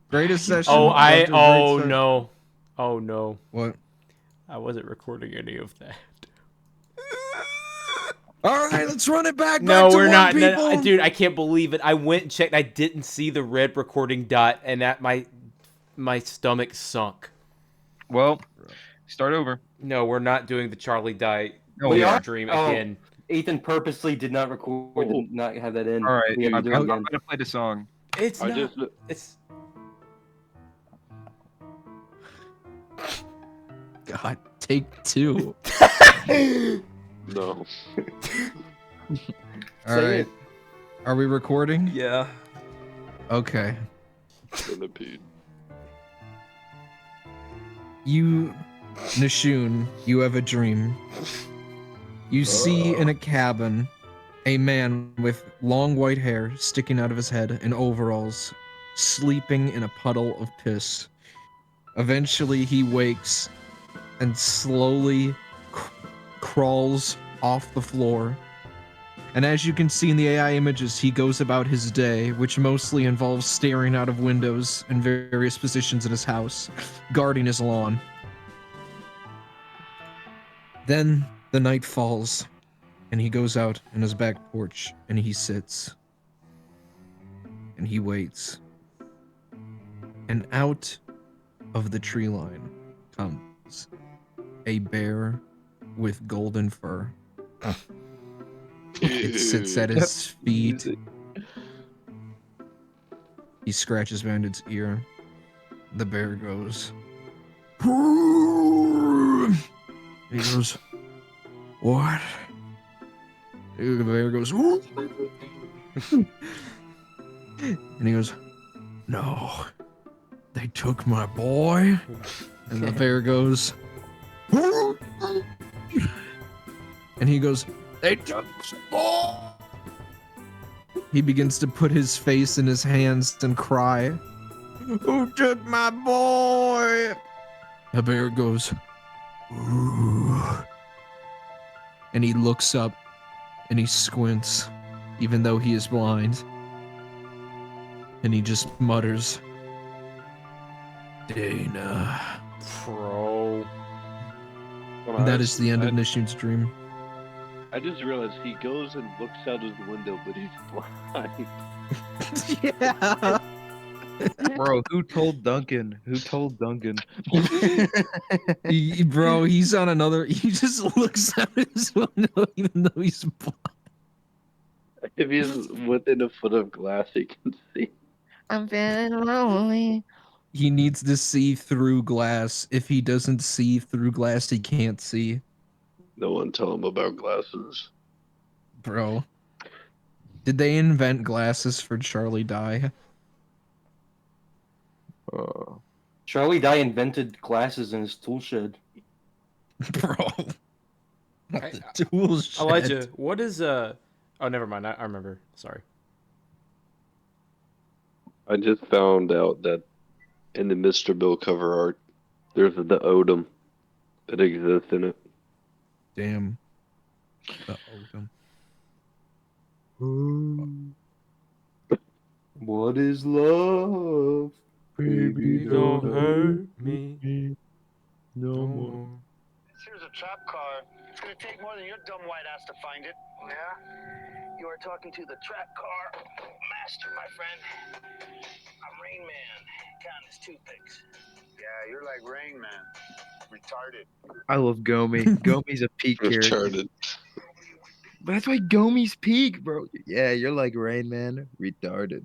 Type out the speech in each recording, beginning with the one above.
Greatest session. Oh, Love to a great session. no. Oh, no. What? I wasn't recording any of that. All right, let's run it back. No, back to we're one, not. people. No, dude, I can't believe it. I went and checked. I didn't see the red recording dot, and that my stomach sunk. Well, start over. No, we're not doing the Charlie Die No, We are? stream Oh. again. Ethan purposely did not record, did not have that in. All right, We have to do it I'm again. gonna play the song. It's I not. just It's. God, take two. no. All Say right. it. Are we recording? Yeah. Okay. Centipede. You, Nishun, you have a dream. You see in a cabin a man with long white hair sticking out of his head in overalls, sleeping in a puddle of piss. Eventually, he wakes and slowly crawls off the floor. And as you can see in the AI images, he goes about his day, which mostly involves staring out of windows in various positions in his house, guarding his lawn. Then the night falls, and he goes out in his back porch, and he sits. And he waits. And out of the tree line comes a bear with golden fur. It sits at his feet. He scratches behind its ear. The bear goes. He goes, what? The bear goes, and he goes, no, they took my boy. And the bear goes, and he goes, they took my boy. He begins to put his face in his hands and cry, who took my boy? The bear goes, ooh. And he looks up and he squints, even though he is blind. And he just mutters, Dana. Bro. And that is the end of Nishun's dream. I just realized he goes and looks out of the window, but he's blind. Yeah. Bro, who told Duncan? Who told Duncan? Bro, he's on another. He just looks out his window, even though he's blind. If he's within a foot of glass, he can see. I'm feeling lonely. He needs to see through glass. If he doesn't see through glass, he can't see. No one tell him about glasses. Bro. Did they invent glasses for Charlie Die? Charlie Dye invented glasses in his tool shed. Bro. Not the tool shed. Elijah, what is Oh, never mind. I remember. Sorry. I just found out that in the Mr. Bill cover art, there's the Odom that exists in it. Damn. The Odom. What is love? Baby, don't hurt me. No more. Here's a trap car. It's gonna take more than your dumb white ass to find it. Yeah? You are talking to the trap car master, my friend. I'm Rain Man, counting his toothpicks. Yeah, you're like Rain Man. Retarded. I love Gomi. Gomi's a peak character. Retarded. But that's why Gomi's peak, bro. Yeah, you're like Rain Man. Retarded.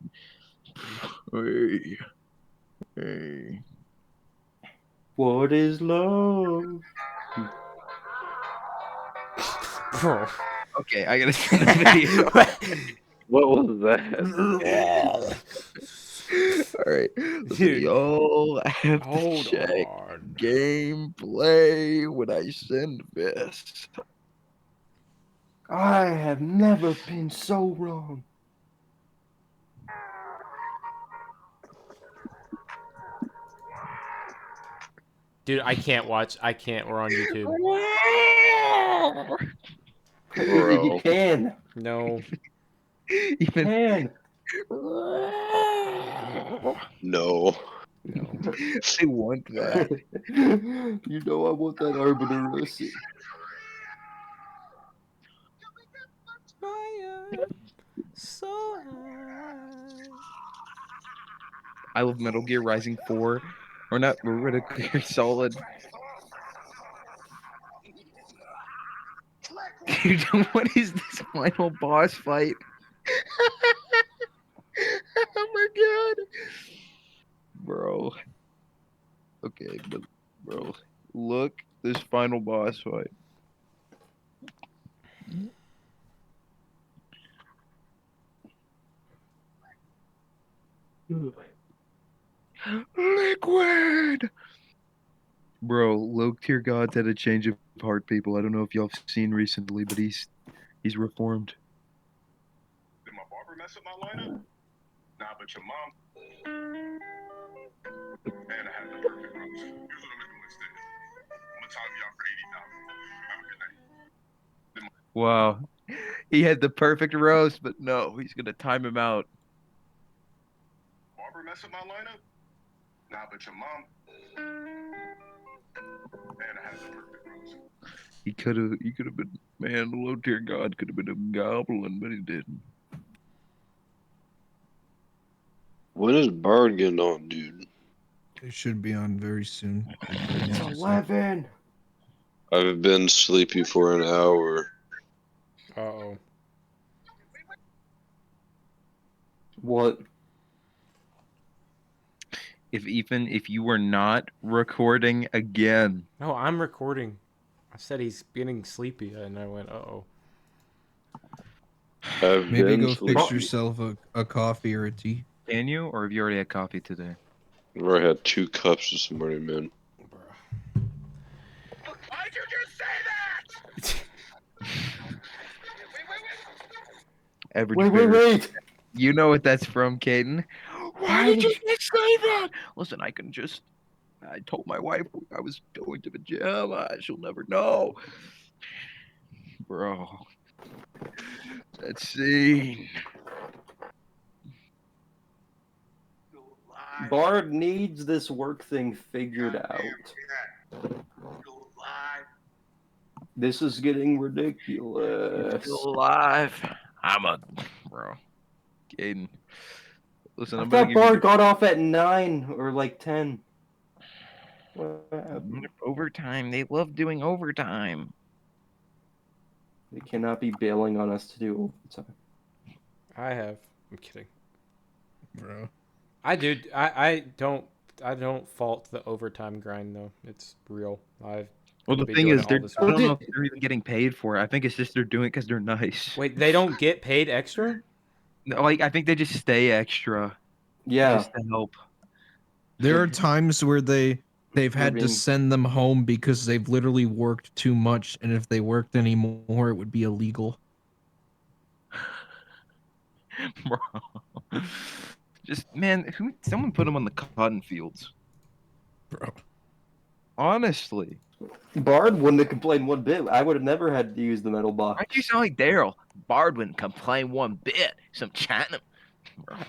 Hey. Hey. What is love? Bro. Okay, I gotta turn the video. What was that? Alright. Dude. Yo, I have to Hold check on. gameplay when I send this. I have never been so wrong. Dude, I can't watch. I can't. We're on YouTube. Bro. You can. No. You Even can. No. No. I want that. You know I want that Arbiter Rossi. So high. I love Metal Gear Rising 4. Or not Metal Gear Solid. Dude, what is this final boss fight? Oh my god. Bro. Okay, but bro, look this final boss fight. Liquid. Bro, low tier gods had a change of heart, people. I don't know if y'all have seen recently, but he's reformed. Did my barber mess up my lineup? Nah, but your mom. And I had the perfect roast. Here's what I'm gonna do instead. I'm gonna time y'all for $80. Have a good night. Wow. He had the perfect roast, but no, he's gonna time him out. Barber mess up my lineup? Nah, but your mom. And I had the perfect roast. He could have been, man, the low tier god could have been a goblin, but he didn't. When is Bard getting on, dude? They should be on very soon. It's 11. I've been sleepy for an hour. Uh-oh. What? If you were not recording again, No, I'm recording. I said he's getting sleepy, and I went, uh-oh. I've Maybe been go fix sleepy. yourself a coffee or a tea. can you, or have you already had coffee today? I had 2 cups this morning, man. Why'd you just say that? Average Wait. Bear. You know what that's from, Caden? Why did you just say that? Listen, I told my wife I was going to the gym. She'll never know. Bro. Let's see. Bard needs this work thing figured out. This is getting ridiculous. Still alive. Bro. Caden. Listen, I I'm gonna thought give you Bard got off at 9 or like 10. overtime. They love doing overtime. They cannot be bailing on us to do overtime. I have. I'm kidding. Bro. I don't fault the overtime grind though. It's real. I've Well, the been thing doing is, it all this I week. don't know if they're even getting paid for it. I think it's just they're doing it because they're nice. Wait, they don't get paid extra? No, like, I think they just stay extra Yeah. just to help. There are times where they've had to being- send them home because they've literally worked too much, and if they worked any more, it would be illegal. Bro. Just, man, someone put them on the cotton fields. Bro. Honestly. Bard wouldn't have complained one bit. I would have never had to use the metal box. Why'd you sound like Daryl? Bard wouldn't complain one bit. Some China.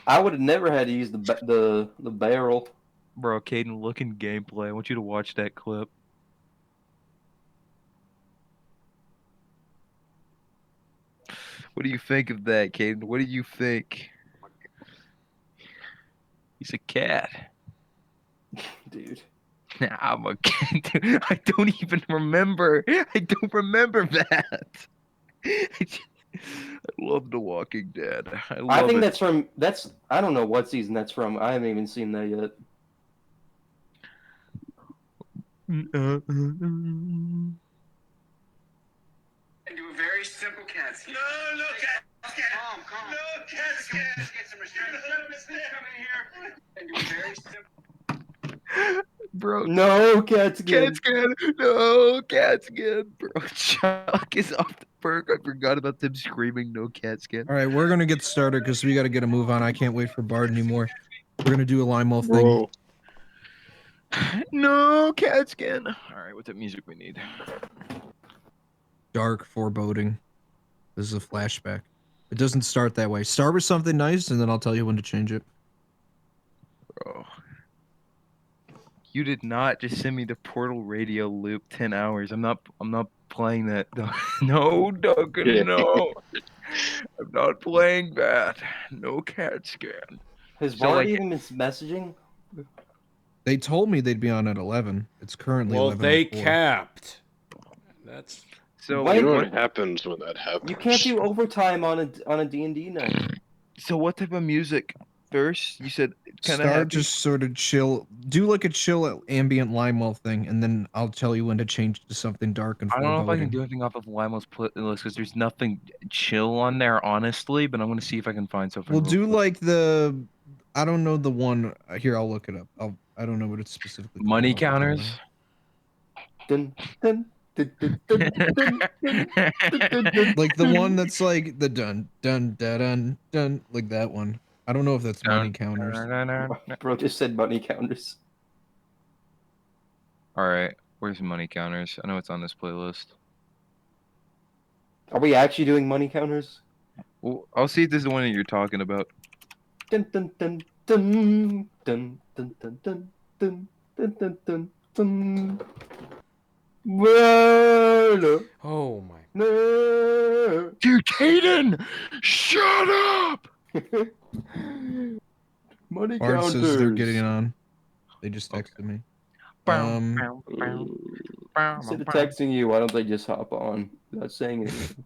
I would have never had to use the barrel. Bro, Caden, look in gameplay. I want you to watch that clip. What do you think of that, Caden? What do you think? He's a cat. Dude. I'm a cat. Dude, I don't even remember. I don't remember that. I love The Walking Dead. I think that's I don't know what season that's from. I haven't even seen that yet. And do a very simple CAT scan. No CAT scan. Calm. No CAT scan. Let's get some restraints coming here. And do a very simple. Bro, No, cat skin. cat scan. No, cat scan. Bro, Chuck is off the perk. I forgot about them screaming no cat scan. All right, we're gonna get started because we got to get a move on. I can't wait for Bard anymore. We're gonna do a lime wolf thing. Bro. No cat scan. All right, what's that music we need? Dark foreboding. This is a flashback. It doesn't start that way. Start with something nice, and then I'll tell you when to change it. Bro. You did not just send me the Portal Radio loop 10 hours. I'm not playing that. No, Duncan, Yeah. no. I'm not playing that. No CAT scan. Has So, Bart like- even been messaging? They told me they'd be on at 11. It's currently Well, they 11:04. capped. That's So Wait, You know what, what happens when that happens? You can't do overtime on a D&D night. so what type of music first? You said kind of Start just sort of chill. Do like a chill ambient Limewell thing, and then I'll tell you when to change to something dark and I don't know if I can foreboding. do anything off of Limeless playlist because there's nothing chill on there, honestly. But I'm gonna see if I can find something. We'll real do quick. like the, I don't know the one. Here, I'll look it up. I don't know what it's specifically called. money off the top of my counters. head. Dun, dun, dun, dun, dun, dun, dun, dun, dun, Like the dun. one that's like the dun dun dun dun dun, like that one. I don't know if that's money counters. Bro just said money counters. All right, where's money counters? I know it's on this playlist. Are we actually doing money counters? Well, I'll see if this is the one that you're talking about. Dun dun dun dun dun dun dun dun dun dun dun dun dun. Well, oh my. no. Dude, Caden, shut up! Money Bart counters. says they're getting on. They just texted me. Instead of texting you, why don't they just hop on without saying anything?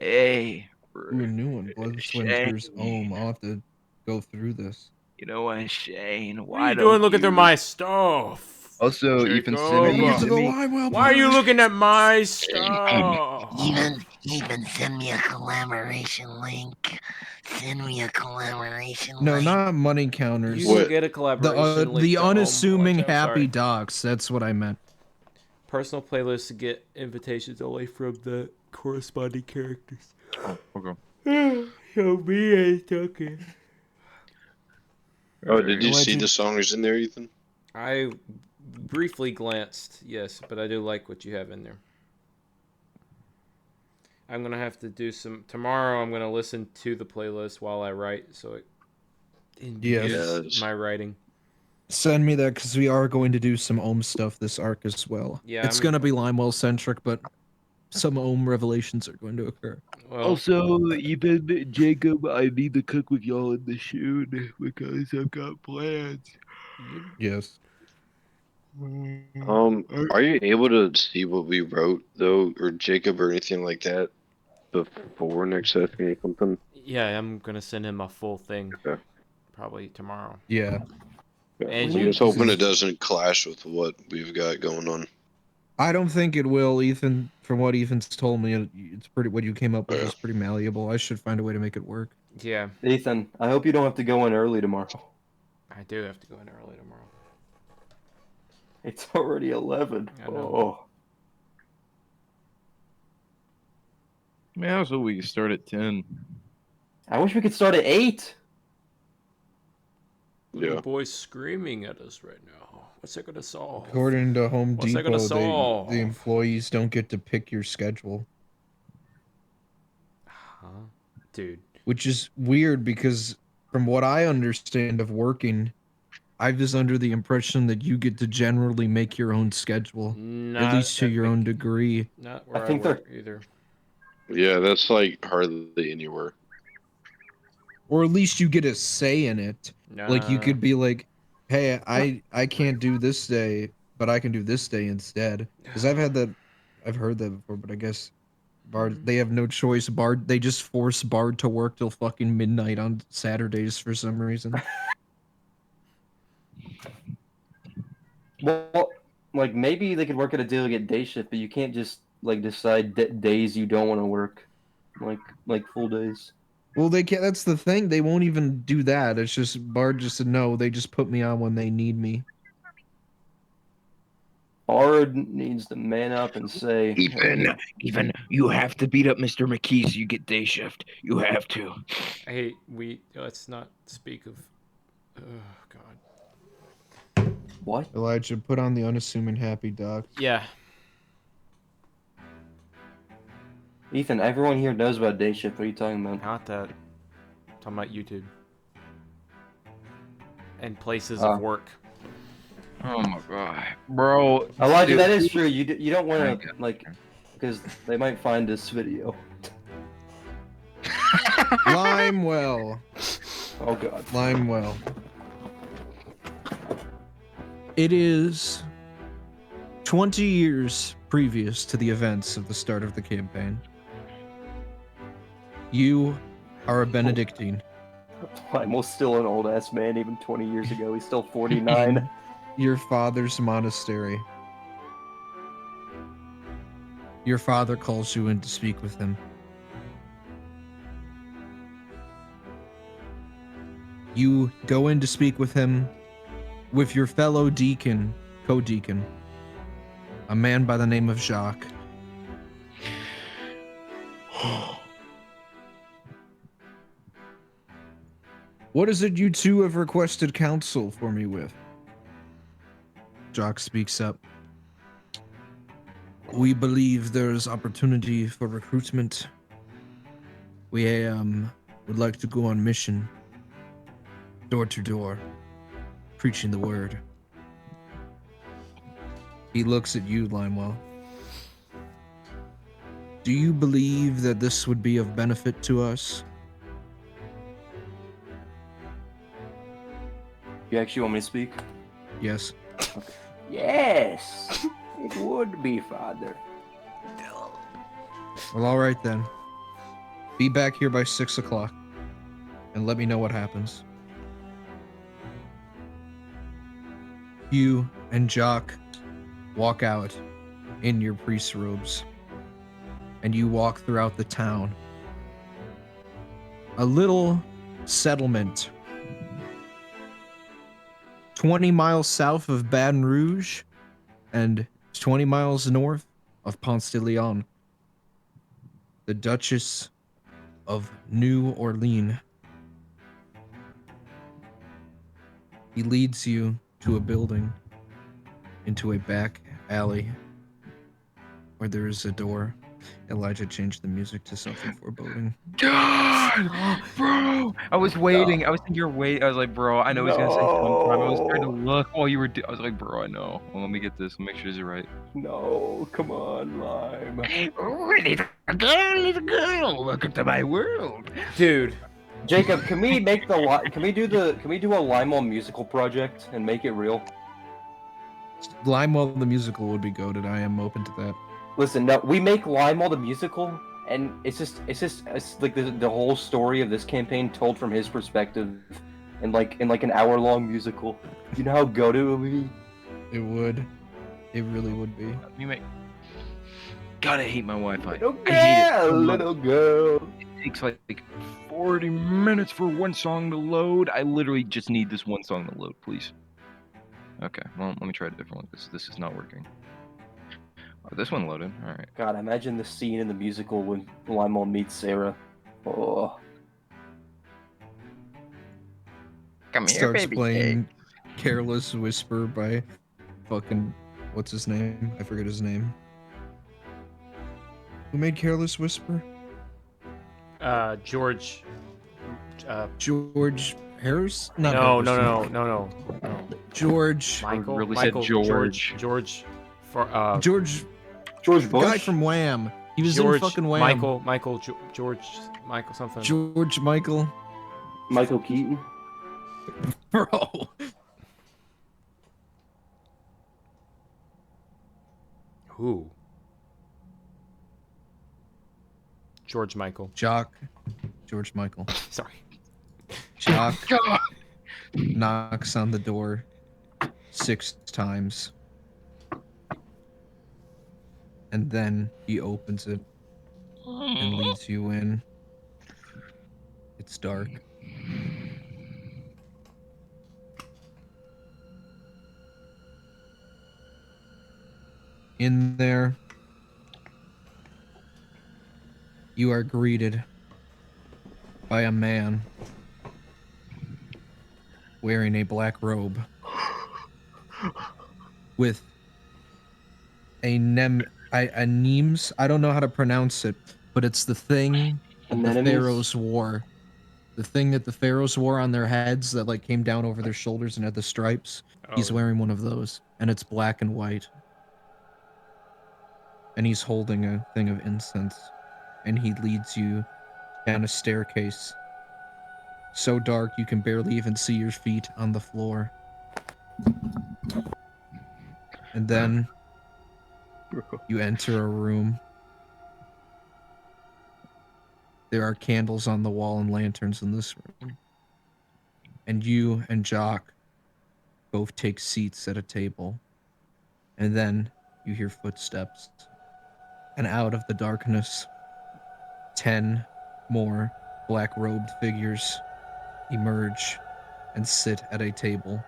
Hey, Ooh, a new one. Blood, Sweat, and Tears. Shane. I'll have to go through this. You know what, Shane? What are you doing looking through my stuff? Also, Ethan, Jacob. send me. Get to Send me Why are you looking at my stuff? Even send me a collaboration link. Send me a collaboration No, link. not money counters. You What? will get a collaboration link. The to unassuming Homewatch. I'm happy sorry. docs. That's what I meant. Personal playlists to get invitations only from the corresponding characters. okay. Show me a token. Oh, did you see Legend- the songs in there, Ethan? I briefly glanced, yes, but I do like what you have in there. I'm gonna have to do some tomorrow. I'm gonna listen to the playlist while I write, so it Yes. enhances my writing. Send me that because we are going to do some Ohm stuff this arc as well. Yeah, It's I'm- going to be Limewell centric, but some Ohm revelations are going to occur. Well, Also, even Jacob, I need to cook with y'all in the shoot because I've got plans. Yes. Are you able to see what we wrote though, or Jacob, or anything like that, before next session or something? yeah, I'm gonna send him a full thing Okay. probably tomorrow. Yeah. And I'm you- just hoping it doesn't clash with what we've got going on. I don't think it will, Ethan. From what Ethan's told me, it's pretty. What you came up with is pretty malleable. I should find a way to make it work. Yeah, Ethan, I hope you don't have to go in early tomorrow. I do have to go in early tomorrow. It's already 11. I know. Oh. Man, so we can start at 10. I wish we could start at 8. Little Yeah. boy's screaming at us right now. What's that gonna solve? According to Home What's that gonna Depot, solve? the employees don't get to pick your schedule, Huh? Dude. which is weird because from what I understand of working, I was under the impression that you get to generally make your own schedule, Not at least to at your Mc- own degree. Not where I, think they're- work either. Yeah, that's like hardly anywhere. Or at least you get a say in it. Like you Nah. could be like, "Hey, I can't do this day, but I can do this day instead." Because I've heard that before. But I guess Bard, they have no choice. Bard, they just force Bard to work till fucking midnight on Saturdays for some reason. Well, like maybe they could work at a delegate day shift, but you can't just like decide days you don't want to work, like full days. Well, they can't. That's the thing. They won't even do that. It's just Bard just said no. They just put me on when they need me. Bard needs to man up and say, Even you have to beat up Mr. McKee so you get day shift. You have to. Hey, let's not speak of. Oh God. "What? Elijah, put on the unassuming happy doc. Yeah. Ethan, everyone here knows about day shift. What are you talking about?" Not that. I'm talking about YouTube. and places Oh. of work. Oh my god, bro. Elijah, dude, that is true. You don't want Okay. to like, because they might find this video. Limewell. Oh god. Limewell. It is 20 years previous to the events of the start of the campaign. You are a Benedictine I'm almost still an old ass man. Even 20 years ago, he's still 49. in your father's monastery. Your father calls you in to speak with him. You go in to speak with him with your fellow deacon, co-deacon, a man by the name of Jacques. What is it you two have requested counsel for me with? Jacques speaks up. We believe there is opportunity for recruitment. We would like to go on mission, door to door, preaching the word. He looks at you, Limewell. Do you believe that this would be of benefit to us? You actually want me to speak? Yes. Yes, it would be, Father. Well, all right then. Be back here by 6 o'clock, and let me know what happens. You and Jock walk out in your priest robes, and you walk throughout the town. A little settlement 20 miles south of Baton Rouge and 20 miles north of Ponce de Leon. The Duchess of New Orleans. He leads you to a building, into a back alley, where there is a door. Elijah changed the music to something foreboding. God, bro. I was waiting. I was thinking you're waiting. I was like, bro, I know he's gonna say sometime. I was trying to look while you were. I was like, bro, I know. Well, let me get this. Make sure this is right. No, come on, Lime. Little girl, welcome to my world. Dude, Jacob, can we make can we do a Limewell musical project and make it real? Limewell the musical would be goated. I am open to that. Listen, no, we make Limewell the musical, and it's like the whole story of this campaign told from his perspective, in like an hour-long musical. You know how good it would be? It would. It really would be. You make. God, I hate my Wi-Fi. Little I hate it girl, so much. little girl. It takes like 40 minutes for one song to load. I literally just need this one song to load, please. Okay, well, let me try a different one because this is not working. Oh, this one loaded. All right. God, imagine the scene in the musical when Limewell meets Sarah. Oh, Come here, Starts baby. playing Careless Whisper by fucking what's his name? I forget his name. Who made Careless Whisper? George. George Harris? Not No, Harrison. no. George. Michael. really Michael. said George. George. For George. George Bush. Guy from Wham. He was George. in fucking Wham. George. Michael something. George Michael. Michael Keaton. Bro. Who? George Michael. Jock. George Michael. Sorry. Jock knocks on the door 6 times. And then he opens it and leads you in. It's dark. In there, you are greeted by a man wearing a black robe with a nemes. I don't know how to pronounce it, but it's the thing that the Anemones? pharaohs wore The thing that the pharaohs wore on their heads that like came down over their shoulders and had the stripes. He's Oh, wearing one of those, and it's black and white. And he's holding a thing of incense, and he leads you down a staircase so dark you can barely even see your feet on the floor. And then you enter a room. There are candles on the wall and lanterns in this room. And you and Jock both take seats at a table. And then you hear footsteps. And out of the darkness, 10 more black-robed figures emerge and sit at a table.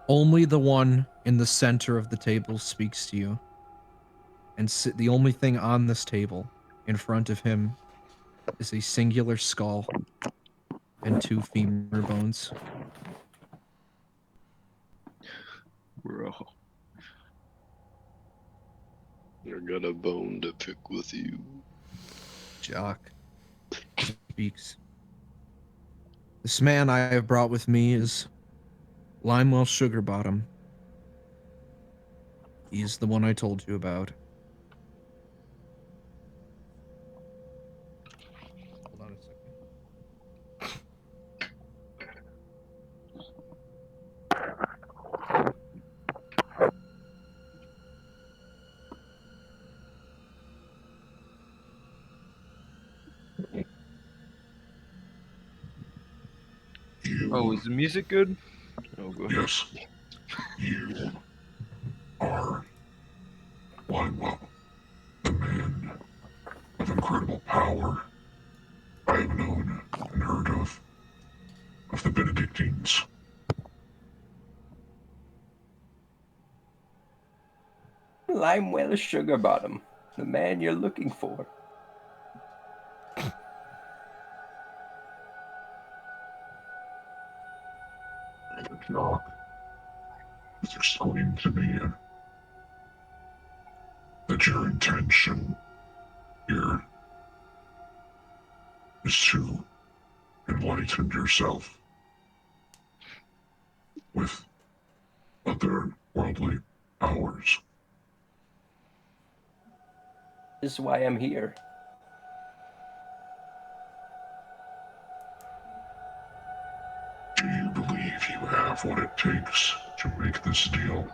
Only the one in the center of the table speaks to you. And the only thing on this table in front of him is a singular skull and 2 femur bones. Bro. I got a bone to pick with you. Jock speaks. This man I have brought with me is Limewell Sugarbottom. He's the one I told you about. Hold on a second. Oh, is the music good? Oh, go ahead. Yes, you are Limewell, the man of incredible power I have known and heard of the Benedictines. Limewell Sugarbottom, the man you're looking for. Jock has explained to me that your intention here is to enlighten yourself with otherworldly powers. This is why I'm here. Do you believe you have what it takes to make this deal?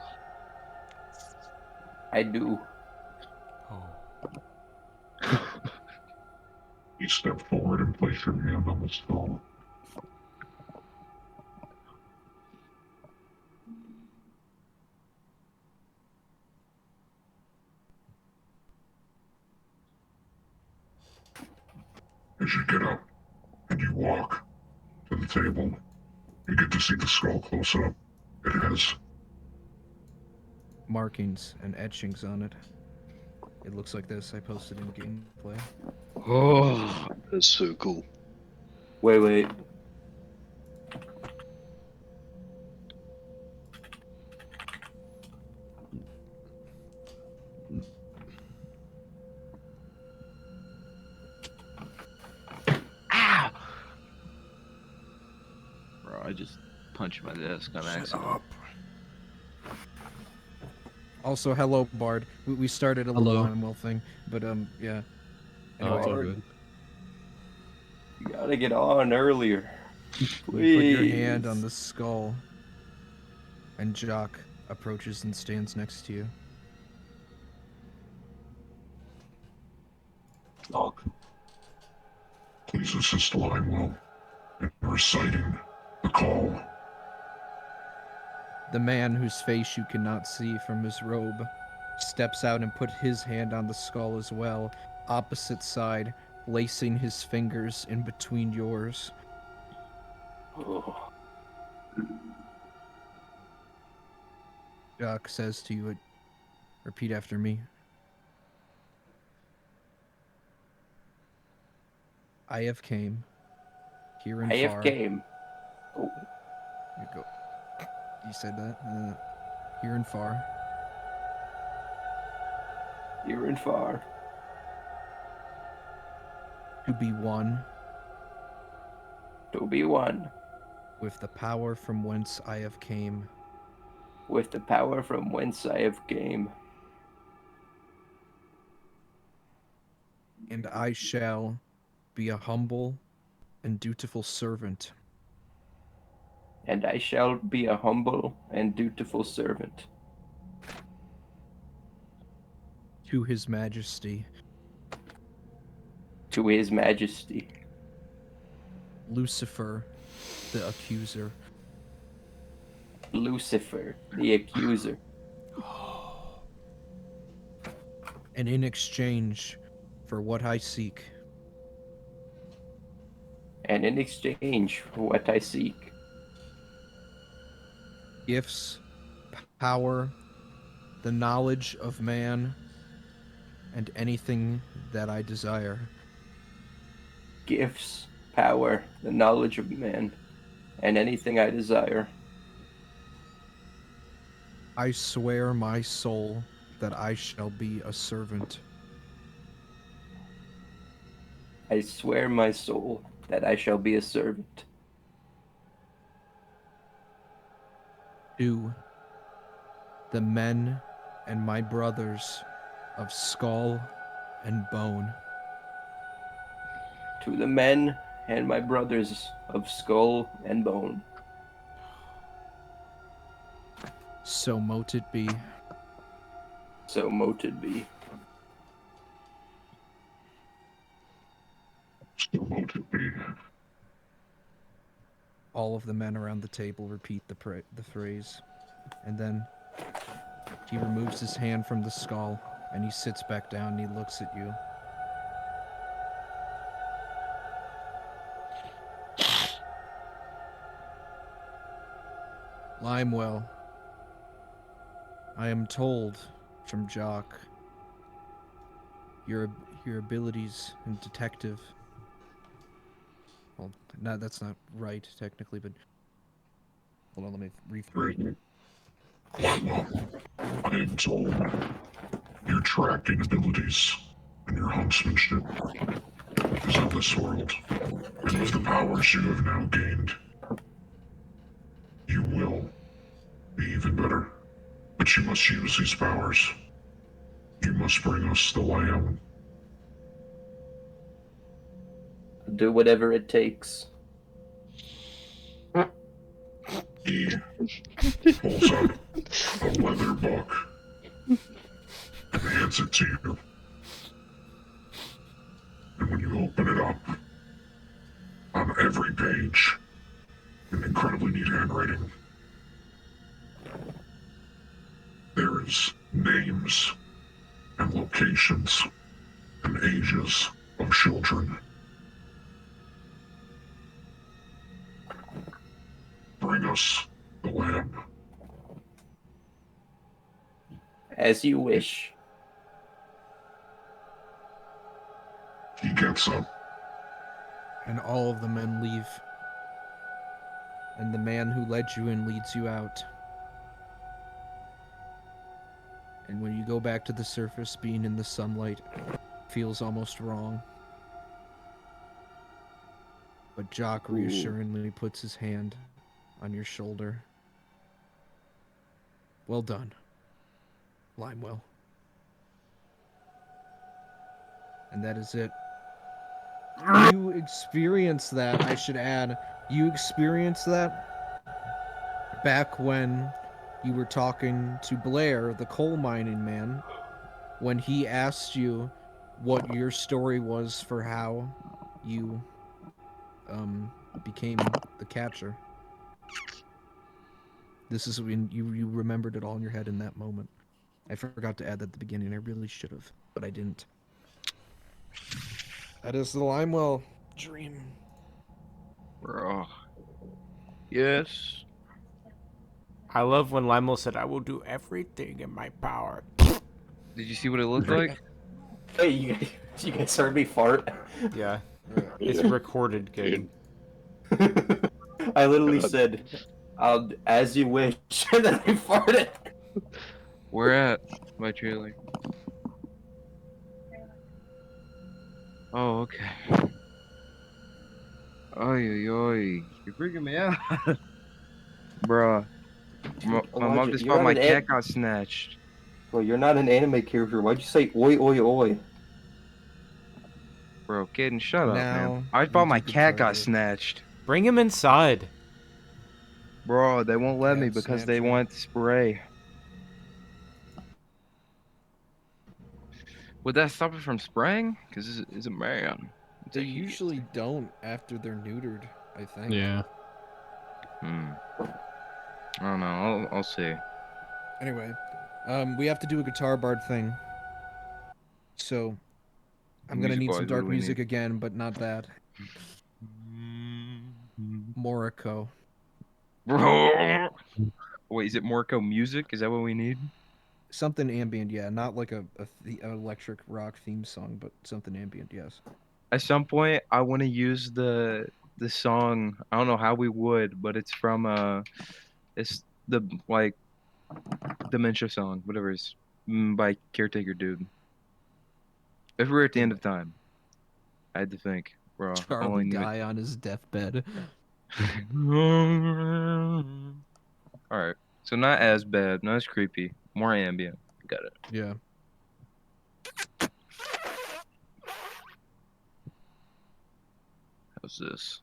I do. You step forward and place your hand on the skull. As you get up and you walk to the table, you get to see the skull close up. It has Markings and etchings on it. It looks like this. I posted in gameplay. Oh, That's so cool. Wait. ow! Bro, I just punched my desk on accident. Also, hello, Bard. We started a little Limewell thing, but yeah. Oh, it's all Bard. good. You gotta get on earlier. You put your hand on the skull, and Jock approaches and stands next to you. Doc. Please assist Limewell in reciting the call. The man whose face you cannot see from his robe steps out and put his hand on the skull as well, opposite side, placing his fingers in between yours. Oh. Jock says to you, repeat after me. I have came here and I far. have came. Oh. You go. You said that. Here and far. Near and far. to be one To be one with the power from whence I have came. with the power from whence I have came. And I shall be a humble and dutiful servant And I shall be a humble and dutiful servant to His Majesty, to His Majesty, Lucifer, the accuser. Lucifer, the accuser. And in exchange for what I seek, And in exchange for what I seek, gifts, power, the knowledge of man, and anything that I desire. gifts, power, the knowledge of man, and anything I desire, I swear my soul that I shall be a servant I swear my soul that I shall be a servant to the men and my brothers of skull and bone. to the men and my brothers of skull and bone. So mote it be. So mote it be. So mote it be. All of the men around the table repeat the phrase, and then he removes his hand from the skull and he sits back down and he looks at you. Limewell, I am told from Jock your abilities in detective. Well, no, that's not right technically, but hold on, let me rephrase. I am told your tracking abilities and your huntsmanship is of this world, and with the powers you have now gained, you will be even better. But you must use these powers. You must bring us the lamb. Do whatever it takes. He pulls out a leather book and hands it to you. And when you open it up, on every page, in incredibly neat handwriting, there is names and locations and ages of children. Bring us the lamb. As you wish. He gets up. And all of the men leave. And the man who led you in leads you out. And when you go back to the surface, being in the sunlight feels almost wrong. But Jock reassuringly puts his hand on your shoulder. Well done, Limewell. And that is it. You experienced that, I should add. You experienced that back when you were talking to Blair, the coal mining man, when he asked you what your story was for how you became the catcher. This is when you remembered it all in your head in that moment. I forgot to add that at the beginning. I really should have, but I didn't. That is the Limewell dream. Bro. Yes. I love when Lionel said, "I will do everything in my power." Did you see what it looked like? Hey, you guys heard me fart? Yeah, it's recorded, Gabe. I literally said, as you wish, and then I farted. Where at? My trailer. Oh, okay. Oy, oy, you're freaking me out. Bruh. My mom Elijah, just you're thought not my an cat got snatched. Bro, you're not an anime character. Why'd you say oi oi oi? Bro, Kaden, shut up, man. Now, I thought my you can cat got target. snatched. Bring him inside. Bro, they won't let me Cat because they snatcher. want spray. Would that stop it from spraying? Because it's a man. It's They a he. usually don't after they're neutered, I think. Yeah. Hmm. I don't know. I'll see. Anyway, we have to do a guitar bard thing. So, I'm gonna need Music-wise, some what do dark we music need? again, but not that. Moriko. Bro. Wait, is it Morco music? Is that what we need? Something ambient, yeah. Not like an electric rock theme song, but something ambient, yes. At some point, I want to use the song. I don't know how we would, but it's from it's the like dementia song, whatever it is, by Caretaker Dude. If we're at the end of time, I had to think, bro. I only Charlie knew it. Guy on his deathbed. All right, so not as bad, not as creepy, more ambient. Got it. Yeah. How's this?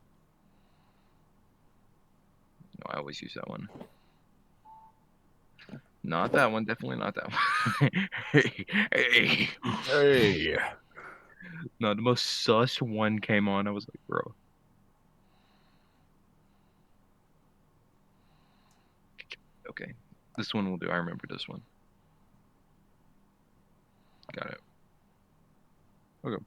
No, I always use that one. Not that one. Definitely not that one. Hey. Hey. No, the most sus one came on. I was like, bro. Okay, this one will do. I remember this one. Got it. Okay.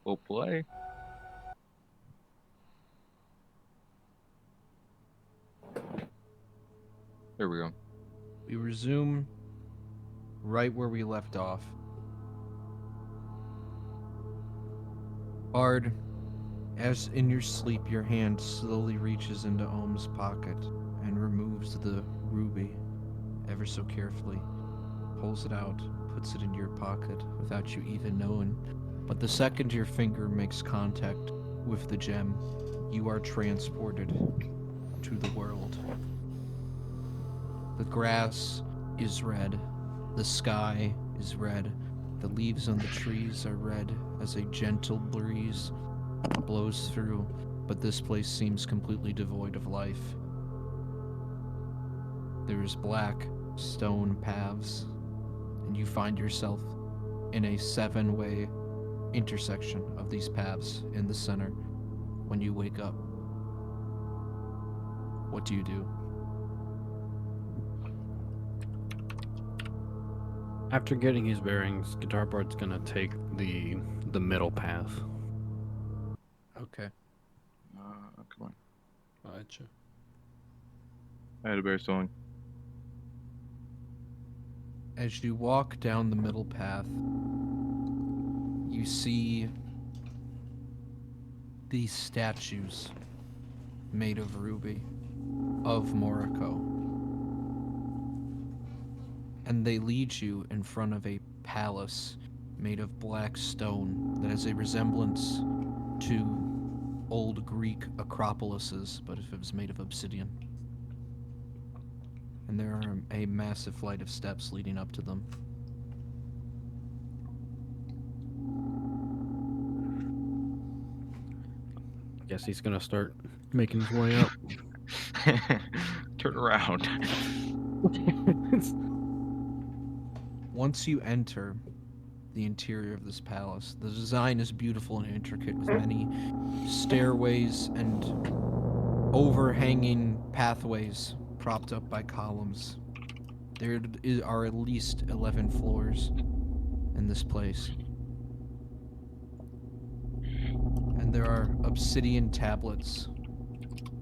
We'll play. There we go. We resume right where we left off. Bard, as in your sleep, your hand slowly reaches into Ohm's pocket and removes the ruby ever so carefully, pulls it out, puts it in your pocket without you even knowing. But the second your finger makes contact with the gem, you are transported to the world. The grass is red, the sky is red, the leaves on the trees are red as a gentle breeze blows through, but this place seems completely devoid of life. There is black stone paths, and you find yourself in a 7-way intersection of these paths in the center when you wake up. What do you do? After getting his bearings, Guitar Bard's gonna take the middle path. Okay. Come on. Gotcha. I had a bear song. As you walk down the middle path, you see these statues made of ruby of Moriko. And they lead you in front of a palace made of black stone that has a resemblance to old Greek acropolises, but if it was made of obsidian. And there are a massive flight of steps leading up to them. Guess he's gonna start making his way up. Turn around. Once you enter the interior of this palace, the design is beautiful and intricate with many stairways and overhanging pathways propped up by columns. There are at least 11 floors in this place. And there are obsidian tablets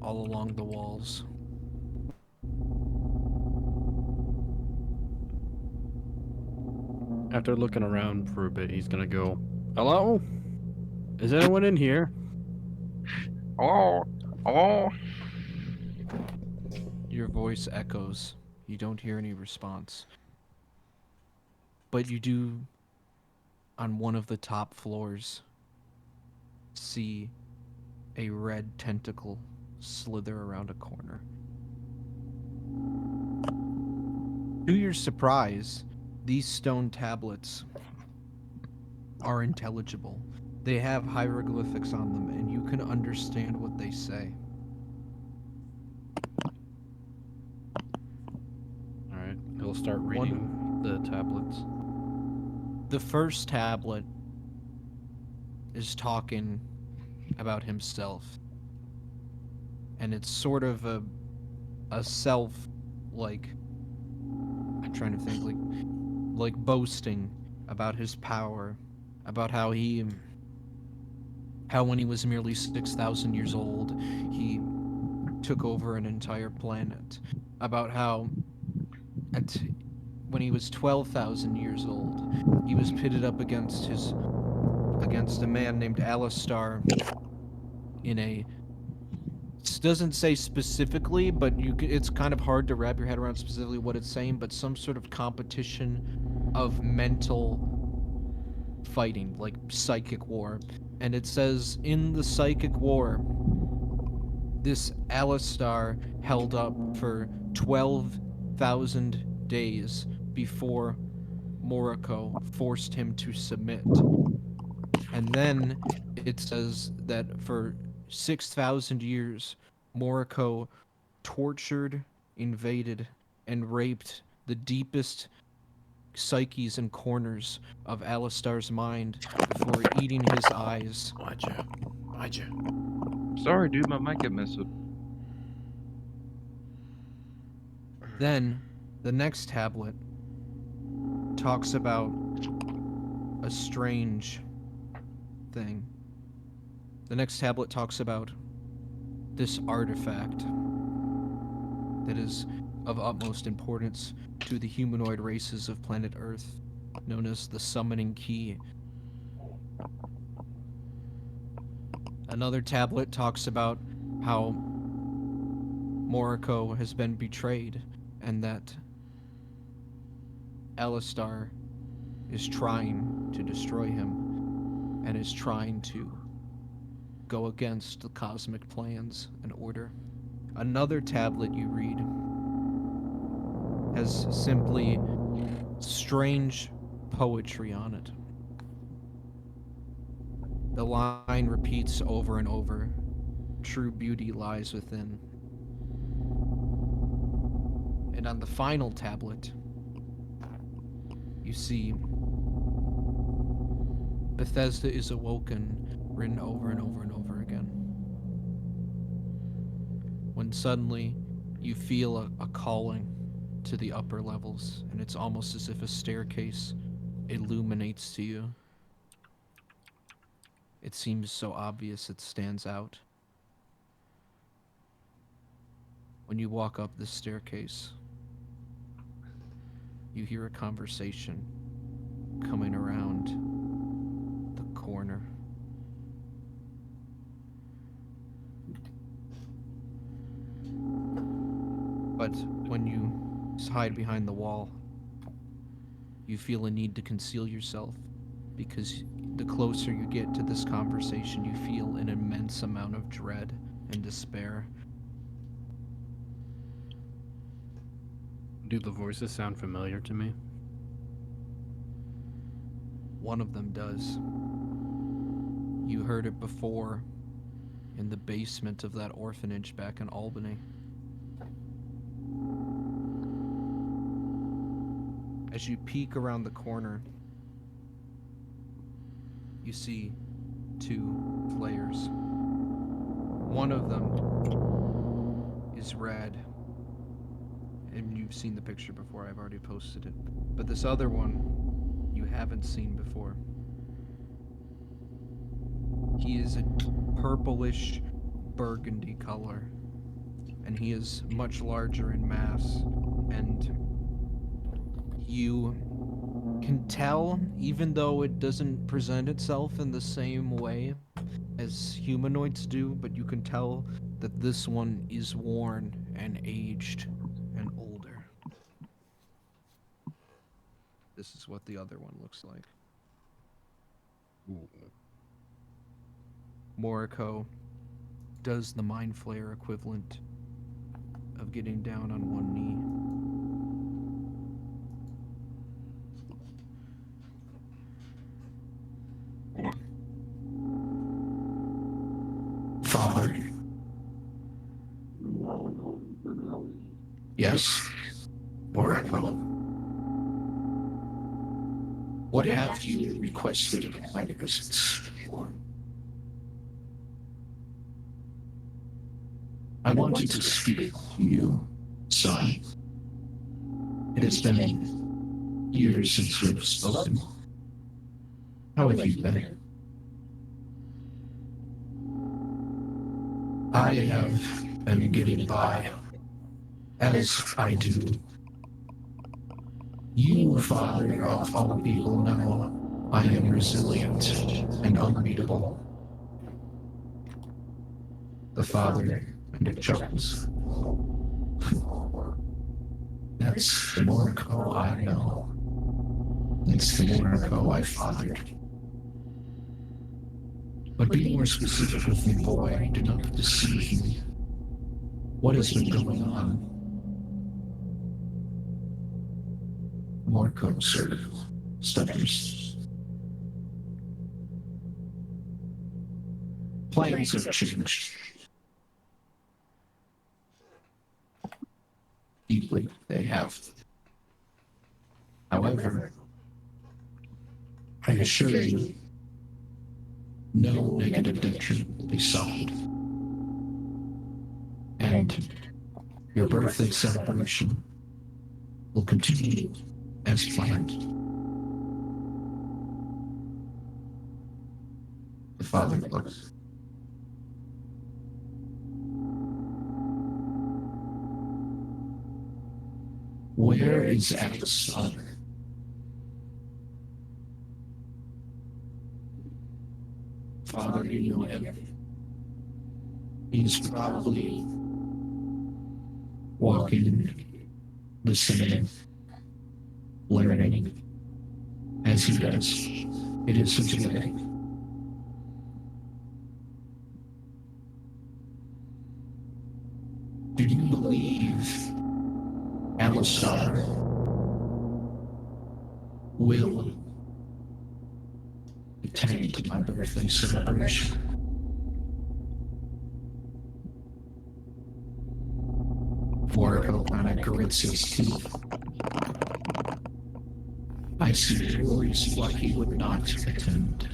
all along the walls. After looking around for a bit, he's gonna go, "Hello? Is anyone in here?" Oh. Your voice echoes You don't hear any response. But you do, on one of the top floors, see a red tentacle slither around a corner. To your surprise, these stone tablets are intelligible. They have hieroglyphics on them, and you can understand what they say. Alright, he'll start reading the tablets. The first tablet is talking about himself. And it's sort of a self, like, I'm trying to think, like boasting about his power, about how when he was merely 6,000 years old, he took over an entire planet, about how when he was 12,000 years old, he was pitted up against a man named Alistar in a... It doesn't say specifically, but it's kind of hard to wrap your head around specifically what it's saying, but some sort of competition of mental fighting, like psychic war. And it says, in the psychic war, this Alistar held up for 12,000 days before Moriko forced him to submit. And then it says that for 6,000 years, Moriko tortured, invaded, and raped the deepest psyches and corners of Alistar's mind before eating his eyes. Why'd you? Sorry, dude, my mic got messed up. Then, the next tablet talks about a strange thing. The next tablet talks about this artifact that is of utmost importance to the humanoid races of planet Earth, known as the Summoning Key. Another tablet talks about how Moriko has been betrayed and that Alistar is trying to destroy him and is trying to go against the cosmic plans and order. Another tablet you read has simply strange poetry on it. The line repeats over and over, "True beauty lies within." And on the final tablet, you see Bethesda is awoken, written over and over and over again. When suddenly you feel a calling to the upper levels, and it's almost as if a staircase illuminates to you. It seems so obvious it stands out. When you walk up this staircase, you hear a conversation coming around the corner. But when you hide behind the wall, you feel a need to conceal yourself, because the closer you get to this conversation, you feel an immense amount of dread and despair. Do the voices sound familiar to me? One of them does. You heard it before in the basement of that orphanage back in Albany. As you peek around the corner, you see two flares. One of them is red, and you've seen the picture before, I've already posted it. But this other one, you haven't seen before. He is a purplish burgundy color, and he is much larger in mass, and you can tell, even though it doesn't present itself in the same way as humanoids do, but you can tell that this one is worn and aged and older. this is what the other one looks like. Moriko does the Mind Flayer equivalent of getting down on one knee. Father. Yes, Oracle. What have you requested my visits for? I wanted to speak to you, son. It has been years since we've spoken. How have you been? I have been getting by, as I do. You, Father of all people, know I am resilient and unbeatable. The father and it chuckles. That's the Moriko I know. That's the Moriko I fathered. But be more specific with me, boy. Do not deceive me. What has been going on? Moriko sort of stutters. Plans have changed. Deeply, they have. However, I assure you, no negative tension will be solved. And your birthday celebration will continue as planned. The father looks. Where is Alice's son? Father, you know him. He's probably walking, listening, learning, as he does. It is today. Do you believe Alistar will attend my birthday celebration? Moriko kind of grits his teeth. I see no reason why he would not attend.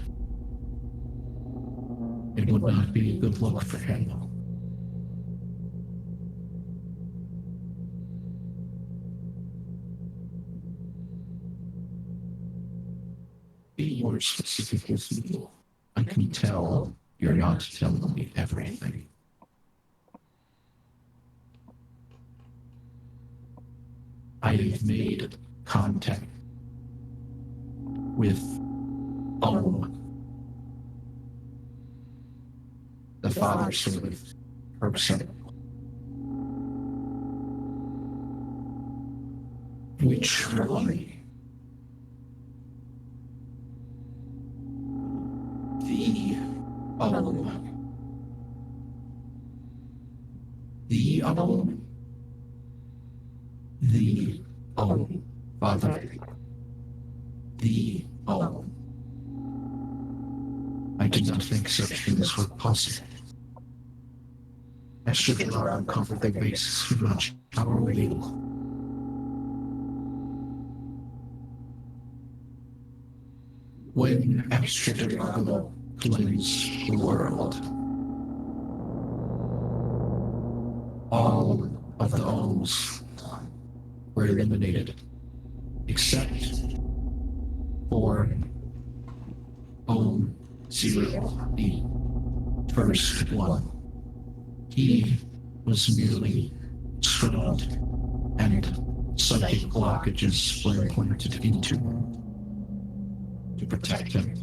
It would not be a good look for him. Be more specific with me. I can tell you're not telling me everything. I have made contact with the father sort of person, which one? The father. I did not think such things were possible. I should not uncover their bases too much. How are we able? When Amsterdam cleansed the world, all of the Ohms were eliminated, except for Ohm 0, the first one. He was merely scrubbed, and psychic blockages were implanted into to protect him.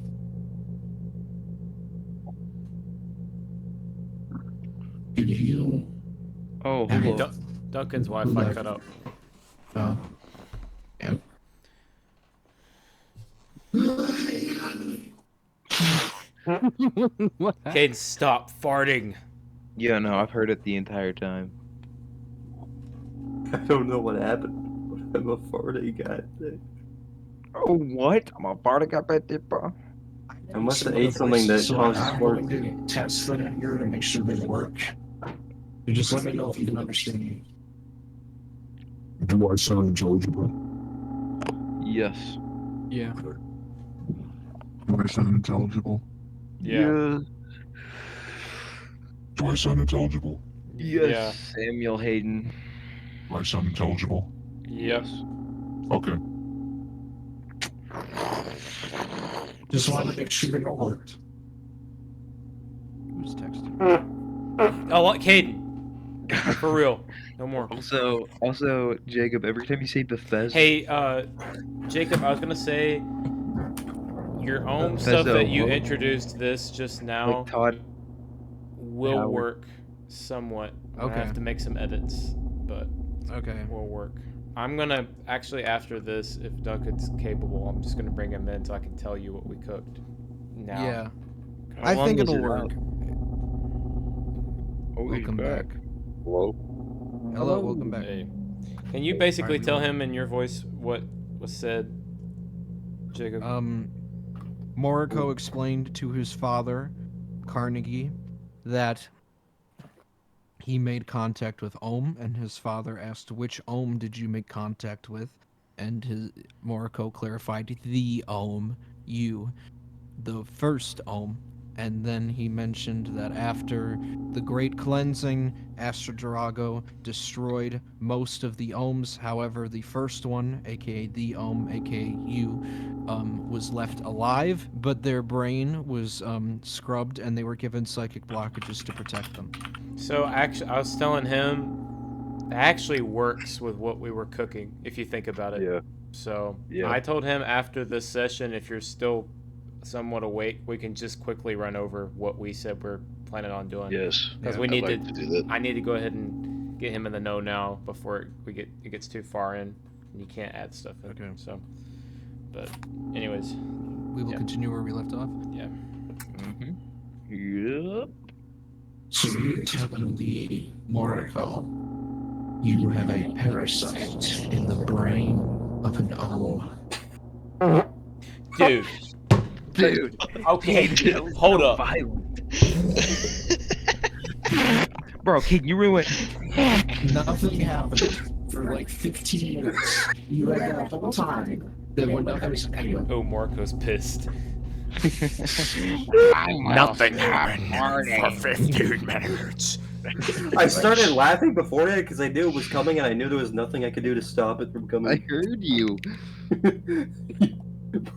Did you? Oh, Hey, hello. Duncan's Wi-Fi cut out. Yeah. What happened? Caden, stop farting. Yeah, no, I've heard it the entire time. I don't know what happened. I'm a farting guy. Oh, what? I'm a party guy, bro. I must have ate something that caused I'm fart. going to test them here to make sure they work. You just let me know if you can understand me. Do I sound intelligible? Yes. Yeah. Do I sound intelligible? Yeah. Do I sound intelligible? Yes. Samuel Hayden. Do I sound intelligible? Yep. Okay. Just wanted to make sure it all worked. Who's texting? Oh, Caden. For real. No more. Also, Jacob, every time you say Bethesda, Hey, Jacob, I was gonna say your own stuff Bethesda, that you what? introduced this just now like Todd, will Howard. work somewhat. I Okay. have to make some edits, but Okay. will work. I'm gonna actually after this, if Duncan's capable, I'm just gonna bring him in so I can tell you what we cooked. Now. Yeah. How I long think was it'll it work. out? Oh, he's Welcome back. Hello? Hello, welcome back. Hey. Can you basically Alright, tell we- him in your voice what was said, Jacob? Moriko explained to his father, Carnegie, that he made contact with Ohm, and his father asked, which Ohm did you make contact with? And Moriko clarified, the Ohm, you, the first Ohm. And then he mentioned that after the Great Cleansing, Astro Drago destroyed most of the Ohms. However, the first one, aka the Ohm, aka you, was left alive, but their brain was scrubbed and they were given psychic blockages to protect them. So actually, I was telling him it actually works with what we were cooking, if you think about it. Yeah. So Yeah. I told him after this session, if you're still somewhat awake, we can just quickly run over what we said we're planning on doing. Yes. Because Yeah. we I'd need like to do that. I need to go ahead and get him in the know now before it gets too far in and you can't add stuff in. Okay. So, but anyways, We will Yeah. continue where we left off. yeah. Yep. So you're telling me, Moriko, you have a parasite in the brain of an owl. Dude. Dude. Okay. Hold up. Bro, Keaton, you ruined. Nothing happened for like 15 minutes. You had that whole time. Then when nothing was happening. Oh, Marco's pissed. Nothing happened for 15 minutes. I started laughing beforehand because I knew it was coming and I knew there was nothing I could do to stop it from I coming. heard you.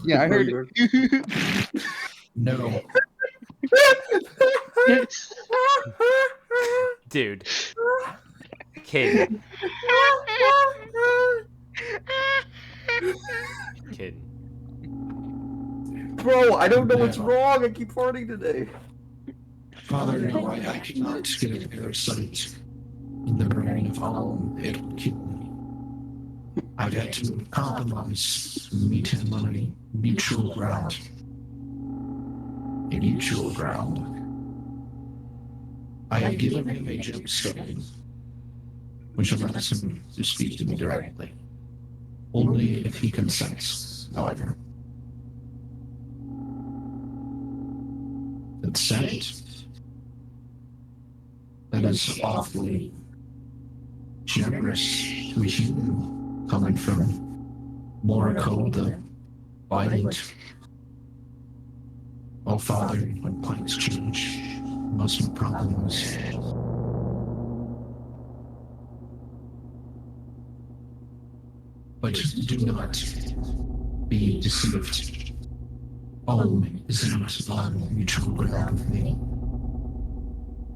Yeah, I heard it. No. Dude. Kid. Kid. Bro, I don't know what's wrong. I keep farting today. Father, no, I cannot get a parasite in the brain of all. It will kill me. I've had to compromise, meet him on a mutual ground. A mutual ground. I have given him a gemstone, which allows him to speak to me directly. Only if he consents, however. Consent? That is awfully generous to a human coming from Moriko the Violent. Oh, Father, when plans change, most problems. But do not be deceived. Om is not on mutual ground with me.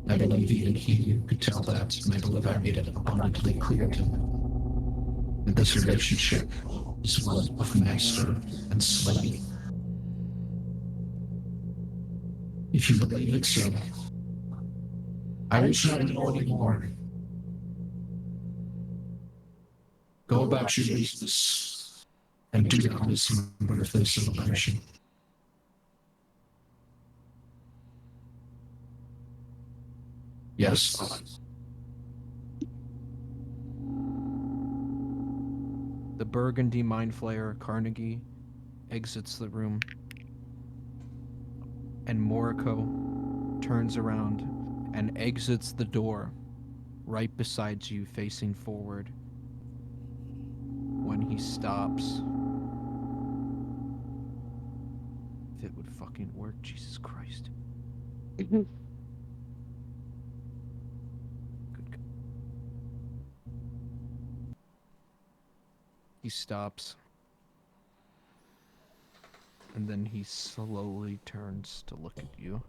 I believe even he could tell that, and I believe I made it abundantly clear to him that this relationship is one of master and slave. If you believe it so, I wish not to know anymore. Go about your business and do not dismember this celebration. Yes. The Burgundy Mind Flayer, Carnegie, exits the room. And Moriko turns around and exits the door right beside you, facing forward. When he stops. If it would fucking work, Jesus Christ. Good God. He stops. And then he slowly turns to look at you.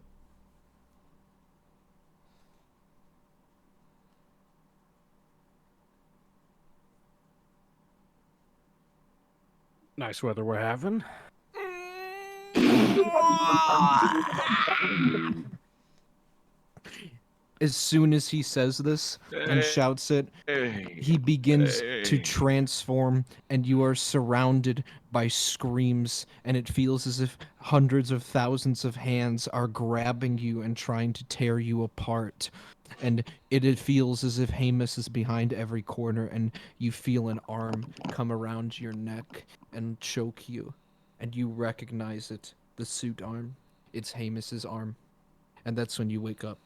Nice weather we're having. As soon as he says this and shouts it, he begins to transform, and you are surrounded by screams, and it feels as if hundreds of thousands of hands are grabbing you and trying to tear you apart. And it feels as if Hamus is behind every corner, and you feel an arm come around your neck and choke you. And you recognize it, the suit arm. It's Hamus's arm. And that's when you wake up.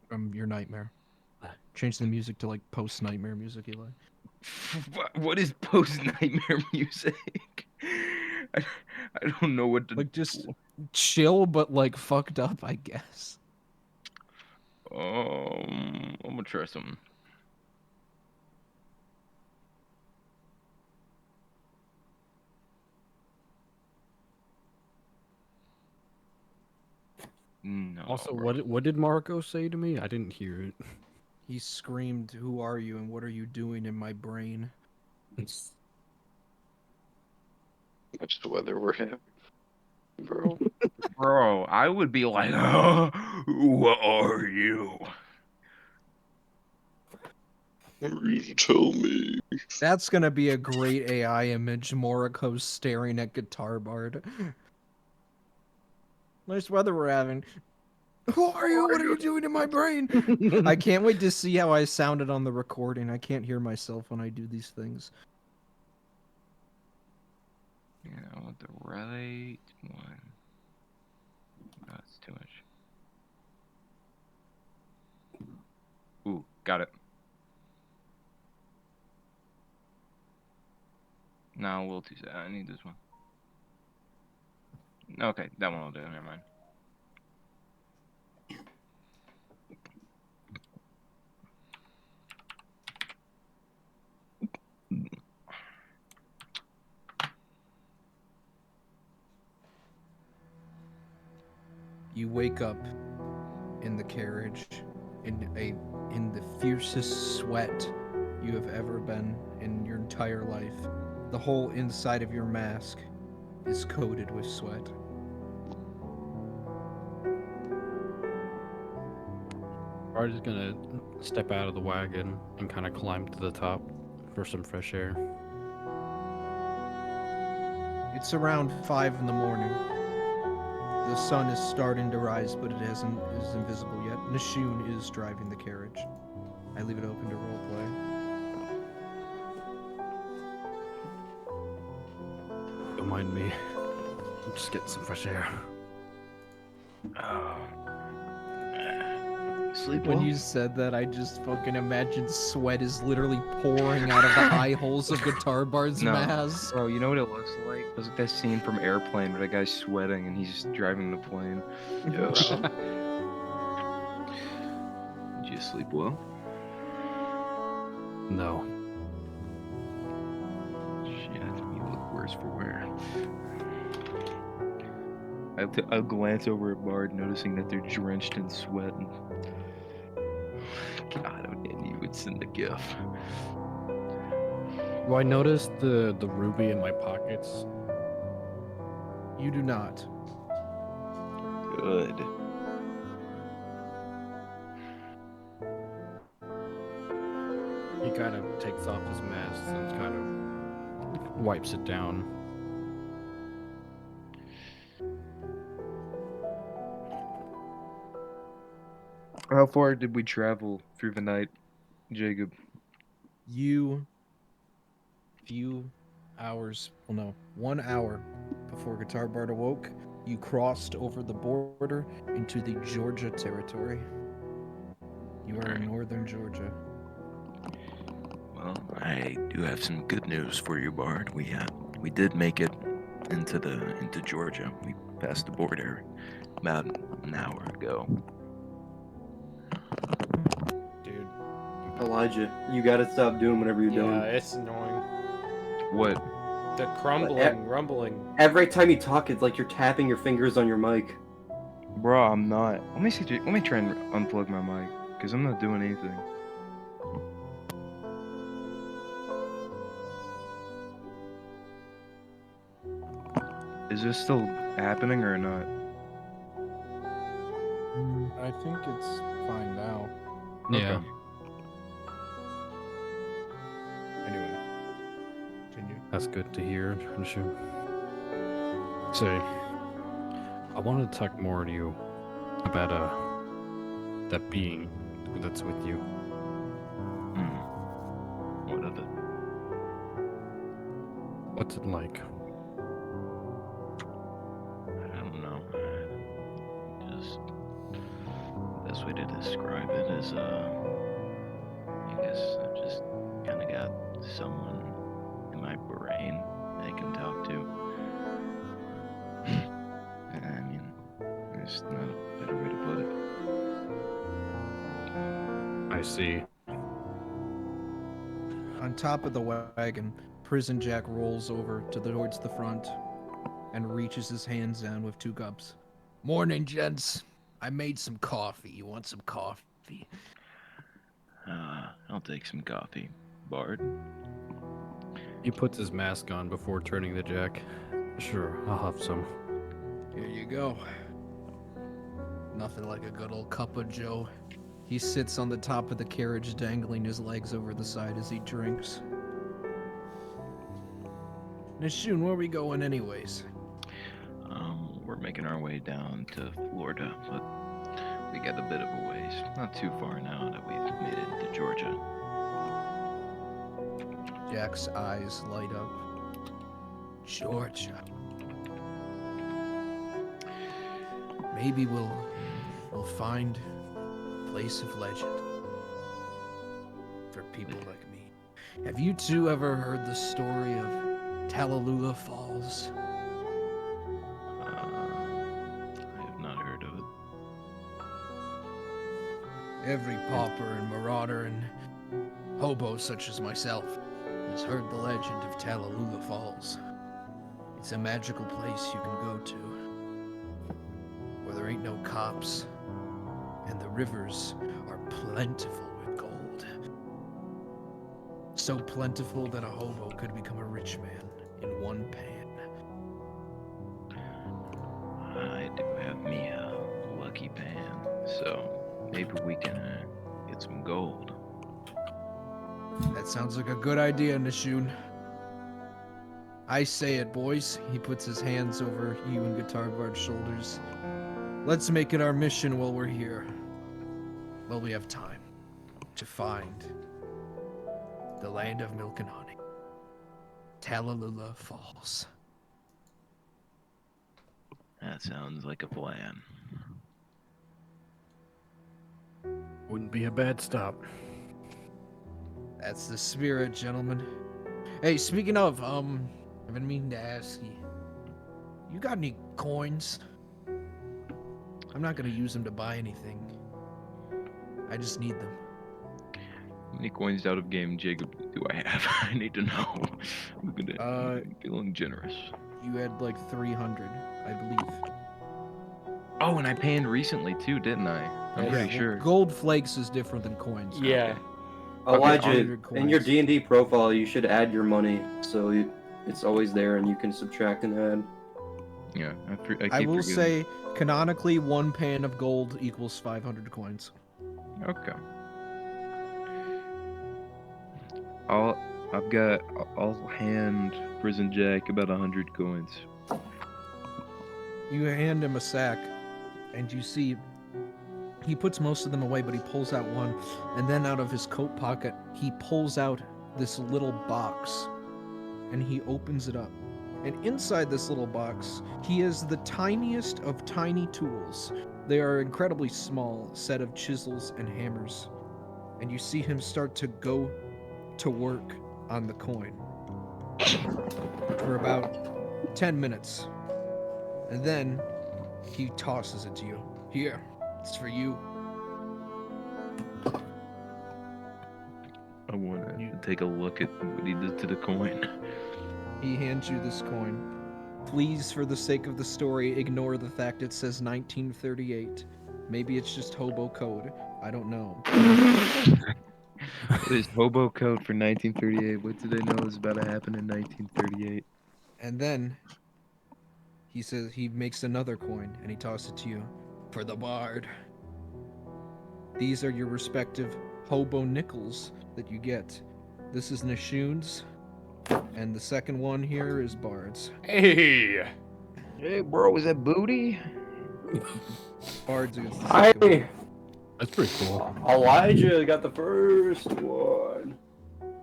From your nightmare. Change the music to like post-nightmare music, Eli. What is post-nightmare music? I don't know what to... Like just chill, but like fucked up, I guess. I'm gonna try something. No. Also, bro. what did Marco say to me? I didn't hear it. He screamed, "Who are you and what are you doing in my brain?" Much weather we're having, bro. Bro, I would be like, who are you? Tell me. That's gonna be a great AI image. Moriko staring at Guitar Bard. Nice weather we're having. Who are you? What are you doing in my brain? I can't wait to see how I sounded on the recording. I can't hear myself when I do these things. You know, the right one. That's too much. Ooh, got it. No, a little too sad. I need this one. Okay, that one will do. Never mind. You wake up in the carriage in the fiercest sweat you have ever been in your entire life. The whole inside of your mask is coated with sweat. Bart is gonna step out of the wagon and kind of climb to the top for some fresh air. It's around 5 in the morning. The sun is starting to rise, but it is invisible yet. Nishun is driving the carriage. I leave it open to roleplay. Don't mind me. I'm just getting some fresh air. Sleep When well? you said that, I just fucking imagined sweat is literally pouring out of the eye holes of Guitar Bard's No. mask. Bro, you know what it looks like? It looks like that scene from Airplane where that guy's sweating and he's just driving the plane. Yes. Did you sleep well? No. Shit, you look worse for wear. I'll glance over at Bard, noticing that they're drenched in sweat. And... God, I knew you would send a gif. Do I notice the ruby in my pockets? You do not. Good. He kind of takes off his mask and kind of wipes it down. How far did we travel through the night, Jacob? You, few hours, well, no, 1 hour before Guitar Bard awoke, you crossed over the border into the Georgia territory. You are in northern Georgia. Well, I do have some good news for you, Bard. We did make it into Georgia. We passed the border about an hour ago. Dude. Elijah, you gotta stop doing whatever you're doing. Yeah, it's annoying. What? The crumbling, rumbling. Every time you talk, it's like you're tapping your fingers on your mic. Bro, I'm not. Let me try and unplug my mic, because I'm not doing anything. Is this still happening or not? I think it's fine now. Yeah. Okay. Anyway, continue. That's good to hear, Nishu. Say, I wanted to talk more to you about that being that's with you. What of it? What's it like? I don't know. Just the best way to describe it is I guess I've just kind of got someone in my brain that I can talk to. I mean, there's not a better way to put it. I see. On top of the wagon, Prison Jack rolls over towards the front and reaches his hands down with 2 cups. Morning, gents. I made some coffee. You want some coffee? I'll take some coffee, Bard. He puts his mask on before turning to Jack. Sure, I'll have some. Here you go. Nothing like a good old cup of joe. He sits on the top of the carriage, dangling his legs over the side as he drinks. Nishun, where are we going anyways? We're making our way down to Florida, but we got a bit of a ways. Not too far now that we've made it into Georgia. Jack's eyes light up. Georgia. Maybe we'll find a place of legend for people like me. Have you two ever heard the story of Tallulah Falls? I have not heard of it. Every pauper and marauder and hobo such as myself has heard the legend of Tallulah Falls. It's a magical place you can go to, where there ain't no cops, and the rivers are plentiful with gold. So plentiful that a hobo could become a rich man in one pan. I do have me a lucky pan, so maybe we can get some gold. That sounds like a good idea, Nishun. I say it, boys. He puts his hands over you and Guitar Bard's shoulders. Let's make it our mission while we're here. While we have time to find the land of milk and honey. Tallulah Falls. That sounds like a plan. Wouldn't be a bad stop. That's the spirit, gentlemen. Hey, speaking of, I've been meaning to ask you. You got any coins? I'm not gonna use them to buy anything. I just need them. How many coins out of game, Jacob, do I have? I need to know. I'm feeling generous. You had like 300, I believe. Oh, and I panned recently too, didn't I? I'm Yeah, pretty well, sure. Gold flakes is different than coins. Yeah. Elijah, 100 in your coins. D&D profile, you should add your money, so it's always there and you can subtract and add. Yeah, I keep will forgetting. say, canonically, 1 pan of gold equals 500 coins. Okay. I'll hand Prison Jack about 100 coins. You hand him a sack, and you see He puts most of them away, but he pulls out one, and then out of his coat pocket, he pulls out this little box, and he opens it up. And inside this little box, he has the tiniest of tiny tools. They are incredibly small set of chisels and hammers. And you see him start to go to work on the coin for about 10 minutes. And then he tosses it to you. Here, it's for you. I want to take a look at what he did to the coin. He hands you this coin. Please, for the sake of the story, ignore the fact it says 1938. Maybe it's just hobo code. I don't know. What is hobo code for 1938? What do they know is about to happen in 1938? And then he says he makes another coin and he tosses it to you. For the bard. These are your respective hobo nickels that you get. This is Nashun's, and the second one here is Bard's. Hey! Hey, bro, is that booty? Bard's is the Hi, second one. That's pretty cool. Elijah got the first one.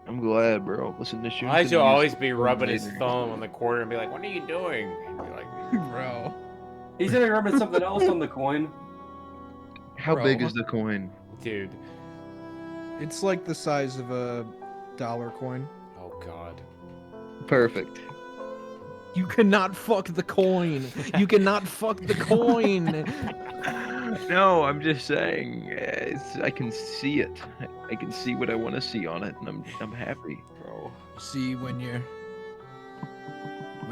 I'm glad, bro. Listen to shoot. Elijah will always be rubbing his thumb on the corner and be like, "What are you doing?" And be like, Bro. He's gonna rubbing something else on the coin. How Bro. big is the coin? "Dude, It's like the size of a dollar coin. oh god." Perfect. You cannot fuck the coin. You cannot fuck the coin. No, I'm just saying. I can see it. I can see what I want to see on it, and I'm happy, bro. See, when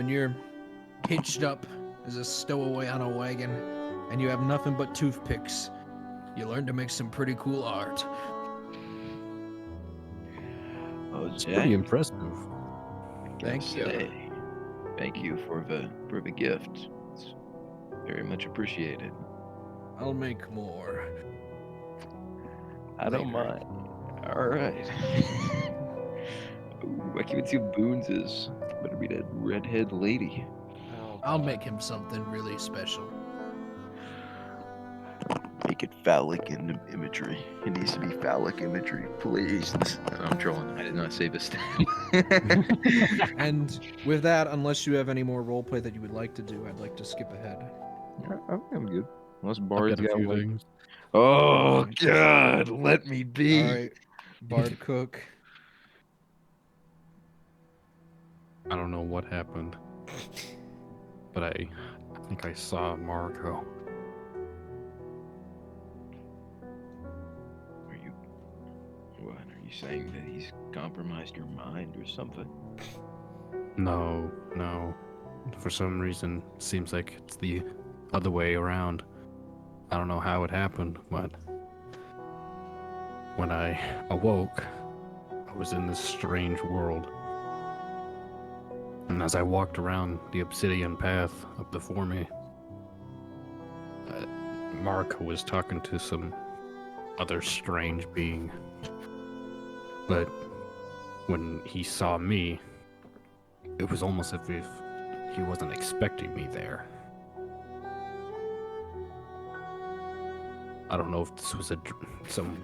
you're hitched up as a stowaway on a wagon and you have nothing but toothpicks, you learn to make some pretty cool art. Oh, It's pretty impressive. Thank you. Thank you for the gift. It's very much appreciated. I'll make more. I don't mind. All right. Ooh, I can't even see what Boone's is. Better be that redhead lady. Oh, I'll God. make him something really special. Make it phallic in imagery. It needs to be phallic imagery, please. I'm trolling. I did not say this. And with that, unless you have any more roleplay that you would like to do, I'd like to skip ahead. I'm good. Unless I've Bard's got a got few like. things. Oh God, let me be. All right, Bard Cook. I don't know what happened, but I think I saw Marco. What are you saying, that he's compromised your mind or something? No. For some reason, seems like it's the other way around. I don't know how it happened, but when I awoke, I was in this strange world. And as I walked around the obsidian path up before me, Marco was talking to some other strange being. But when he saw me, it was almost as if he wasn't expecting me there. I don't know if this was some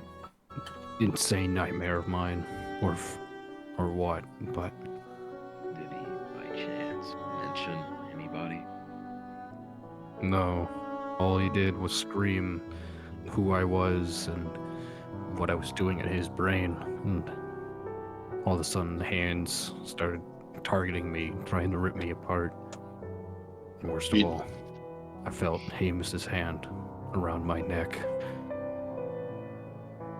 insane nightmare of mine, or what, but Did he, by chance, mention anybody? no. All he did was scream who I was and what I was doing in his brain, and all of a sudden hands started targeting me, trying to rip me apart. And worst of You- all, I felt Hamish's hand around my neck.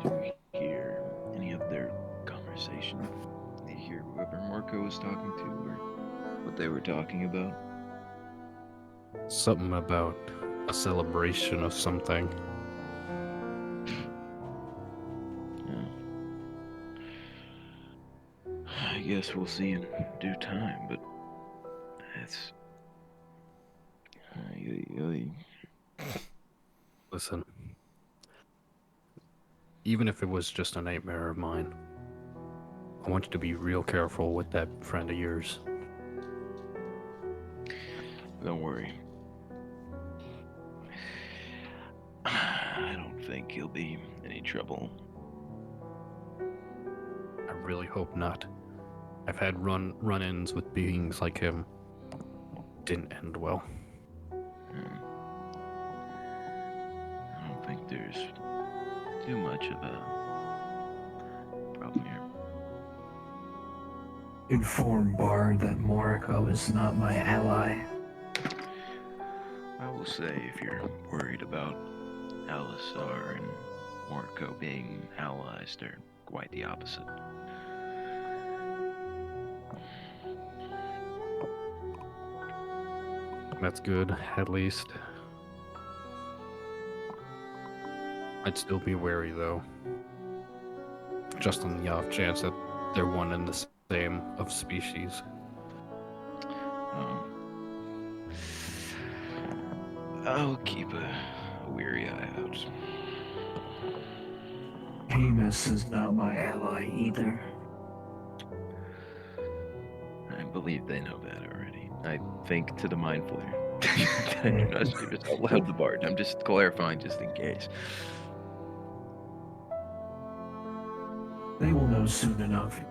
Did you hear any of their conversation? Did you hear whoever Marco was talking to, or what they were talking about? Something about a celebration of something. I guess we'll see in due time, but that's. Listen, even if it was just a nightmare of mine, I want you to be real careful with that friend of yours. Don't worry. I don't think he'll be any trouble. I really hope not. I've had run-ins with beings like him. Didn't end well. I don't think there's too much of a problem here. Inform Bard that Moriko is not my ally. I will say, if you're worried about Alistar and Moriko being allies, they're quite the opposite. That's good, at least. I'd still be wary, though. Just on the off chance that they're one and the same of species. I'll keep a weary eye out. Amos is not my ally either. I believe they know that already. I think to the Mind Flayer. I do not say this out loud to Bard. I'm just clarifying just in case. They will know soon enough.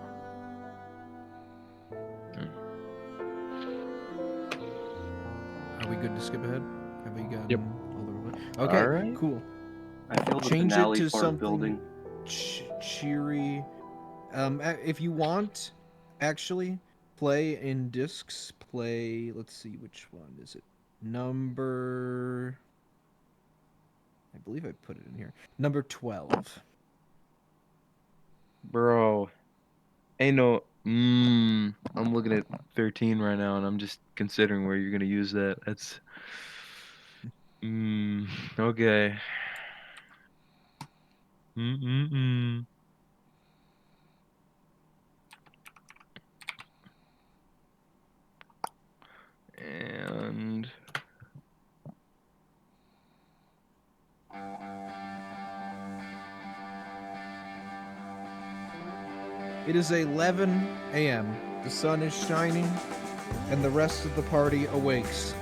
Are we good to skip ahead? Have we gotten Yep. all the way? Okay, Alright. cool. I feel the Change it finale to part something building. cheery. If you want, actually, play in discs. Play. Let's see, which one is it? Number. I believe I put it in here. Number 12. Bro. Ain't no. I'm looking at 13 right now, and I'm just considering where you're gonna use that. That's. Okay. And. It is 11 a.m. The sun is shining, and the rest of the party awakes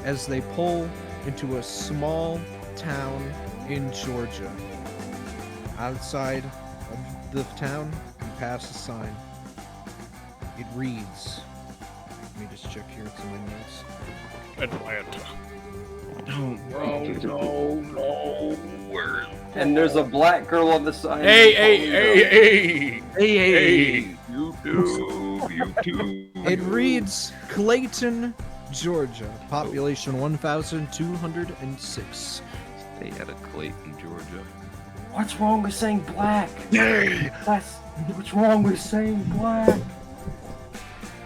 as they pull into a small town in Georgia. Outside of the town, you pass a sign. It reads, let me just check here, it's in my notes. Atlanta. And there's a black girl on the sign. Hey! You too. It reads Clayton, Georgia, population 1,206. Stay out of Clayton, Georgia. What's wrong with saying black? Yay! What's wrong with saying black?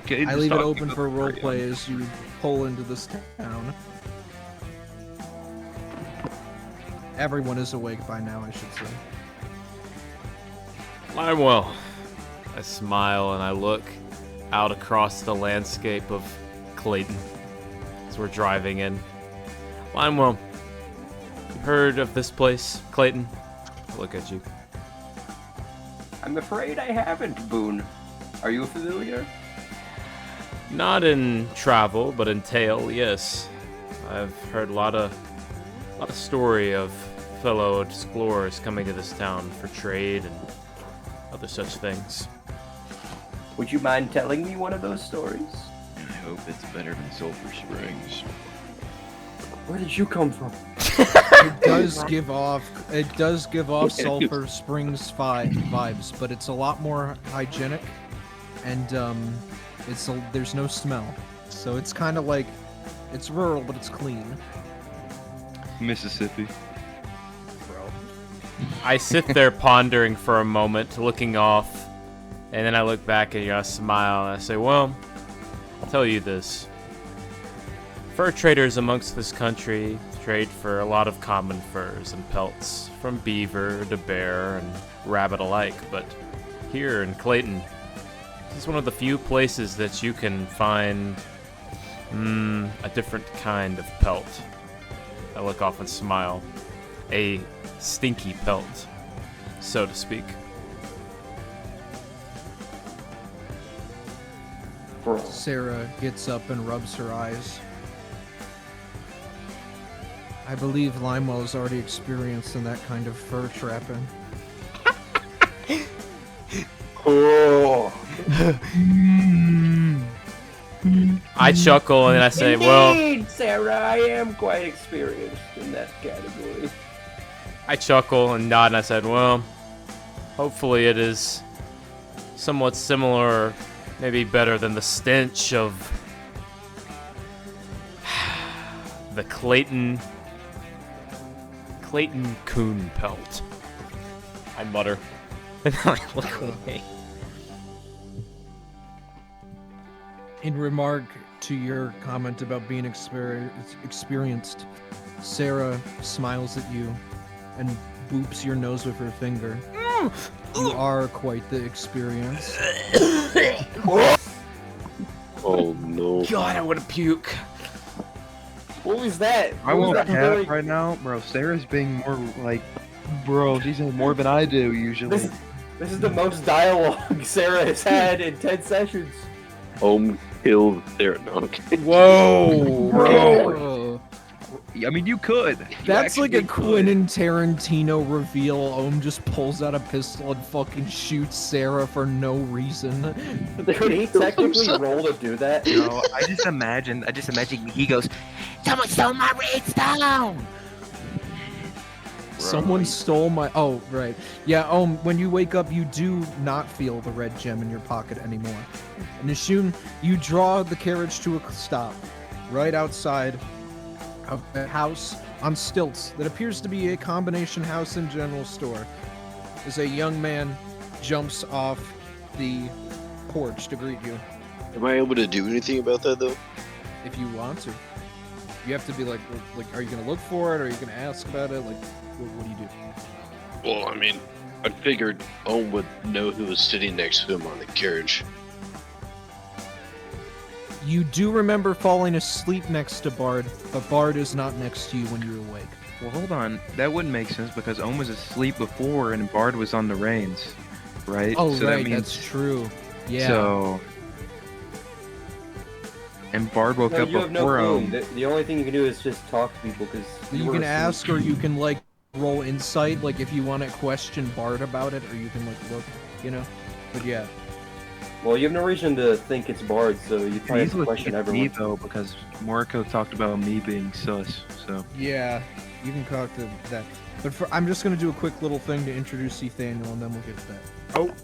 Okay, I leave it open for roleplay as you pull into this town. Everyone is awake by now, I should say. Limewell. I smile and I look out across the landscape of Clayton as we're driving in. Limewell, you heard of this place, Clayton? I look at you. I'm afraid I haven't, Boone. Are you familiar? Not in travel, but in tale, yes. I've heard a lot of story of fellow explorers coming to this town for trade and other such things. Would you mind telling me one of those stories? I hope it's better than Sulphur Springs. Where did you come from? It does give off Sulphur Springs vibes, but it's a lot more hygienic, and there's no smell, so it's kind of like it's rural, but it's clean. Mississippi. I sit there pondering for a moment, looking off, and then I look back at you, I smile, and I say, well, I'll tell you this. Fur traders amongst this country trade for a lot of common furs and pelts, from beaver to bear and rabbit alike, but here in Clayton, this is one of the few places that you can find a different kind of pelt. I look off and smile. A stinky pelt, so to speak. Sarah gets up and rubs her eyes. I believe Limewell is already experienced in that kind of fur trapping. Oh. I chuckle and I say, well, Indeed, Sarah, I am quite experienced in that category. I chuckle and nod and I said, well, hopefully it is somewhat similar, or maybe better than the stench of the Clayton coon pelt. I mutter. And I look away. In remark to your comment about being experienced, Sarah smiles at you and boops your nose with her finger. You are quite the experience. Oh no. God, I want to puke. What was that? I What was won't that cap really- right now, bro. Sarah's being more like, bro. She's saying more than I do usually. This is the most dialogue Sarah has had in 10 sessions. Killed Sarah. No, okay. Whoa, Bro. I mean, you could. You That's like a actually could. Quentin Tarantino reveal. Ohm just pulls out a pistol and fucking shoots Sarah for no reason. Could he technically roll to do that? No, I just imagine he goes, Someone stole my redstone! Someone stole my. Oh, right. Yeah, when you wake up, you do not feel the red gem in your pocket anymore. And Nishun, you draw the carriage to a stop right outside of a house on stilts that appears to be a combination house and general store. As a young man jumps off the porch to greet you. Am I able to do anything about that though? If you want to. You have to be like, are you gonna look for it? Or are you gonna ask about it? Like, what do you do? Well, I mean, I figured Owen would know who was sitting next to him on the carriage. You do remember falling asleep next to Bard, but Bard is not next to you when you're awake. Well, hold on. That wouldn't make sense because Ohm was asleep before and Bard was on the reins, right? Oh, so right, that means, that's true. Yeah. So. And Bard woke No, up you have no before clue. Ohm. The only thing you can do is just talk to people because you can ask, or you can like roll insight, like if you want to question Bard about it, or you can like look, you know. But yeah, Well, you have no reason to think it's Bard, so you probably have He's to looking question at me everyone. though because Moriko talked about me being sus. So yeah, you can talk to that. But I'm just gonna do a quick little thing to introduce Ethaniel, and then we'll get to that. Oh.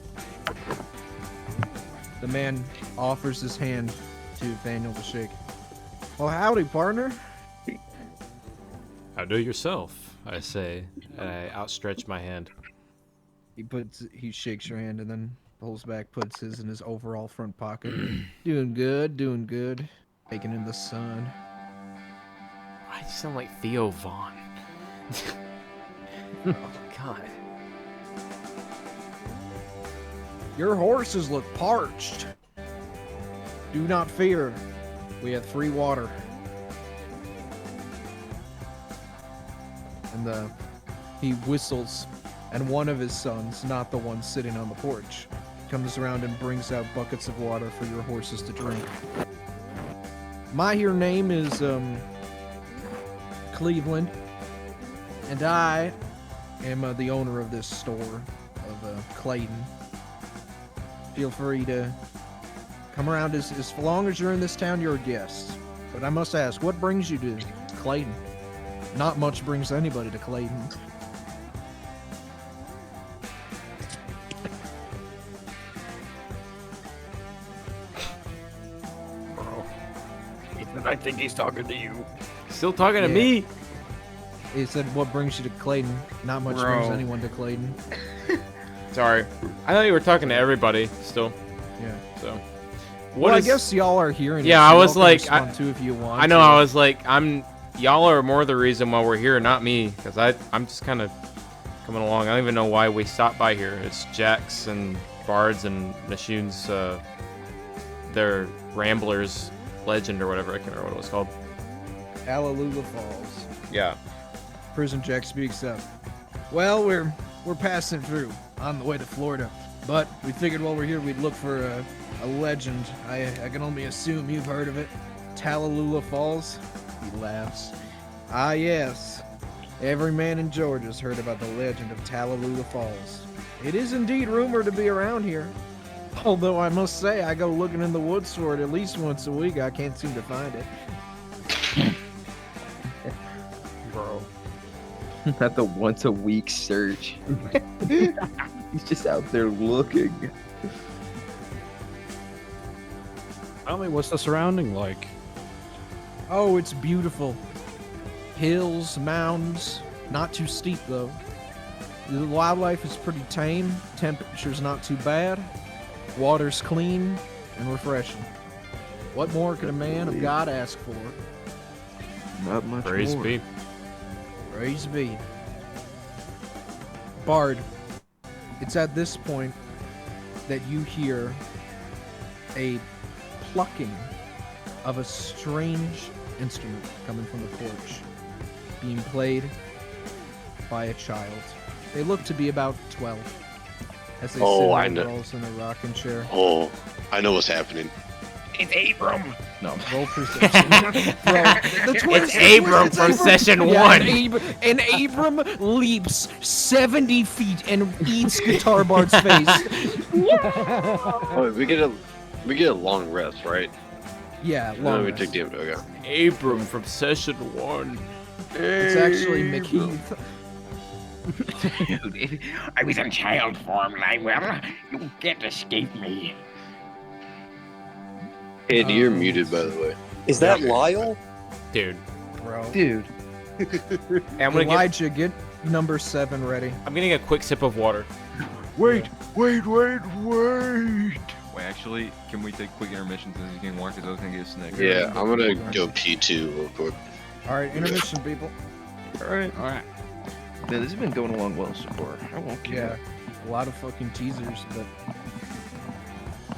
The man offers his hand to Ethaniel to shake. Well, howdy, partner. How do yourself? I say, and I outstretch my hand. He shakes your hand and then pulls back, puts his in his overall front pocket. Doing good. Taking in the sun. Why do you sound like Theo Vaughn? Oh, God. Your horses look parched. Do not fear. We have free water. And he whistles, and one of his sons, not the one sitting on the porch, comes around and brings out buckets of water for your horses to drink. My here name is Cleveland, and I am the owner of this store of Clayton. Feel free to come around as long as you're in this town. You're a guest. But I must ask, what brings you to Clayton? Not much brings anybody to Clayton. I think he's talking to you. Still talking to Yeah. me? He said, what brings you to Clayton? Not much Bro. brings anyone to Clayton. Sorry. I thought you were talking to everybody still. Yeah. So. Well, is- I guess y'all are hearing it, Yeah, so I y'all was can like, respond too if you want I know, to. I was like, y'all are more the reason why we're here, not me. Because I'm just kind of coming along. I don't even know why we stopped by here. It's Jax and Bard's and Nashun's, their Ramblers Legend or whatever. I can't remember what it was called. Hallelujah Falls. Yeah. Prison Jack speaks up. Well, we're passing through on the way to Florida, but we figured while we're here we'd look for a legend. I can only assume you've heard of it. Tallulah Falls. He laughs. Ah, yes. Every man in Georgia's heard about the legend of Tallulah Falls. It is indeed rumored to be around here. Although I must say, I go looking in the woods for it at least once a week. I can't seem to find it. Bro. Not the once a week search. He's just out there looking. Tell me, what's the surrounding like? Oh, it's beautiful. Hills, mounds, not too steep though. The wildlife is pretty tame, temperature's not too bad, water's clean and refreshing. What more could a man of God ask for? Not much Praise more. be. Praise be. Bard, it's at this point that you hear a plucking of a strange instrument coming from the porch, being played by a child. They look to be about 12, as they Oh, I sit know. there girls in a rocking chair. Oh, I know what's happening. It's Abram. No. Roll perception. Bro, the twins, It's Abram from session one. And Abram leaps 70 feet and eats Guitar Bard's face. Oh, we get a long rest, right? Yeah, No, long we rest. take damage. Okay. Abram from session one. It's actually McKeith. Dude, I was in child form, Lionel. You can't escape me. Andy, you're muted, by the way. Is that Lyle? Dude. Bro. Dude. Hey, I'm gonna Elijah, get number 7 ready. I'm getting a quick sip of water. Wait. Wait, actually, can we take quick intermissions as you can walk? Because I was gonna get a snack. Yeah, I'm gonna go P2 real quick. Alright, intermission, people. Alright. Yeah, this has been going along well so far. I won't keep Yeah, a lot of fucking teasers, but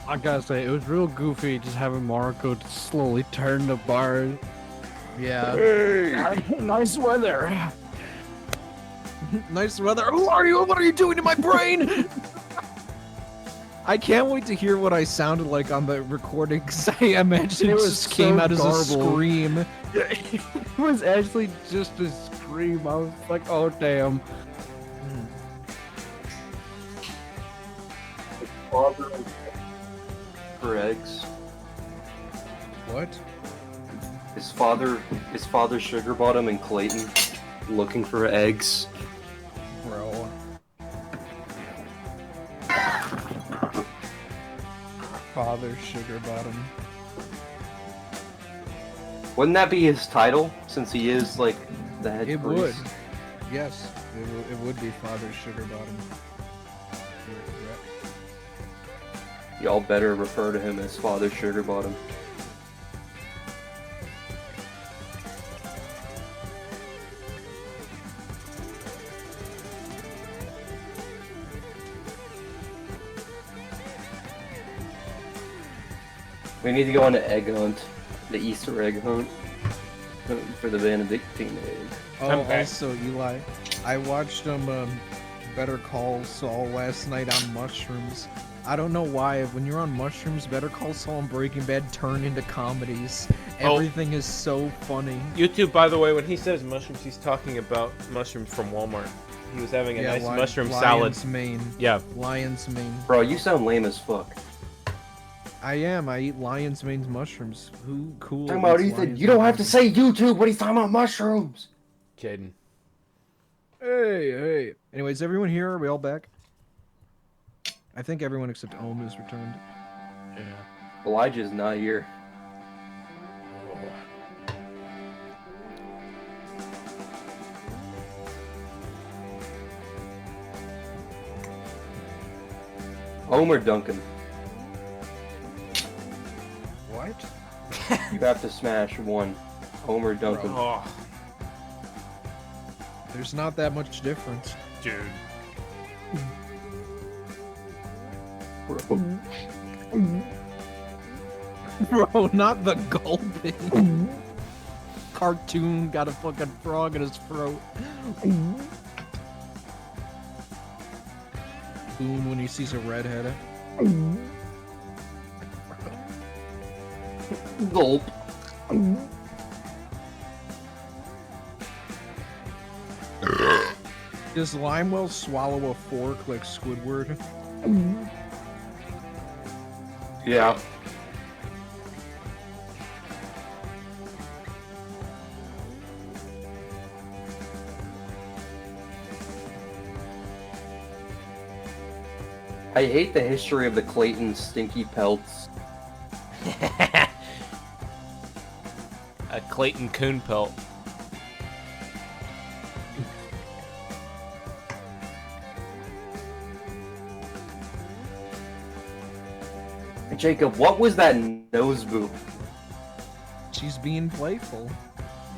I gotta say, it was real goofy just having Marco slowly turn the bar. yeah. Nice weather. Nice weather. Who are you? What are you doing to my brain? I can't wait to hear what I sounded like on the recording, because I imagine it just came so out as a garbled. scream. It was actually just a scream. I was like, oh damn. For eggs. What? His father sugar bottom in Clayton, looking for eggs. Bro. Father Sugar Bottom. Wouldn't that be his title, since he is like the head It priest? would. Yes, it would be Father Sugar Bottom. You're correct. Y'all better refer to him as Father Sugar Bottom. We need to go on an egg hunt, the Easter egg hunt, for the Benedictine egg. Oh, Okay. also, Eli, I watched Better Call Saul last night on mushrooms. I don't know why, when you're on mushrooms, Better Call Saul and Breaking Bad turn into comedies. Oh. Everything is so funny. YouTube, by the way, when he says mushrooms, he's talking about mushrooms from Walmart. He was having a nice mushroom salad. Lion's mane. Yeah. Lion's mane. Bro, you sound lame as fuck. I am. I eat lion's mane mushrooms. Who cool? Talking about eats Ethan, lion's you don't mane have to say YouTube when he's talking about mushrooms. Kidding. Hey. Anyways, everyone here? Are we all back? I think everyone except Ohm is returned. Yeah. Elijah's not here. Ohm or Duncan? What? You have to smash one. Ohm or Duncan? Oh, There's not that much difference. dude. Bro, not the gulping. Cartoon got a fucking frog in his throat. Boom when he sees a redhead. Gulp. Does Limewell swallow a fork like Squidward? Yeah. I hate the history of the Clayton stinky pelts. A Clayton coon pelt. Jacob, what was that nose boop? She's being playful.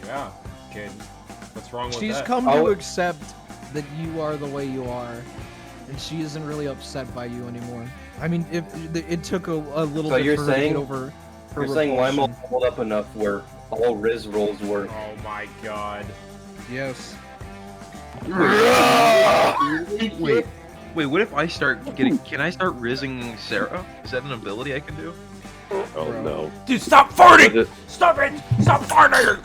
Yeah, kid. What's wrong with She's that? come Oh. to accept that you are the way you are, and she isn't really upset by you anymore. I mean, it took a little So bit you're for her to saying- get over her You're saying Lionel repulsion. leveled up enough where all Riz rolls work. Oh my god. Yes. Wait, what if I start getting? Can I start rizzing Sarah? Is that an ability I can do? Oh Bro. no. Dude, stop farting! Is it- Stop it! Stop farting!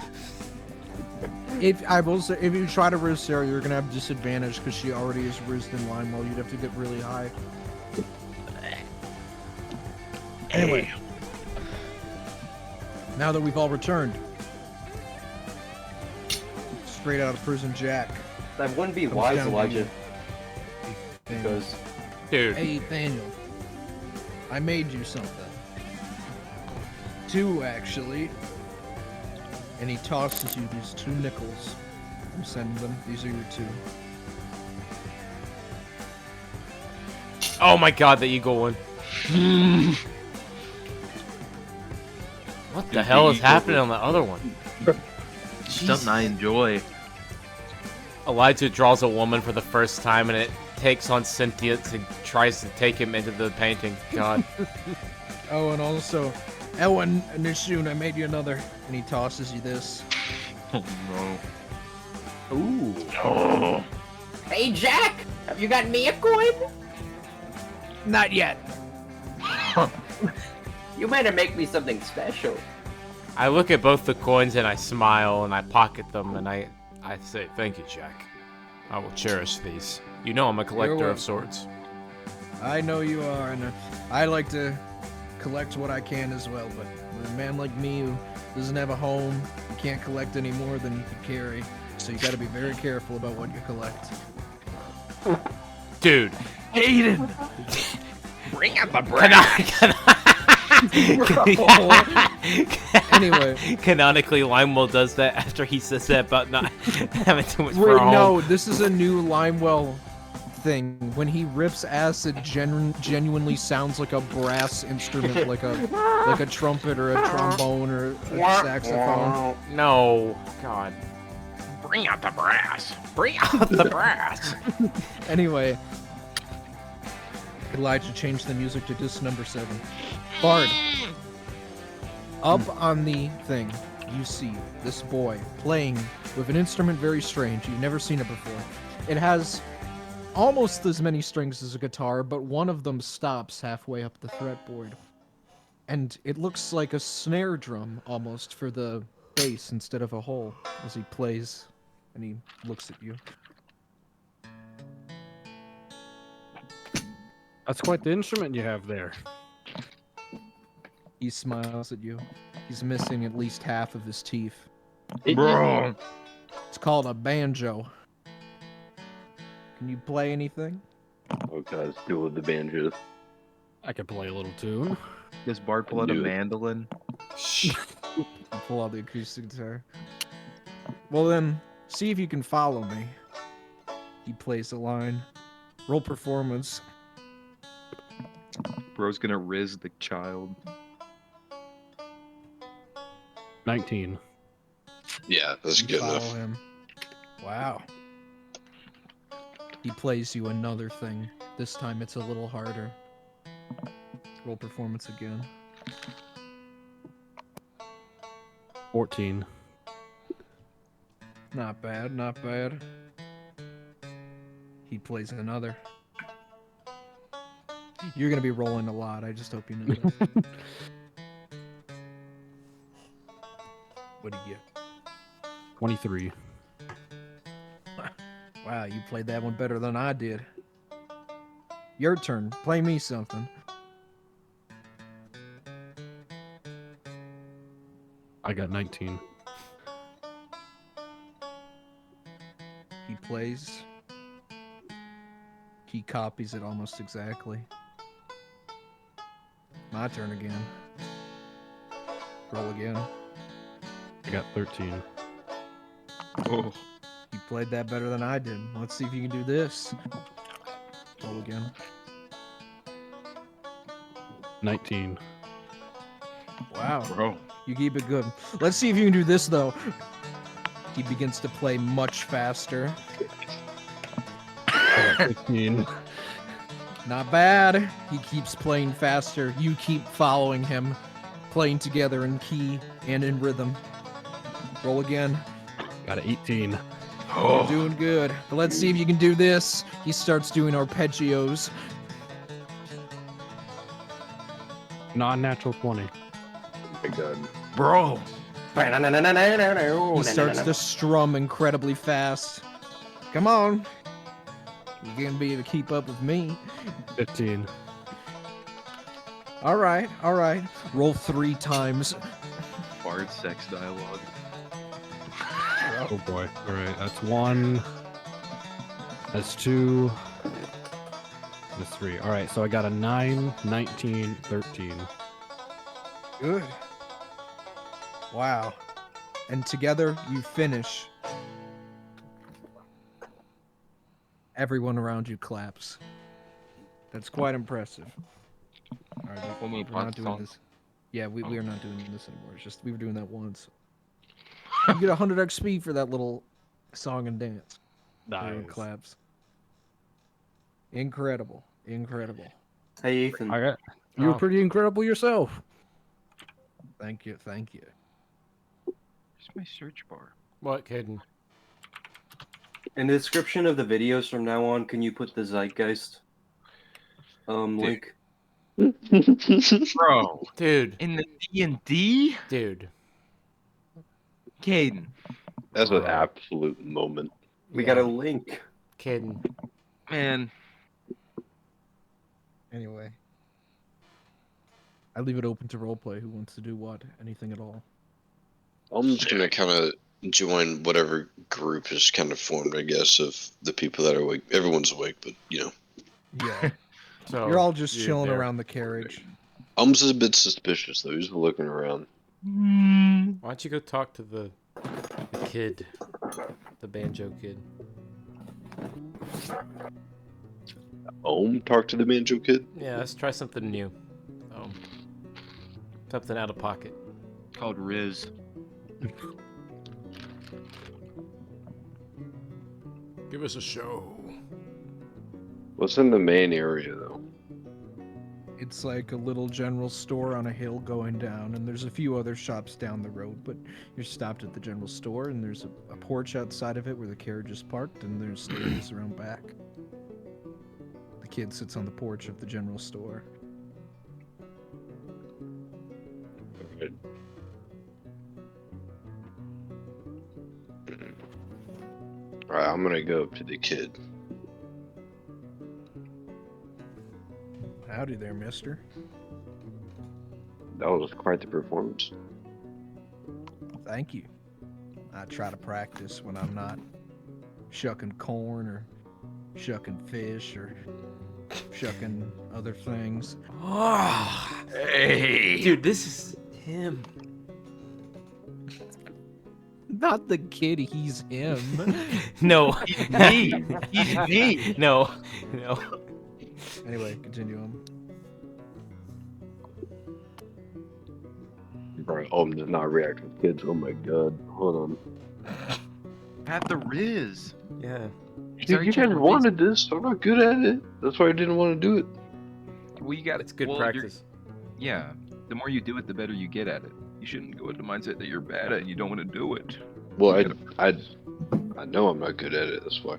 If I will say, if you try to riz Sarah, you're gonna have disadvantage because she already is rizzed in Limewell. You'd have to get really high. Anyway, now that we've all returned, straight out of prison, Jack. That wouldn't be Comes wise, down to Elijah, you. because Dude. Hey, Daniel. I made you something. 2, actually. And he tosses you these 2 nickels. I'm sending them. These are your 2. Oh my god, the eagle one. What the hell is happening on the other one? Something I enjoy. Elijah draws a woman for the first time and it takes on sentience and tries to take him into the painting. God. Oh, and also, Elwin Nishun, I made you another. And he tosses you this. Oh no. Ooh. Oh. Hey, Jack, have you got me a coin? Not yet. You better make me something special. I look at both the coins and I smile and I pocket them and I say, thank you, Jack. I will cherish these. You know I'm a collector of welcome. sorts. I know you are, and I like to collect what I can as well, but with a man like me who doesn't have a home, you can't collect any more than you can carry. So you gotta be very careful about what you collect. Dude. Hayden! Bring out the Anyway. Canonically, Limewell does that after he says that about not having too much Wait, for a home. no, this is a new Limewell thing. When he rips acid, genuinely sounds like a brass instrument, like a trumpet or a trombone or a saxophone. No. God. Bring out the brass. Bring out the brass. Anyway, Elijah changed the music to disc number 7. Bard. Up on the thing, you see this boy playing with an instrument very strange. You've never seen it before. It has almost as many strings as a guitar, but one of them stops halfway up the fretboard. And it looks like a snare drum almost for the bass instead of a hole as he plays and he looks at you. That's quite the instrument you have there. He smiles at you. He's missing at least half of his teeth. Bro. It's called a banjo. Can you play anything? Okay, let's deal with the banjos. I can play a little tune. Does Bard pull out a Do it. mandolin? You pull out the acoustic guitar. Well then, see if you can follow me. He plays a line. Roll performance. Bro's gonna riz the child. 19. Yeah, that's You good follow enough. him. Wow. He plays you another thing. This time it's a little harder. Roll performance again. 14. Not bad, not bad. He plays another. You're gonna be rolling a lot, I just hope you know that. What do you get? 23. Wow, you played that one better than I did. Your turn. Play me something. I got 19. He plays. He copies it almost exactly. My turn again. Roll again. I got 13. Oh. You played that better than I did. Let's see if you can do this. Roll again. 19. Wow. Bro. You keep it good. Let's see if you can do this, though. He begins to play much faster. I got 15. Not bad. He keeps playing faster. You keep following him, playing together in key and in rhythm. Roll again. Got 18. You're doing good. But let's see if you can do this. He starts doing arpeggios. Non-natural 20. Oh my god. Bro. He starts to strum incredibly fast. Come on. You're gonna be able to keep up with me. 15. All right. Roll 3 times. Bard sex dialogue. Oh boy. Alright, that's 1. That's 2. That's 3. Alright, so I got a 9, 19, 13. Good. Wow. And together you finish. Everyone around you claps. That's quite impressive. All right, we're not doing this. Yeah, we are not doing this anymore. It's just we were doing that once. You get 100 XP for that little song and dance. Everyone claps. Incredible. Hey, Ethan. You were pretty incredible yourself. Thank you. Where's my search bar? What, Caden? In the description of the videos from now on, can you put the Zeitgeist link? Bro. Dude. In the D&D? Dude. Caden. That's an absolute moment. We got a link. Caden. Man. Anyway. I leave it open to roleplay. Who wants to do what? Anything at all? I'm just gonna kind of join whatever group is kind of formed, I guess, of the people that are awake. Everyone's awake, but you know. Yeah. So You're all just chilling there. around the carriage. I'm just a bit suspicious though. He's looking around. Why don't you go talk to the kid, the banjo kid? Talk to the banjo kid. Yeah, let's try something new. Something out of pocket. Called Riz. Give us a show. What's in the main area though? It's like a little general store on a hill going down, and there's a few other shops down the road, but you're stopped at the general store, and there's a porch outside of it where the carriage is parked, and there's stairs around back. The kid sits on the porch of the general store. Alright. Alright, I'm gonna go up to the kid. Howdy there, mister. That was quite the performance. Thank you. I try to practice when I'm not shucking corn or shucking fish or shucking other things. Oh, hey, dude, this is him. Not the kid, he's him. No, He's me. He's me. No. Anyway, continue on. Right, I'm just not reacting to kids. Oh my god. Hold on. Have the Riz. Yeah. Dude, you guys wanted this. I'm not good at it. That's why I didn't want to do it. Well, you got It's good you're- practice. Yeah. The more you do it, the better you get at it. You shouldn't go with the mindset that you're bad at it and you don't want to do it. Well, You I know I'm not good at it. That's why.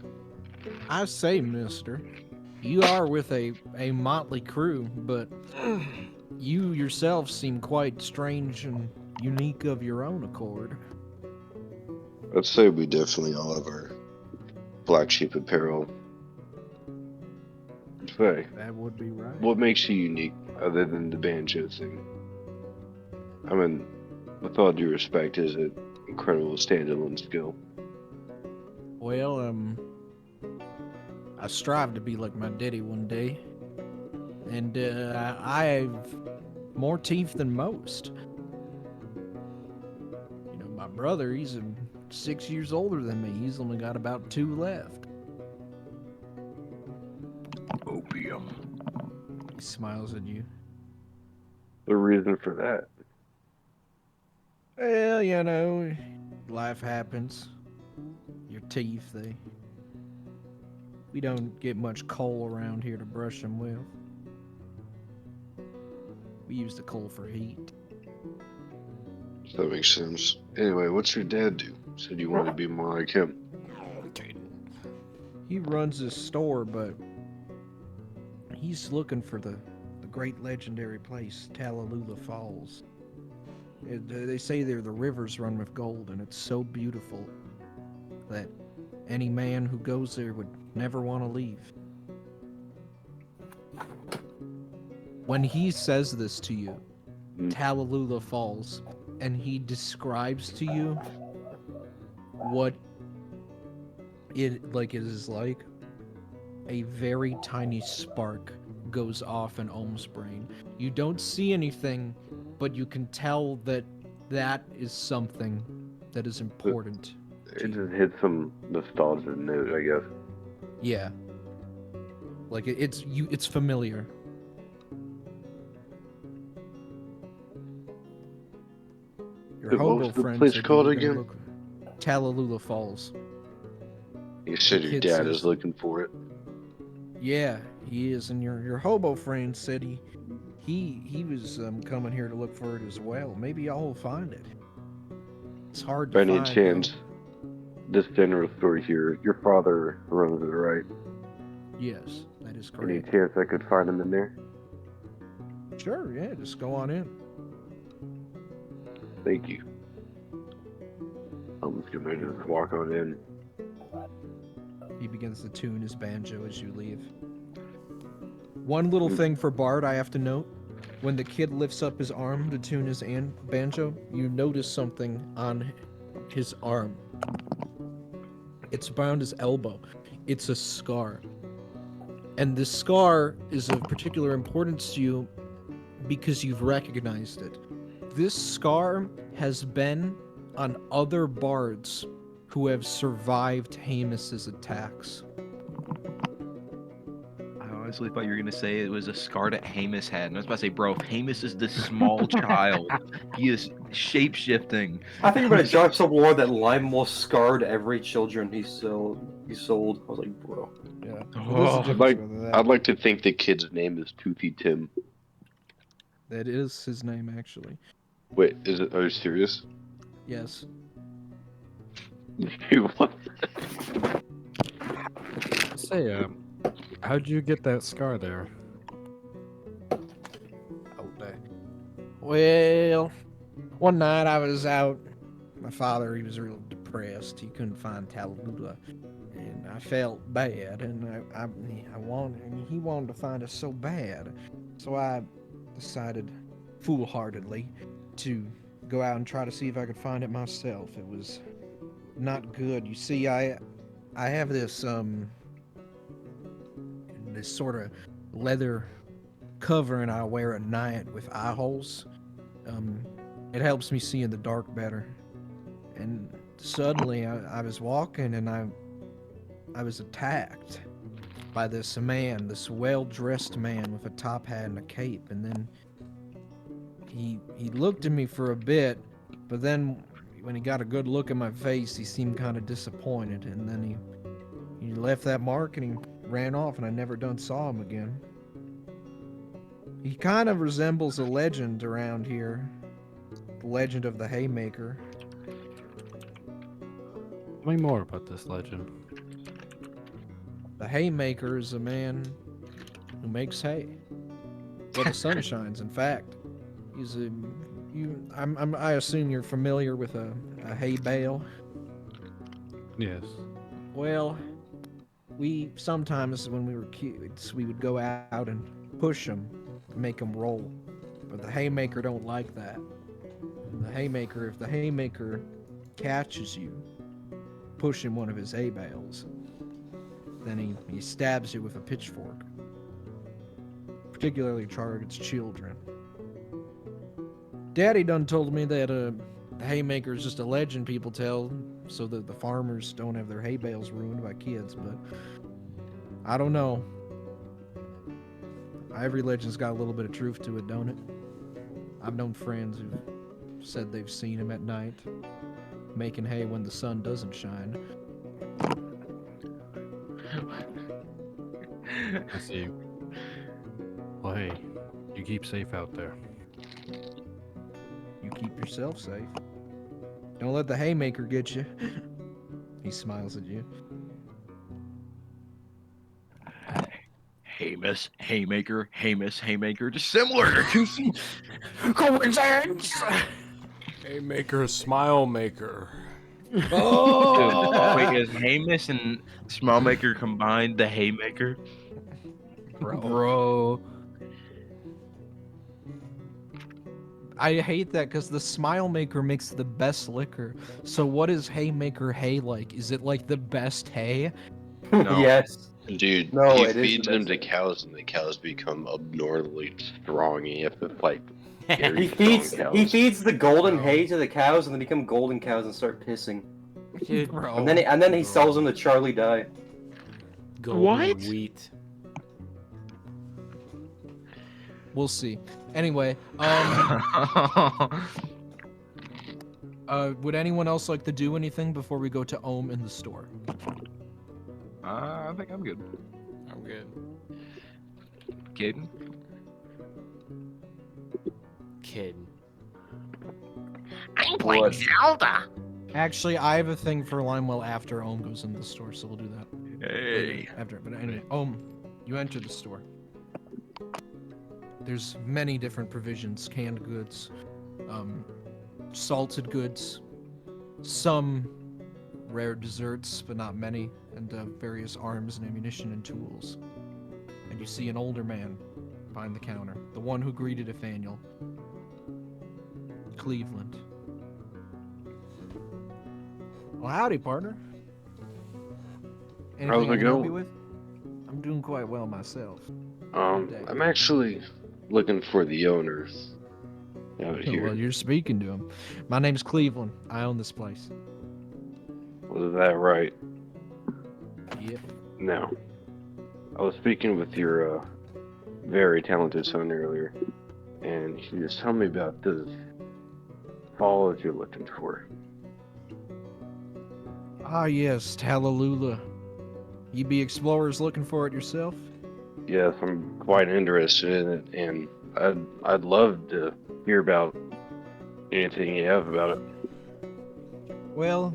I say, mister, you are with a motley crew, but you yourself seem quite strange and unique of your own accord. I'd say we definitely all have our Black Sheep Apparel. Say, That would be right. what makes you unique other than the banjo thing? I mean, with all due respect, is it incredible standalone skill? Well, I strive to be like my daddy one day, and I have more teeth than most. You know, my brother, he's 6 years older than me. He's only got about 2 left. Opium. He smiles at you. The reason for that? Well, you know, life happens. Your teeth, we don't get much coal around here to brush them with. We use the coal for heat. That makes sense. Anyway, what's your dad do? Said you wanted to be more like him. He runs this store, but he's looking for the great legendary place, Tallulah Falls. They say there the rivers run with gold, and it's so beautiful that any man who goes there would never want to leave. When he says this to you, Tallulah Falls, and he describes to you what it is like, a very tiny spark goes off in Ohm's brain. You don't see anything, but you can tell that that is something that is important. It just hit some nostalgia note, I guess. Yeah. Like it's familiar. Your What hobo was the friend place said called you were gonna again? look- Tallulah Falls. You said The your kid dad says- is looking for it. Yeah, he is, and your hobo friend said he was coming here to look for it as well. Maybe y'all will find it. It's hard to By any find. chance, this general store here, your father runs it, right? Yes, that is Any correct. chance I could find him in there? Sure, yeah, just go on in. Thank you. I'm just gonna just walk on in. He begins to tune his banjo as you leave. One little thing for Bard I have to note. When the kid lifts up his arm to tune his banjo, you notice something on his arm. It's around his elbow. It's a scar. And this scar is of particular importance to you because you've recognized it. This scar has been on other bards who have survived Hamus's attacks. I honestly thought you were gonna say it was a scar that Hamus had, and I was about to say, bro, if Hamus is this small child, he is shape-shifting. I think about it, Josh Soulbourne that Lionel scarred every children he sold. I was like, bro. Yeah. Oh, I'd like to think the kid's name is Toothy Tim. That is his name, actually. Wait, is it? Are you serious? Yes. What? Say, how'd you get that scar there? Well, one night I was out. My father, he was real depressed. He couldn't find Tallulah, and I felt bad. And he wanted to find us so bad, so I decided, foolhardily, to go out and try to see if I could find it myself. It was not good. You see, I have this sort of leather covering I wear at night with eye holes. It helps me see in the dark better. And suddenly I was walking and I was attacked by this man, this well-dressed man with a top hat and a cape. And then he looked at me for a bit, but then when he got a good look at my face, he seemed kind of disappointed. And then he left that mark and he ran off, and I never done saw him again. He kind of resembles a legend around here. The legend of the Haymaker. Tell me more about this legend. The Haymaker is a man who makes hay. Where the sun shines, in fact. I assume you're familiar with a hay bale. Yes. Well, We sometimes, when we were kids, we would go out and push them, make them roll. But the haymaker don't like that. The haymaker, if the haymaker catches you pushing one of his hay bales, then he stabs you with a pitchfork. Particularly targets children. Daddy done told me that the haymaker is just a legend people tell so that the farmers don't have their hay bales ruined by kids, but I don't know. Every legend's got a little bit of truth to it, don't it? I've known friends who've said they've seen him at night making hay when the sun doesn't shine. I see. Well, hey, you keep safe out there. You keep yourself safe. Don't let the haymaker get you. He smiles at you. Hamus, Haymaker, Hamus, Haymaker, just similar. Coincidence! Haymaker, smile maker. Oh! Wait, is Hamus and Smilemaker combined the Haymaker? Bro. I hate that because the Smile Maker makes the best liquor. So what is Haymaker hay like? Is it like the best hay? No. Yes. Dude, No, he it is feeds the them best. to cows, and the cows become abnormally strong. And you have to fight He very feeds strong he cows. feeds the golden hay to the cows, and they become golden cows and start pissing. Dude, Bro. And then he sells them to Charlie Dye. golden What? wheat. We'll see. Anyway, would anyone else like to do anything before we go to Ohm in the store? I think I'm good. I'm good. Caden? Kid. I'm playing What? Zelda. Actually, I have a thing for Limewell after Ohm goes into the store, so we'll do that. Hey. After, but anyway, you enter the store. There's many different provisions, canned goods, salted goods, some rare desserts, but not many, and various arms and ammunition and tools. And you see an older man behind the counter, the one who greeted Nathaniel. Cleveland. Well, howdy, partner. Anything How's I it can help going? you with? I'm doing quite well myself. I'm actually looking for the owners out here. Well, you're speaking to him. My name's Cleveland. I own this place. Was that right? Yep. No. I was speaking with your very talented son earlier, and he was telling me about this fall that you're looking for. Ah, yes, Tallulah. You be explorers looking for it yourself? Yes, I'm quite interested in it, and I'd love to hear about anything you have about it. Well,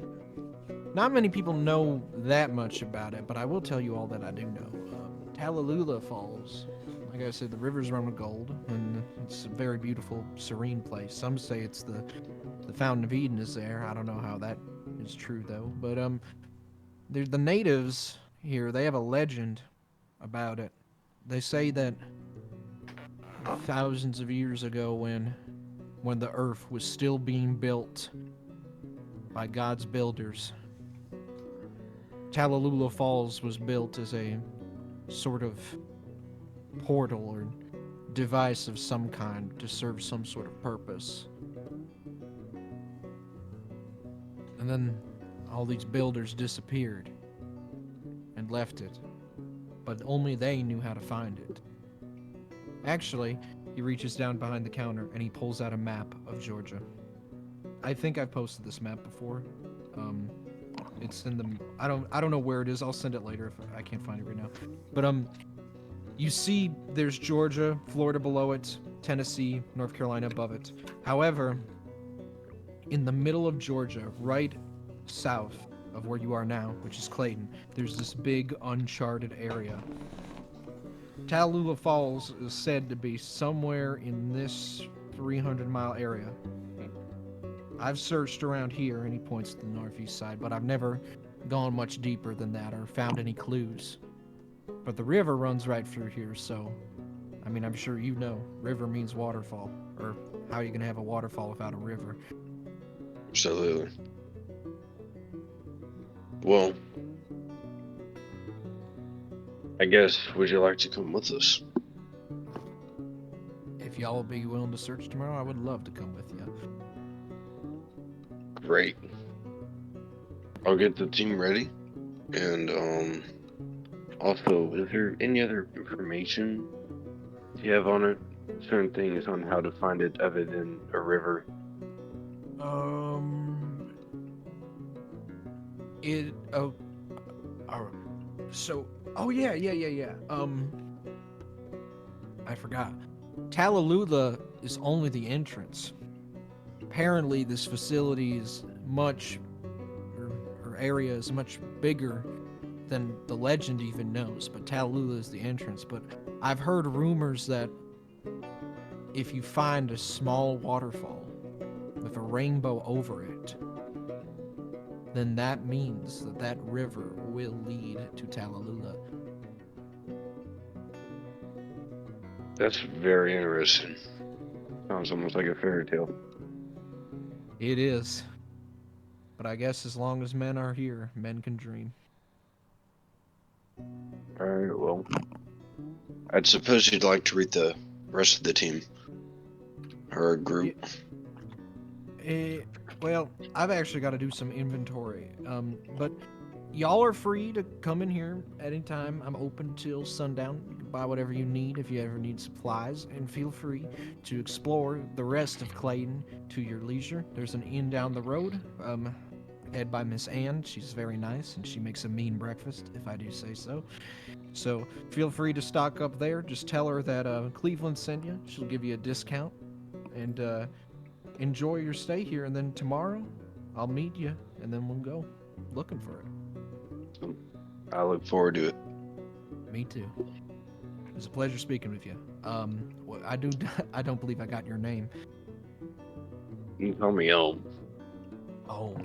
not many people know that much about it, but I will tell you all that I do know. Tallulah Falls, like I said, the river's run with gold, and it's a very beautiful, serene place. Some say it's the Fountain of Eden is there. I don't know how that is true though, but the natives here, they have a legend about it. They say that thousands of years ago, when the earth was still being built by God's builders, Tallulah Falls was built as a sort of portal or device of some kind to serve some sort of purpose. And then all these builders disappeared and left it, but only they knew how to find it. Actually, he reaches down behind the counter and he pulls out a map of Georgia. I think I've posted this map before. It's in the I don't know where it is. I'll send it later if I can't find it right now. But you see there's Georgia, Florida below it, Tennessee, North Carolina above it. However, in the middle of Georgia, right south of where you are now, which is Clayton, there's this big uncharted area. Tallulah Falls is said to be somewhere in this 300-mile area. I've searched around here, and he points to the northeast side, but I've never gone much deeper than that or found any clues. But the river runs right through here, so I mean, I'm sure you know, river means waterfall. Or how are you gonna have a waterfall without a river? Absolutely. Well, I guess, would you like to come with us? If y'all will be willing to search tomorrow, I would love to come with you. Great. I'll get the team ready. And, also, is there any other information you have on it? Certain things on how to find it other than a river? It, oh, so, oh yeah. I forgot. Tallulah is only the entrance. Apparently, this facility is much, or area is much bigger than the legend even knows, but Tallulah is the entrance. But I've heard rumors that if you find a small waterfall with a rainbow over it, then that means that that river will lead to Tallulah. That's very interesting. Sounds almost like a fairy tale. It is. But I guess as long as men are here, men can dream. Alright, well, I'd suppose you'd like to read the rest of the team. Or group. Well, I've actually got to do some inventory. But y'all are free to come in here at any time. I'm open till sundown. You can buy whatever you need if you ever need supplies, and feel free to explore the rest of Clayton to your leisure. There's an inn down the road, head by Miss Ann. She's very nice, and she makes a mean breakfast, if I do say so. So feel free to stock up there. Just tell her that Cleveland sent you. She'll give you a discount, and enjoy your stay here. And then tomorrow, I'll meet you, and then we'll go looking for it. I look forward to it. Me too. It was a pleasure speaking with you. I don't believe I got your name. You can call me Elm. Oh,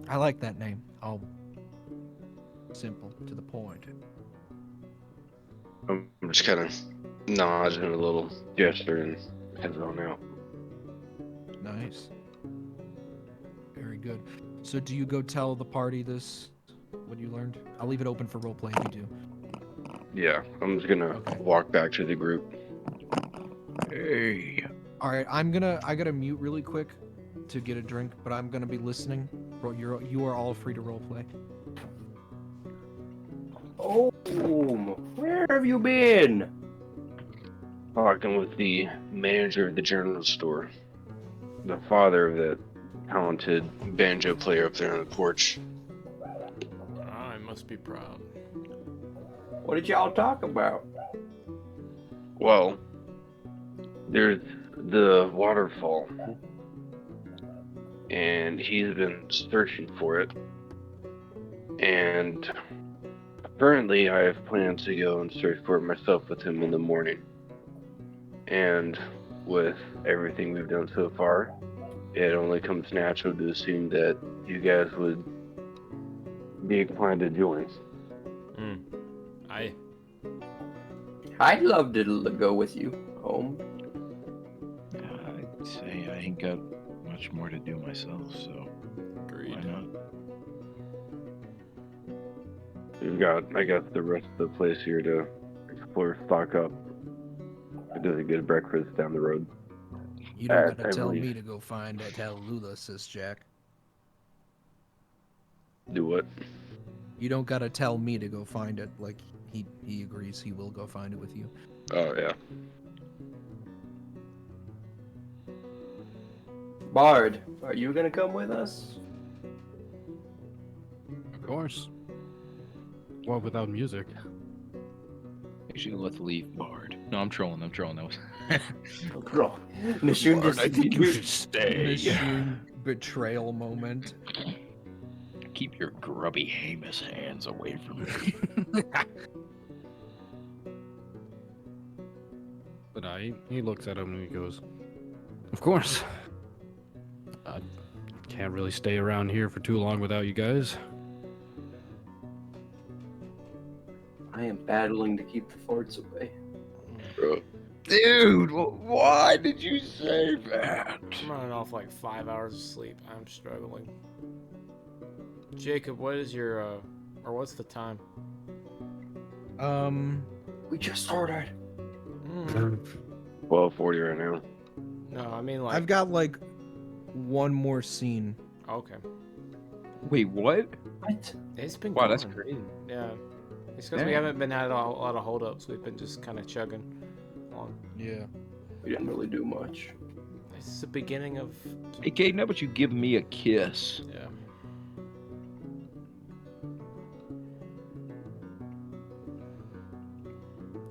I like that name. Oh, simple, to the point. I'm just kind of nodding a little gesture and heads on out. Nice. Very good. So do you go tell the party this, what you learned? I'll leave it open for roleplay if you do. Yeah, I'm just gonna walk back to the group. Hey. All right, I gotta mute really quick to get a drink, but I'm gonna be listening. You are all free to roleplay. Oh, where have you been? Talking with the manager of the general store. The father of that talented banjo player up there on the porch. I must be proud. What did y'all talk about? Well, there's the waterfall. And he's been searching for it. And currently I have plans to go and search for it myself with him in the morning. And with everything we've done so far, it only comes natural to assume that you guys would be inclined to join. I'd love to go with you, home. I'd say I ain't got much more to do myself, so Agreed. why not? We've got, I guess, the rest of the place here to explore, stock up. There's a good breakfast down the road. You don't gotta I tell believe. me to go find Tallulah, says Jack. Do what? You don't gotta tell me to go find it. Like, he agrees he will go find it with you. Oh, yeah. Bard, are you gonna come with us? Of course. Well, without music. Actually, let's leave Bard. No, I'm trolling. That was. Bro, Nishun Bard, just. I think you should stay. Mission betrayal moment. Keep your grubby Hamus hands away from me. But he looks at him and he goes, "Of course. I can't really stay around here for too long without you guys. I am battling to keep the farts away. Dude, why did you say that? I'm running off like 5 hours of sleep. I'm struggling. Jacob, what is your or what's the time? We just started. 12:40 right now. No, I mean like. I've got like one more scene. Okay. Wait, what? What? It's been Wow, going. that's crazy. Yeah. It's because we haven't been had a lot of holdups. We've been just kind of chugging along. Yeah. We didn't really do much. This is the beginning of. Hey, Caden, how about you give me a kiss? Yeah.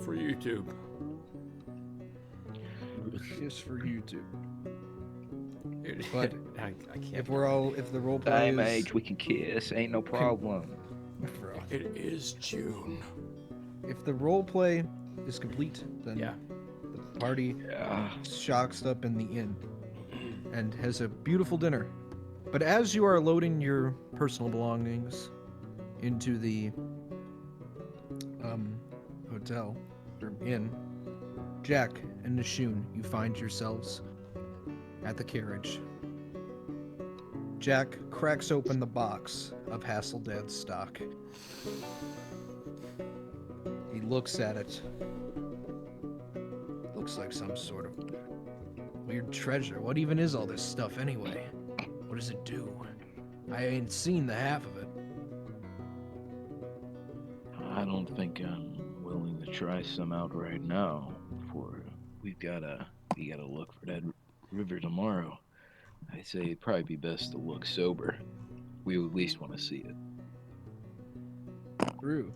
For YouTube. Just for YouTube. Dude, But I can't. if the role play Same is, age, we can kiss. Ain't no problem. Bro, It is June. if the role play is complete, then Yeah. the party Yeah. shocks up in the inn and has a beautiful dinner. But as you are loading your personal belongings into the hotel or inn, Jack and Nishun, you find yourselves at the carriage. Jack cracks open the box of Hasseldad's stock. He looks at it. Looks like some sort of weird treasure. What even is all this stuff anyway? What does it do? I ain't seen the half of it. I don't think I'm willing to try some out right now. For we gotta look for that river tomorrow. I say it'd probably be best to look sober. We at least want to see it. True.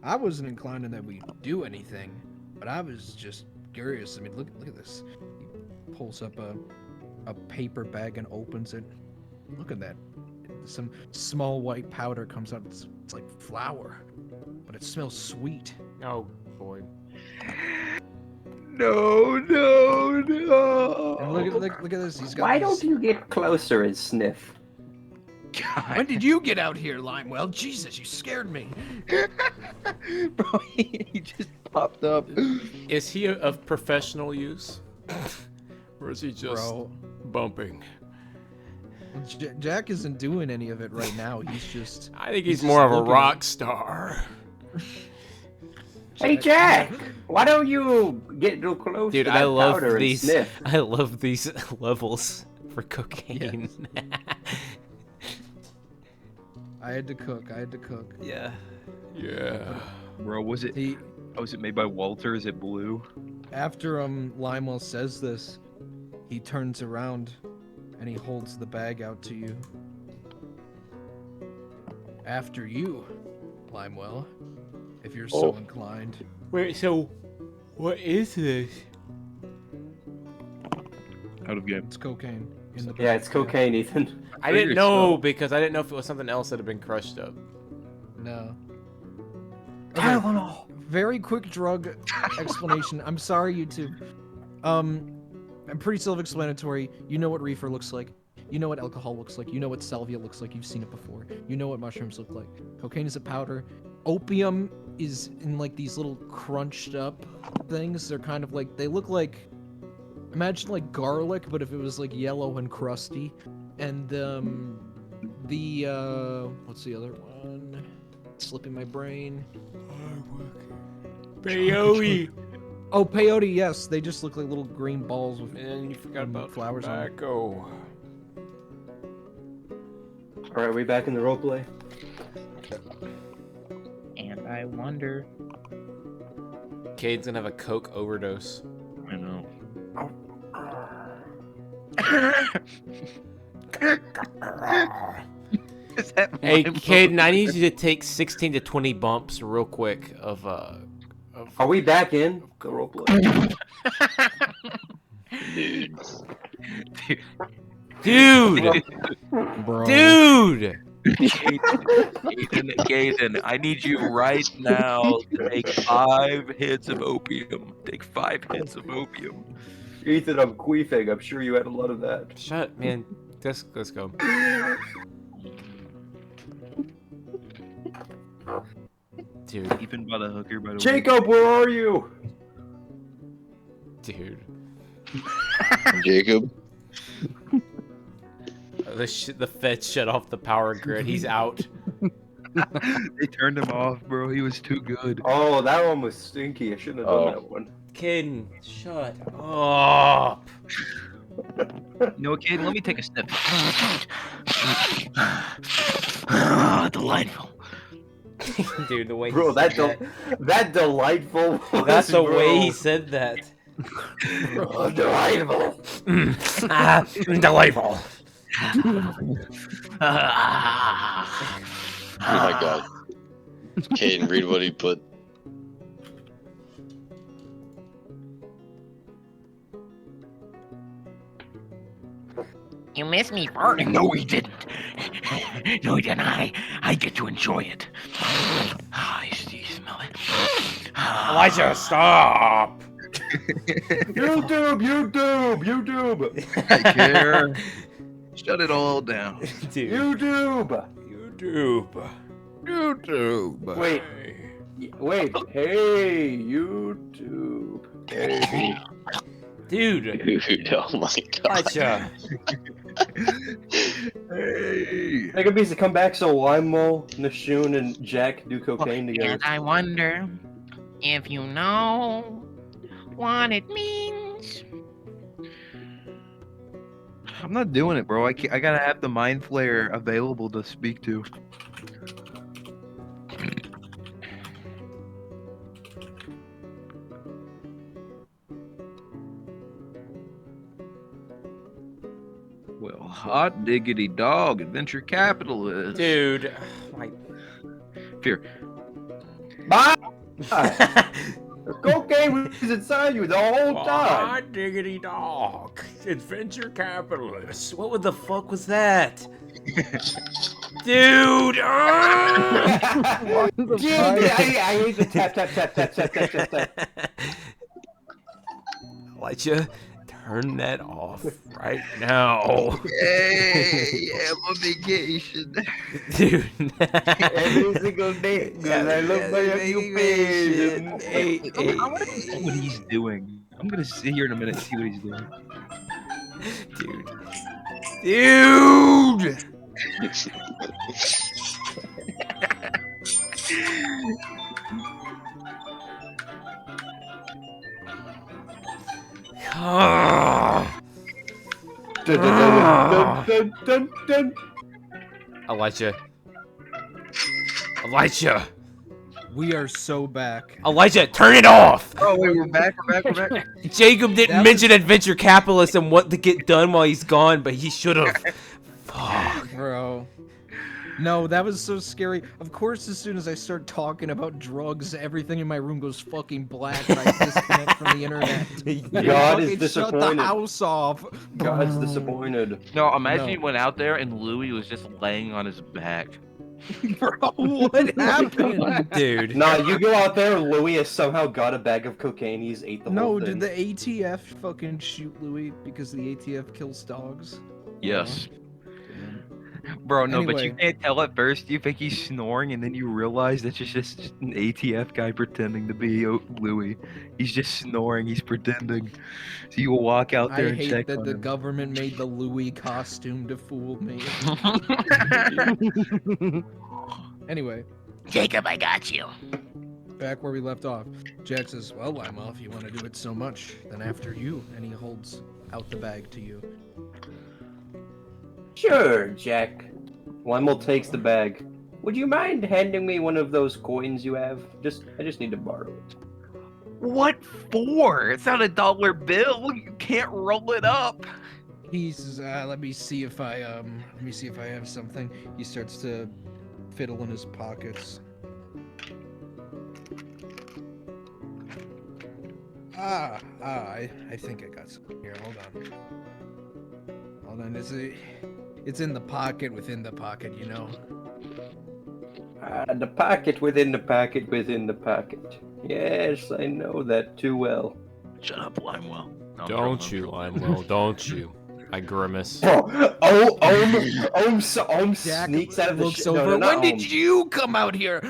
I wasn't inclined that we do anything, but I was just curious. I mean, look at this. He pulls up a paper bag and opens it. Look at that. Some small white powder comes out. It's like flour, but it smells sweet. Oh boy. No. And look at this. He's got. Why these- don't you get closer and sniff? When did you get out here, Limewell? Jesus, you scared me. Bro, he just popped up. Is he of professional use? Or is he just Bro, bumping? Jack isn't doing any of it right now. He's just. I think he's just more of a looking rock star. Hey Jack, why don't you get real close Dude, to I that love powder these. and sniff? I love these levels for cocaine. I had to cook. Yeah. Yeah. Bro, was it made by Walter? Is it blue? After Limewell says this, he turns around and he holds the bag out to you. After you, Limewell, if you're so inclined. Wait, so what is this? Out of game. It's cocaine. In the Yeah, bag. it's cocaine, Ethan. I didn't know because I didn't know if it was something else that had been crushed up. No. Tylenol. Very quick drug explanation. I'm sorry, YouTube. I'm pretty self-explanatory. You know what reefer looks like. You know what alcohol looks like. You know what salvia looks like. You've seen it before. You know what mushrooms look like. Cocaine is a powder. Opium is in like these little crunched up things. They're kind of like, they look like, imagine like garlic, but if it was like yellow and crusty. And what's the other one? It's slipping my brain. Peyote. Oh, peyote, yes. They just look like little green balls with And you forgot about flowers on it. tobacco. Alright, we back in the roleplay? And I wonder. Cade's gonna have a coke overdose. I know. Is that Hey, my Caden, I need you to take 16 to 20 bumps real quick of Are we back in the roleplay? Dude! Bro. Dude! Gaiden, I need you right now to take 5 hits of opium. Take 5 hits of opium. Ethan, I'm queefing. I'm sure you had a lot of that. Shut, man. Let's go. Dude, Even by the hooker, by the way. Jacob, where are you? dude. Jacob. The feds shut off the power grid. He's out. They turned him off, bro. He was too good. Oh, that one was stinky. I shouldn't have done that one. Caden, shut up. You know what, kid? Let me take a sniff. Delightful. Dude, the way Bro, he said that delightful. that's the bro. way he said that. Oh, delightful. Delightful. Oh my god. Caden, read what he put. You missed me farting. No, he didn't. No, he didn't. I get to enjoy it. I see, smell it. Elijah, stop. YouTube. I care. Shut it all down. Dude. YouTube. YouTube. Wait. Hey, YouTube. Hey. Dude. Dude, oh my god. Elijah. Hey. Make a piece to come back so Limo, Nashun, and Jack do cocaine together. And I wonder if you know what it means. I'm not doing it, bro. I gotta have the mind flayer available to speak to. Well, hot diggity dog, adventure capitalist. Dude. My... Fear. Bye. Cocaine was inside you the whole time. Hot diggity dog. Adventure capitalist. What the fuck was that? Dude! I hate the tap. Elijah, turn that off right now. Hey, yeah, I'm on vacation. Dude. Every single day, because I love my occupation. I want to see what he's doing. I'm gonna sit here in a minute and see what he's doing. Dude! Elijah. We are so back. Elijah, turn it off! Oh wait, we're back. Jacob didn't mention adventure capitalist and what to get done while he's gone, but he should have. Fuck. Bro. No, that was so scary. Of course, as soon as I start talking about drugs, everything in my room goes fucking black and I disconnect from the internet. God is Fucking disappointed. Shut the house off. God's disappointed. No, imagine No. he went out there and Louis was just laying on his back. Bro, what happened? Dude. Nah, you go out there, Louis has somehow got a bag of cocaine, he's ate the whole No, thing. did the ATF fucking shoot Louis because the ATF kills dogs? Yes. Bro, no, but you Anyway. can't tell at first. You think he's snoring, and then you realize that's just an ATF guy pretending to be Louis. He's just snoring. He's pretending. So you will walk out there I and hate check that on the him. government made the Louis costume to fool me. Anyway, Jacob, I got you. back where we left off. Jack says, well, Lima, if you want to do it so much, then after you. And he holds out the bag to you. Sure, Jack. Limo takes the bag. Would you mind handing me one of those coins you have? I just need to borrow it. What for? It's not $1 bill. You can't roll it up. He says, let me see if I have something. He starts to fiddle in his pockets. I think I got something here. Hold on. It's in the pocket within the pocket, you know. The pocket within the pocket within the pocket. Yes, I know that too well. Shut up, Limewell. No, Don't you, Limewell, don't you. I grimace. Ohm Jack sneaks out of the looks no, over. no, not When did Ohm. you come out here?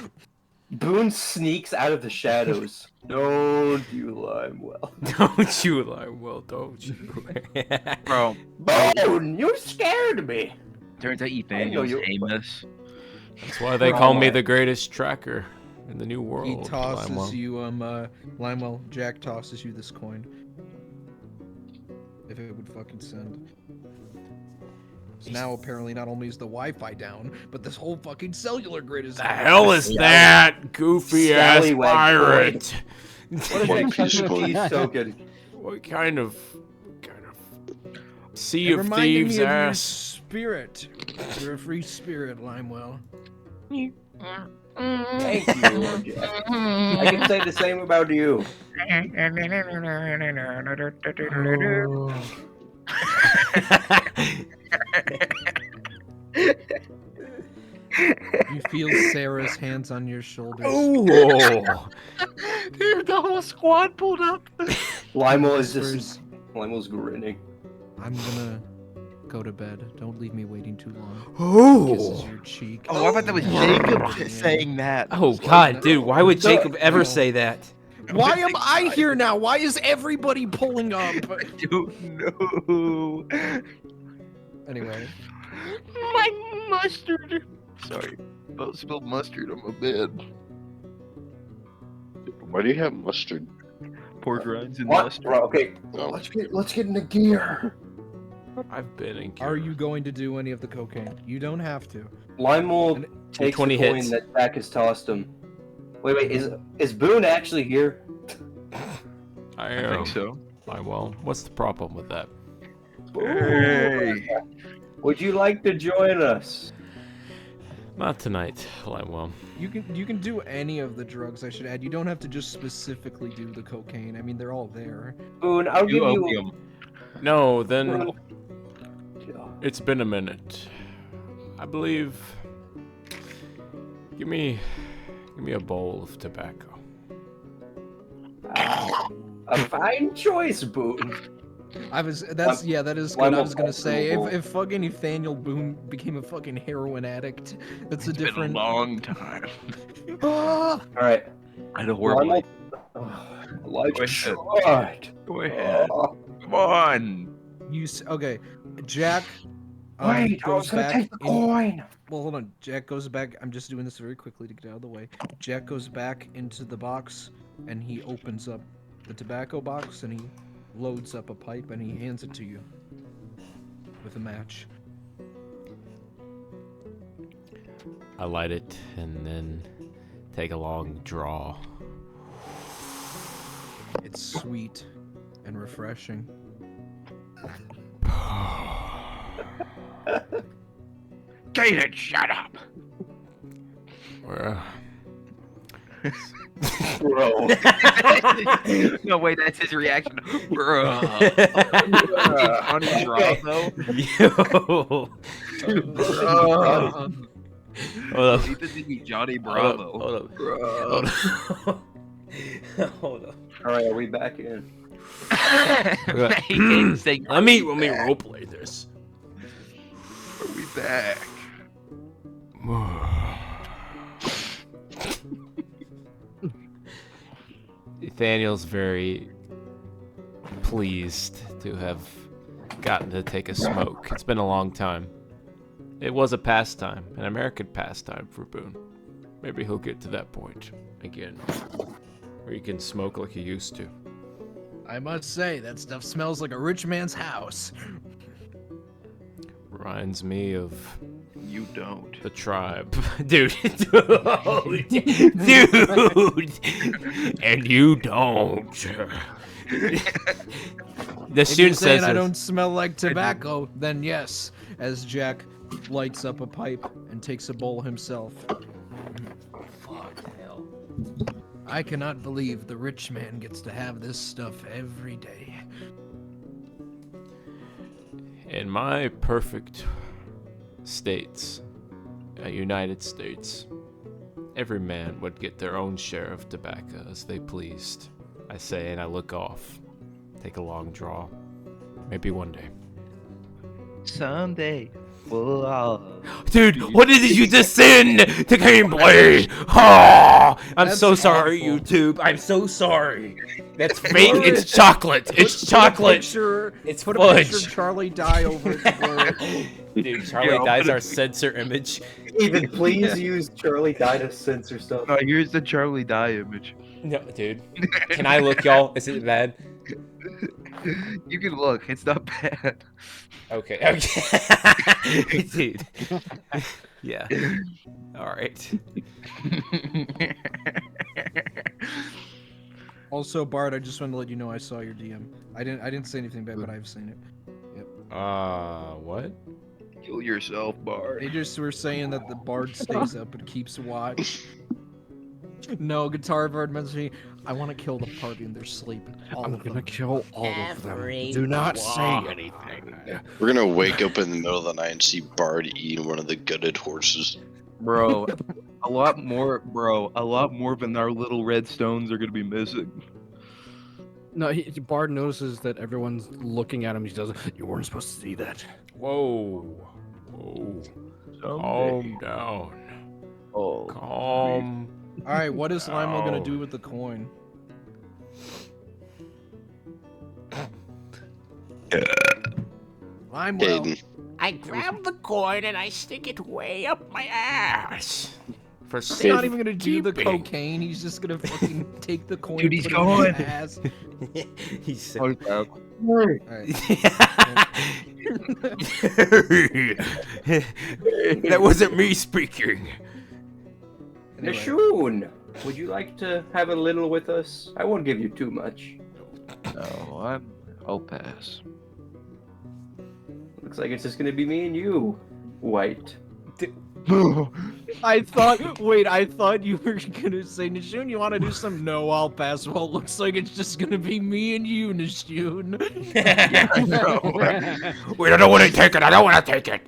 Boone sneaks out of the shadows. Don't you lie well. Don't you lie, well, don't you? Bro, Boone, you scared me. turns out I know Ethan's you- Amos. That's why they call me the greatest tracker in the new world. He tosses Limewell. you, Limewell, Jack tosses you this coin. If it would fucking send. So now apparently not only is the Wi-Fi down, but this whole fucking cellular grid is The down. hell is that goofy ass Scallywag pirate? What is that Chuck E. Cheese token? What kind of sea It of reminded thieves me of your ass? spirit. You're a free spirit, Limewell. Thank you, Jack. I can say the same about you. You feel Sarah's hands on your shoulders. Ooh. Dude, the whole squad pulled up. Limo is just. Whispers, Limo's grinning. I'm gonna go to bed. Don't leave me waiting too long. Kisses Ooh. your cheek. Oh, I thought that was Jacob saying that. Oh God, dude! Why would Jacob ever say that? Why am I here now? Why is everybody pulling up? Don't know. Anyway, My mustard. Sorry. About spilled mustard on my bed. Why do you have mustard? Pork rinds and What? mustard. Bro, okay, Oh. let's get into gear. I've been in. are you going to do any of the cocaine? You don't have to. Limo And- takes 20 the coin hits. that Jack has tossed him. Wait, is Boone actually here? I I am. think so. Well, what's the problem with that? Hey. Would you like to join us? Not tonight, Limewell. You can do any of the drugs. I should add. You don't have to just specifically do the cocaine. I mean, they're all there. Boone, I'll give You you. opium. No, then Boone, it's been a minute. I believe. Give me a bowl of tobacco. a fine choice, Boone. That is good. I was gonna say if fucking Nathaniel Boone became a fucking heroin addict, that's a It's been a different. long time. Ah! All right. I had a horrible Limo. life. Elijah Go ahead. tried. Go ahead. Come on. Okay, Jack. Wait, I goes was gonna back take the in- coin. Well, hold on. Jack goes back. I'm just doing this very quickly to get out of the way. Jack goes back into the box and he opens up the tobacco box and he loads up a pipe and he hands it to you with a match. I light it and then take a long draw. It's sweet and refreshing. Kaden, shut up. Well, Bro. No, wait, that's his reaction. Bro. Johnny Bravo. Yo. Hold up. Ethan think he's Johnny Hold Bravo. up. Bro. Hold up. Hold up. All right, are we back in? He didn't say, Let me roleplay this. are we back? Nathaniel's very pleased to have gotten to take a smoke. It's been a long time. It was a pastime, an American pastime for Boone. Maybe he'll get to that point again, where he can smoke like he used to. I must say, that stuff smells like a rich man's house. Reminds me of You don't. the tribe. Dude. Dude. And you don't. The If you're student saying says I this. don't smell like tobacco, then yes, as Jack lights up a pipe and takes a bowl himself. I cannot believe the rich man gets to have this stuff every day. In my perfect states, United States, every man would get their own share of tobacco as they pleased. I say, and I look off, take a long draw. Maybe one day. Someday. Dude, what did you just send to gameplay? Oh, I'm That's so sorry, awful. YouTube. I'm so sorry. That's fake. It's chocolate. It's chocolate. It's Put a picture fudge. of Charlie die over it. to blur it. Dude, Charlie dies our censor image. Even please use Charlie Die to censor stuff. No, here's the Charlie Die image. No, dude. Can I look, y'all? Is it bad? You can look. It's not bad. Okay. Okay. Dude. Yeah. All right. Also, Bart, I just wanted to let you know I saw your DM. I didn't say anything bad, but I've seen it. What? Kill yourself, Bard. They just were saying that the Bard stays up and keeps watch. No, Guitar Bard messaged me. I want to kill the party in their sleep. I'm gonna kill all of them. Do not say anything. We're gonna wake up in the middle of the night and see Bard eating one of the gutted horses. Bro, a lot more than our little red stones are gonna be missing. No, Bard notices that everyone's looking at him. He doesn't. You weren't supposed to see that. Whoa. Whoa. Calm down. Oh. Calm. All right, what is Limo gonna Ow. do with the coin? Limo. Aiden. I grab the coin and I stick it way up my ass. For He's safe not even gonna do the keeping. cocaine. He's just gonna fucking take the coin. Dude, he's put it in his going. ass. He's sick. All right. That wasn't me speaking. Anyway. Nashun, would you like to have a little with us? I won't give you too much. No, I'll pass. Looks like it's just gonna be me and you, White. I thought you were gonna say, Nashun, you want to do some? No, I'll pass. Well, it looks like it's just gonna be me and you, Nashun. Wait, I don't want to take it. I don't want to take it.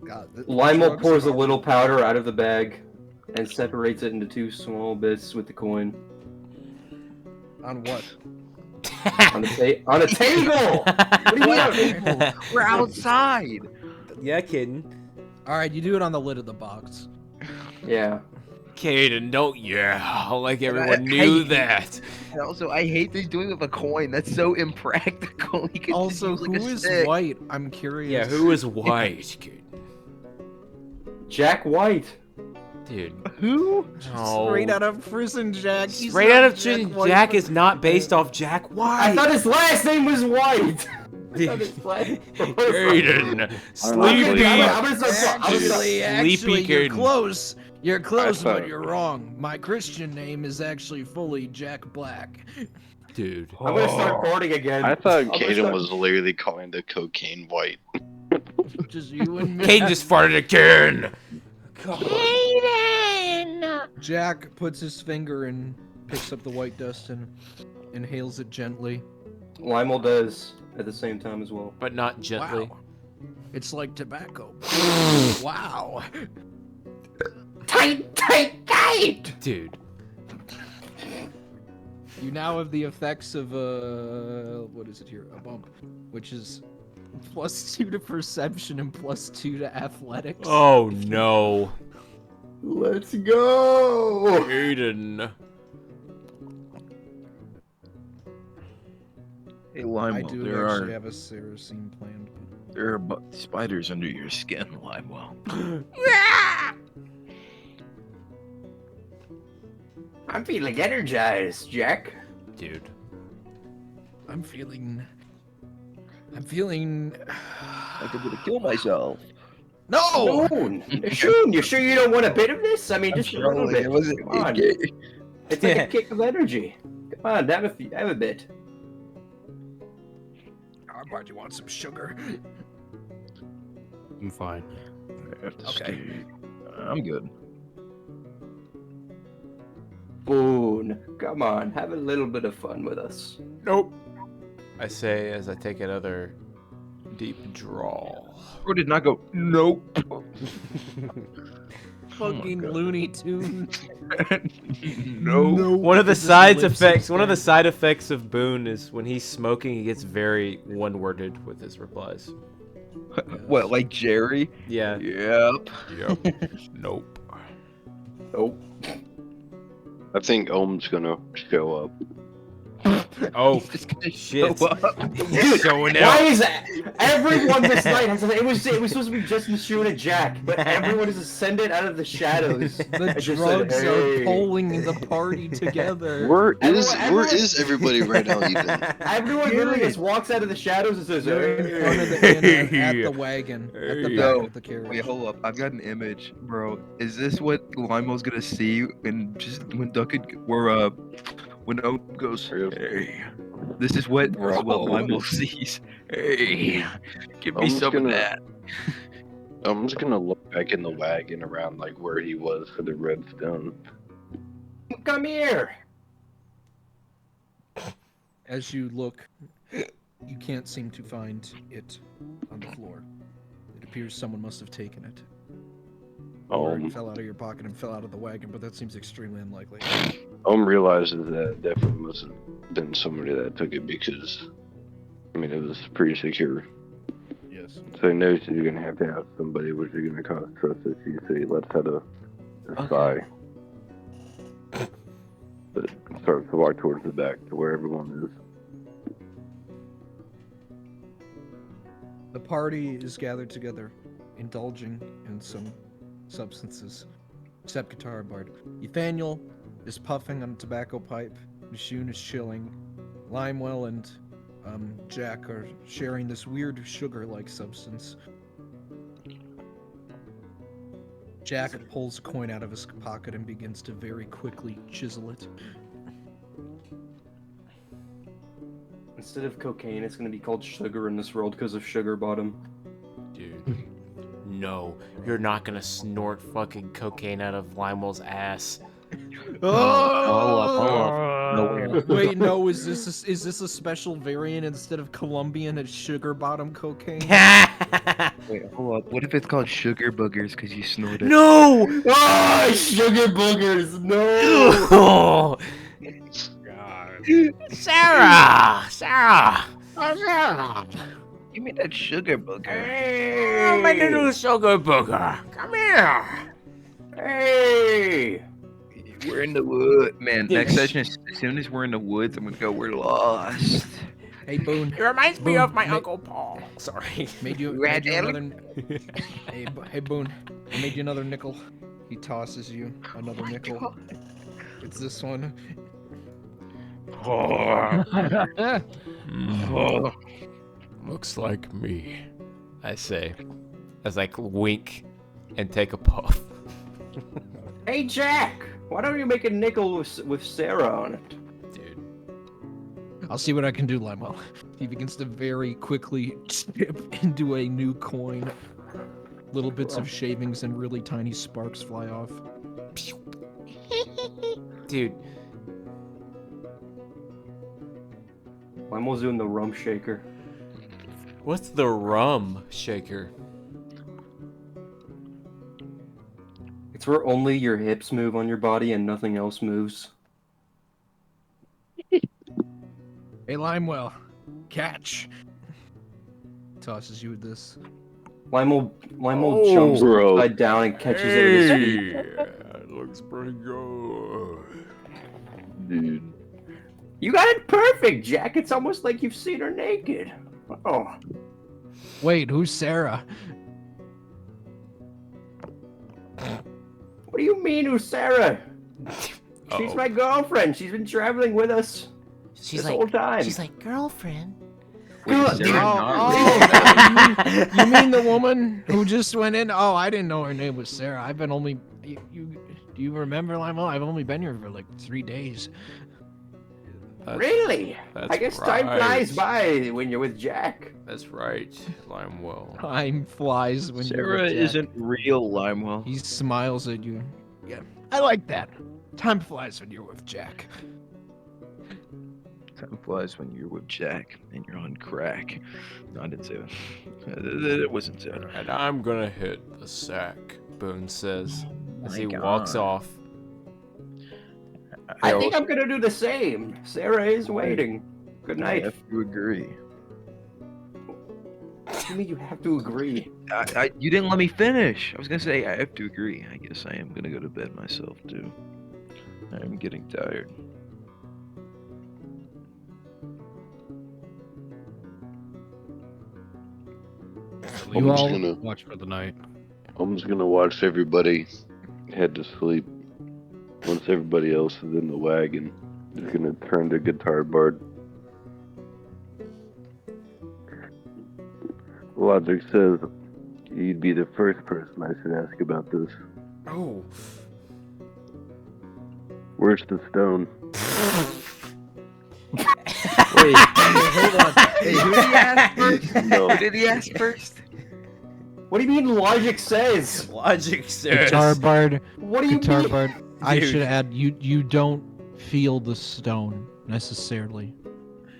God, Lionel drugs pours a are- little powder out of the bag and separates it into two small bits with the coin. On what? On a table! What do you mean? We're outside. Yeah, kidding. All right, you do it on the lid of the box. Yeah. Caden, don't yell like everyone I knew hate- that. And also, I hate this doing with a coin. That's so impractical. You could Also, just use, like, who a is stick. White? I'm curious. Yeah, who is white, kid? Jack White. Dude. Who? Straight out of prison, Jack. He's Straight not out of Jack prison, White, Jack but- is not based off Jack I White. thought his last name was White. I thought his last Caden, I'm sleepy. gonna start. Actually, Sleepy you're Caden. close. You're close, thought- but you're wrong. My Christian name is actually fully Jack Black. Dude. I'm gonna start recording again. I thought I'm gonna Caden start- was literally calling the cocaine white. Just you and me. Caden just farted again. Aiden! Jack puts his finger and picks up the white dust and inhales it gently. Lionel does at the same time as well. But not gently. Wow. It's like tobacco. Wow. Tight, tight, tight! Dude. You now have the effects of what is it here? A bump, which is +2 to perception and +2 to athletics. Oh no. Let's go! Caden. Hey, I Limo, do there actually are have a scene planned. spiders under your skin, Limo. I'm feeling energized, Jack. Dude. I'm feeling. Like I'm gonna kill myself. No! Shun, you sure you don't want a bit of this? I mean, just a little bit. It wasn't. Come on. It's like a kick of energy. Come on, have a bit. How about you want some sugar? I'm fine. Okay. I'm good. Boone, come on, have a little bit of fun with us. Nope. I say as I take another deep draw. Bro did not go. Nope. Fucking Looney Tunes. No. One of the This is side lip effects. One of the sync. side effects of Boone is when he's smoking, he gets very one-worded with his replies. What, like Jerry? Yeah. Yep. Yep. Nope. Nope. I think Ohm's gonna show up. Oh, He's just gonna shit. show up. He's showing Why out. is everyone this night has it was supposed to be just Nishun and Jack, but everyone has ascended out of the shadows. The I just said, drugs "Hey." are pulling the party together. Where is Everyone- everybody right now, Ethan? Everyone literally just walks out of the shadows and says, They're in "Hey." front of the inn at the wagon, at the back Yo, of the carriage. Wait, hold up. I've got an image, bro. Is this what Limeo's gonna see when when Ohm goes, hey? This is what Limo sees. Hey, give me Ohm's some gonna- of that. I'm just gonna look back in the wagon around like where he was for the redstone. Come here. As you look, you can't seem to find it on the floor. It appears someone must have taken it. Or it fell out of your pocket and fell out of the wagon, but that seems extremely unlikely. Ohm realizes that it definitely must have been somebody that took it because, I mean, it was pretty secure. Yes. So he knows he's gonna have to have somebody, which is gonna cause trust issues. So he lets out a sigh, but starts to walk towards the back to where everyone is. The party is gathered together, indulging in some substances, except Guitar Bard. Nathaniel is puffing on a tobacco pipe. Nishun is chilling. Limewell and Jack are sharing this weird sugar-like substance. Jack pulls a coin out of his pocket and begins to very quickly chisel it. Instead of cocaine, it's gonna be called sugar in this world because of Sugar Bottom. Dude. No, you're not gonna snort fucking cocaine out of Limewell's ass. No. Wait, no, is this a special variant instead of Colombian? It's sugar bottom cocaine? Wait, hold up. What if it's called sugar boogers because you snorted? No! Ah, sugar boogers! No! Oh, Sarah! Sarah! Oh, Sarah! Give me that sugar booger. Oh, my little sugar booger. Come here. Hey! We're in the woods. Man, next session, as soon as we're in the woods, I'm gonna go, we're lost. Hey, Boone. It reminds me Boone, of my ma- Uncle Paul. Sorry. Made you Red another. Hey, Boone. I made you another nickel. He tosses you another nickel. It's this one. Looks like me, I say, as I wink and take a puff. Hey, Jack! Why don't you make a nickel with Sarah on it? Dude. I'll see what I can do, Limo. He begins to very quickly chip into a new coin. Little bits of shavings and really tiny sparks fly off. Dude. Lime's doing the rum shaker. What's the rum shaker? It's where only your hips move on your body and nothing else moves. Hey, Limewell. Catch. Tosses you with this. Limo Oh, jumps bro. upside down and catches it with his feet. It looks pretty good. Dude. You got it perfect, Jack. It's almost like you've seen her naked. Oh. Wait, who's Sarah? What do you mean, who's Sarah? She's my girlfriend. She's been traveling with us She's this whole time. She's like, girlfriend. Wait, Dude, You mean the woman who just went in? Oh, I didn't know her name was Sarah. I've been only. Do you remember, Limo? I've only been here for like 3 days. Really? That's I guess time right. flies by when you're with Jack. That's right, Limewell. Time flies when you're Sarah with Jack. isn't real, Limewell. He smiles at you. Yeah, I like that. Time flies when you're with Jack. Time flies when you're with Jack and you're on crack. No, I didn't say that. It wasn't said. And I'm gonna hit the sack, Boone says, as my he walks God. off. I think I'm gonna do the same. Sarah is waiting. Good night. If you agree. you mean you have to agree? You didn't let me finish. I was gonna say I have to agree. I guess I am gonna go to bed myself too. I'm getting tired. I'm You just all- gonna watch for the night. I'm just gonna watch everybody head to sleep. Once everybody else is in the wagon, just gonna turn to Guitar Bard. Logic says you'd be the first person I should ask about this. Oh. Where's the stone? Wait, hold on. Hey, who did he ask first? No. Who did he ask first? What do you mean logic says? Logic says. Guitar Bard. What do you Guitar mean? Bard. I Dude. should add, you don't feel the stone necessarily,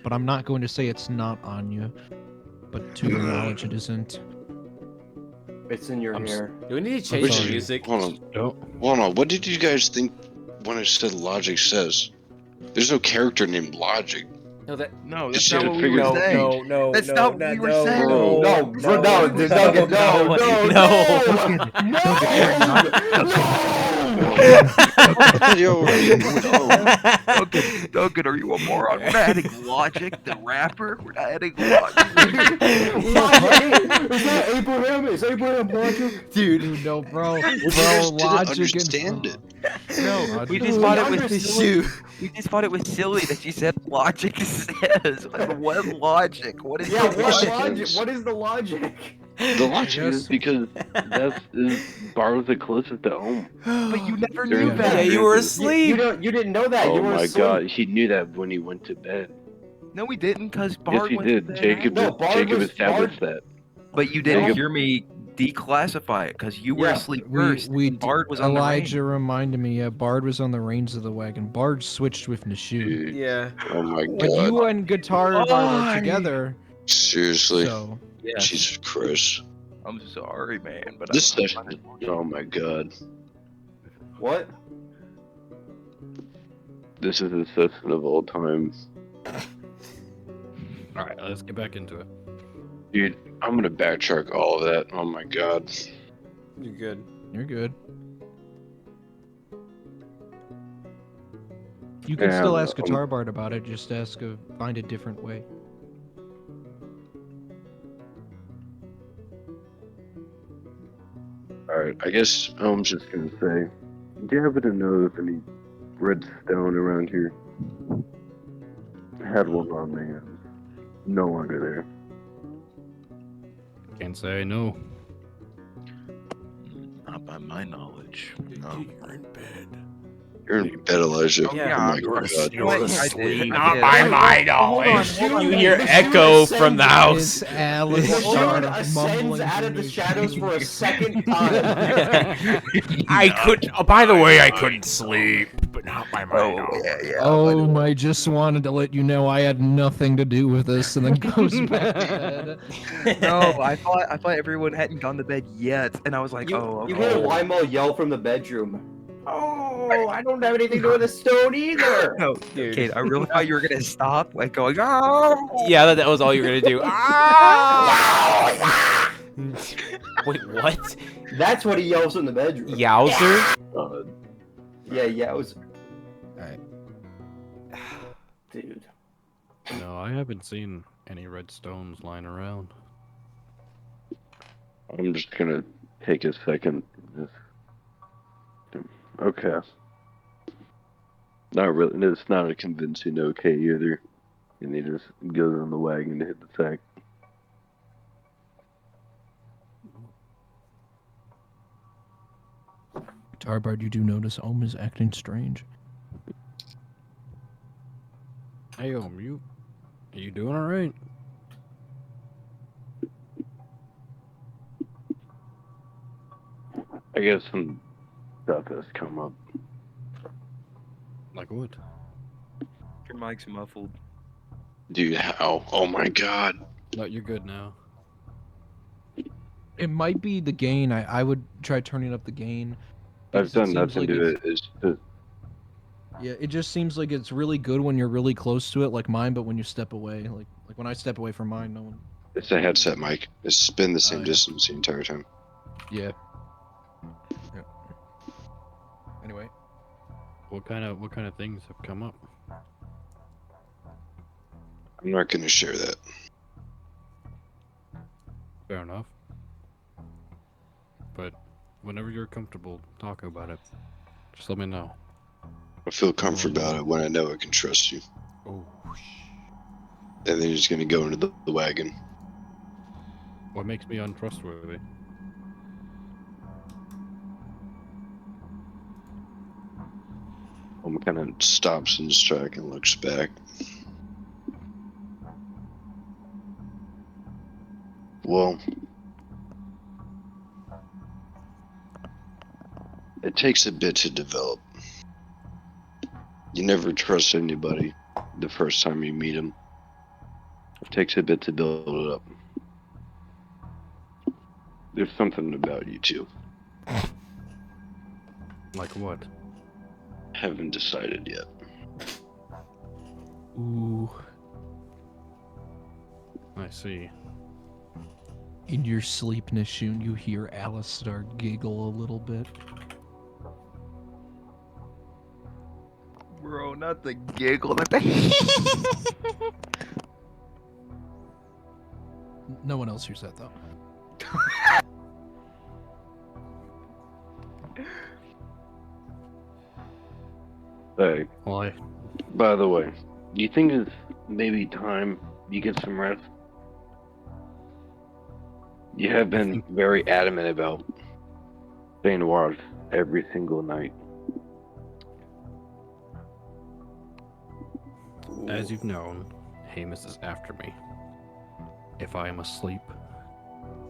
but I'm not going to say it's not on you. But to your knowledge, it isn't. It's in your hair. Do we need to change the sorry. music? Hold on. Oh, Hold on. What did you guys think when I said Logic says? There's no character named Logic. No, that. No, Just that's not to what we figure were out- saying. no, That's not what we were saying. No, No, bro, no, there's no, no, no, Yo, Duncan, are you a moron? We're not adding Logic, the rapper. We're not adding Logic. Is that Abraham? Is Abraham logic? Dude, no, bro. you Bro, just didn't logic understand and... it. No, Logic- we just Dude, thought it I was understood. we just thought it was silly that she said Logic says. What logic? What is Yeah, the what logic? logic? What is the logic? The Logic Yes. is Because that's Bar's the closest to home. But you never They're knew in that. Yeah, you were You, asleep. you didn't know that. Oh you were my asleep. god, he knew that when he went to bed. No, we didn't, because Yes, Bart he went did. to bed. Jacob, No, Bard Jacob was- established that. But you didn't Jacob- hear me declassify it, because you were Yeah, asleep first. and Bart was on the Elijah reins. reminded me, yeah, Bard was on the reins of the wagon. Bard switched with Nashun. Dude, Yeah. oh my But god. you and Guitar Bard Why? are together, Seriously. so... Yeah, Jesus Christ. I'm sorry, man, but This I'm session. Oh my god. What? This is the session of all time. alright, let's get back into it. Dude, I'm gonna backtrack all of that. Oh my god. You're good. You're good. You can Yeah, still ask I'm- Guitar Bard about it, just find a different way. Alright, I guess I'm just gonna say, do you happen to know if any red stone around here? I had one on me and no longer there. Can't say I know. Not by my knowledge. No. You're in bed. You're in bed, Elijah. Oh, Oh yeah, my You're god. asleep. I did. Not I by did. my knowledge. hold on. You hear Nashun echo from the It's house. Alice Lord Shard ascends mumbling out to of the Nashun. shadows for a second time. I could. Oh, by the way, I couldn't sleep, but not by my knowledge. yeah. Oh, I just wanted to let you know I had nothing to do with this, and then goes back to bed. No, I thought everyone hadn't gone to bed yet, and I was like, You, oh, you okay. hear Lionel yell from the bedroom. Oh, I don't have anything to do with the stone either. No, Dude. Kate, I really thought you were gonna stop, like going, oh. Yeah, that was all you were gonna do. Ah! Wait, what? That's what he yells in the bedroom. Yowzer? Yeah, it was. Alright. Dude. No, I haven't seen any red stones lying around. I'm just gonna take a second. Okay. Not really. It's not a convincing okay either. And he just goes on the wagon to hit the sack. Guitar Bard, you do notice Ohm is acting strange. Hey, you doing alright? I guess some stuff has come up. Like what? Your mic's muffled. Dude, how? Oh my god. No, you're good now. It might be the gain. I would try turning up the gain. I've because done seems nothing like to it's- it. It's just Yeah, it just seems like it's really good when you're really close to it, like mine. But when you step away, like when I step away from mine, no one It's a headset mic. It's been the same distance the entire time. Yeah. Yep. Anyway. What kind of things have come up? I'm not going to share that. Fair enough. But whenever you're comfortable talking about it, just let me know. I feel comfort about it when I know I can trust you. Oh. And then you're just going to go into the wagon. What makes me untrustworthy? Kind of stops in his track and looks back. Well, it takes a bit to develop. You never trust anybody the first time you meet them. It takes a bit to build it up. There's something about you too. Like what? Haven't decided yet. Ooh. I see. In your sleep, Nishun, you hear Alistar giggle a little bit. Bro, not the giggle. Not the No one else hears that, though. Hey, Why? by the way, do you think it's maybe time you get some rest? You have been very adamant about staying watch every single night. As you've known, Hamus is after me. If I am asleep,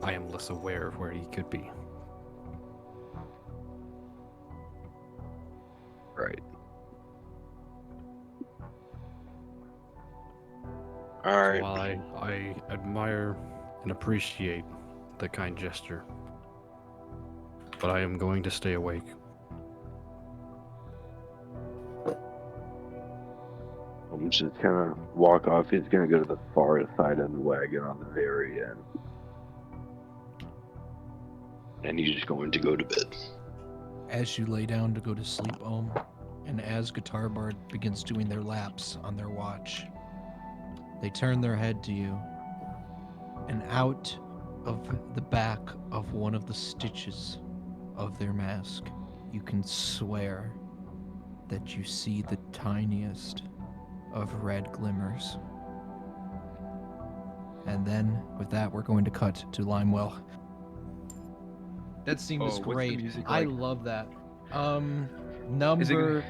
I am less aware of where he could be. Right. Alright. While I admire and appreciate the kind gesture, but I am going to stay awake. I'm just gonna walk off. He's gonna go to the far side of the wagon on the very end. And he's just going to go to bed. As you lay down to go to sleep, and as Guitar Bard begins doing their laps on their watch, they turn their head to you, and out of the back of one of the stitches of their mask, you can swear that you see the tiniest of red glimmers. And then, with that, we're going to cut to Limewell. That scene was what's the great. music I like? love that. Is it gonna-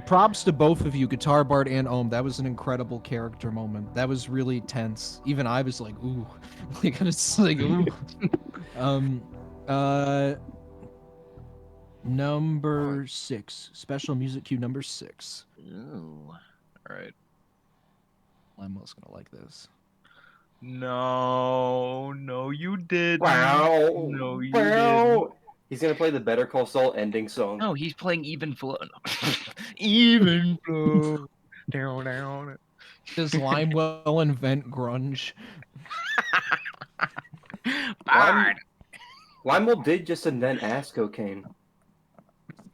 Props to both of you, Guitar Bard and Ohm. That was an incredible character moment. That was really tense. Even I was like, ooh. Like, it's like, ooh. Number 6. Special music cue number 6. Ooh. Alright. Limewell's gonna like this. No, you didn't. Wow. No, you Wow. He's gonna play the Better Call Saul ending song. No, he's playing even flow. Even flow. Down. Does Limewell invent grunge? Bard. Limewell did just invent ass cocaine.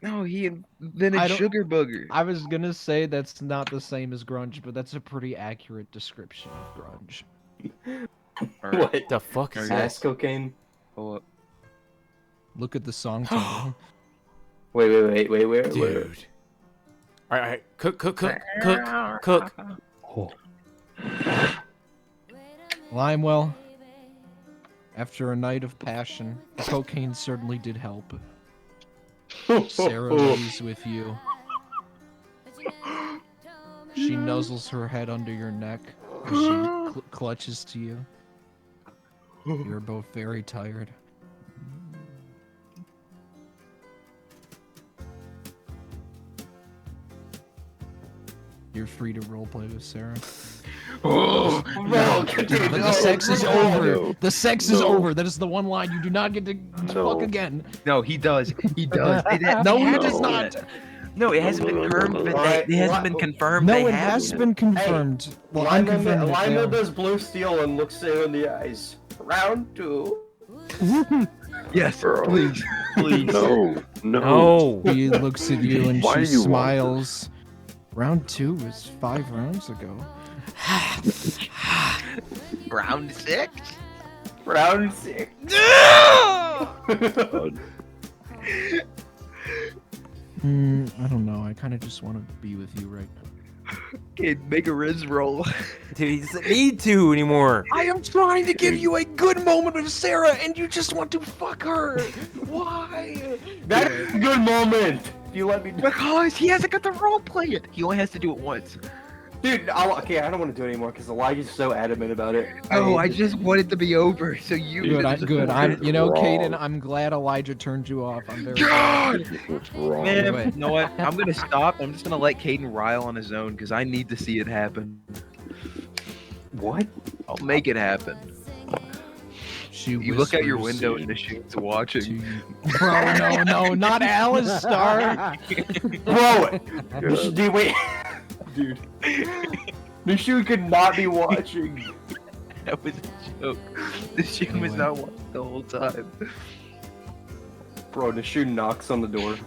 No, he invented I don't- sugar booger. I was gonna say that's not the same as grunge, but that's a pretty accurate description of grunge. Alright. What? The fuck is Ass this? cocaine? Hold up. Look at the song title. Wait, where? Dude. Alright, cook. Oh. Limewell, after a night of passion, cocaine certainly did help. Sarah lays with you. She nuzzles her head under your neck as she clutches to you. You're both very tired. You're free to roleplay with Sarah. Oh, No, But the sex is over. The sex is over. That is the one line you do not get to No. fuck again. no, he does. He does. No, he does not. No, it hasn't been confirmed. It hasn't been confirmed. No, they it have has it. been confirmed. Well, I'm confirmed that they Lionel are. does blue steel and looks Sarah in the eyes. Round 2. Yes, Bro. please, please. No, no. No. He looks at you and Why she do you want smiles. Round 2 was 5 rounds ago. Round 6. Round 6. God. I don't know. I kind of just want to be with you right now. Kid, make a Riz roll. Dude, he doesn't need to anymore. I am trying to give you a good moment with Sarah, and you just want to fuck her. Why? That's a good moment. If you let me do Because he hasn't got the role play it. He only has to do it once. Dude, okay, I don't want to do it anymore because Elijah's so adamant about it. Oh, I just want it to be over so you. Good. I'm good. I'm. You know, Wrong. Caden. I'm glad Elijah turned you off. I'm very. glad. What's wrong? Man, Wait. you know what? I'm gonna stop. I'm just gonna let Caden rile on his own because I need to see it happen. What? I'll make it happen. She You look out your whispers window and the shoot's to watching. you. Bro, no, not Alistar. Bro, dude, wait, dude. Nishu could not be watching. That was a joke. The shoot was not watching the whole time. Bro, Nishu knocks on the door.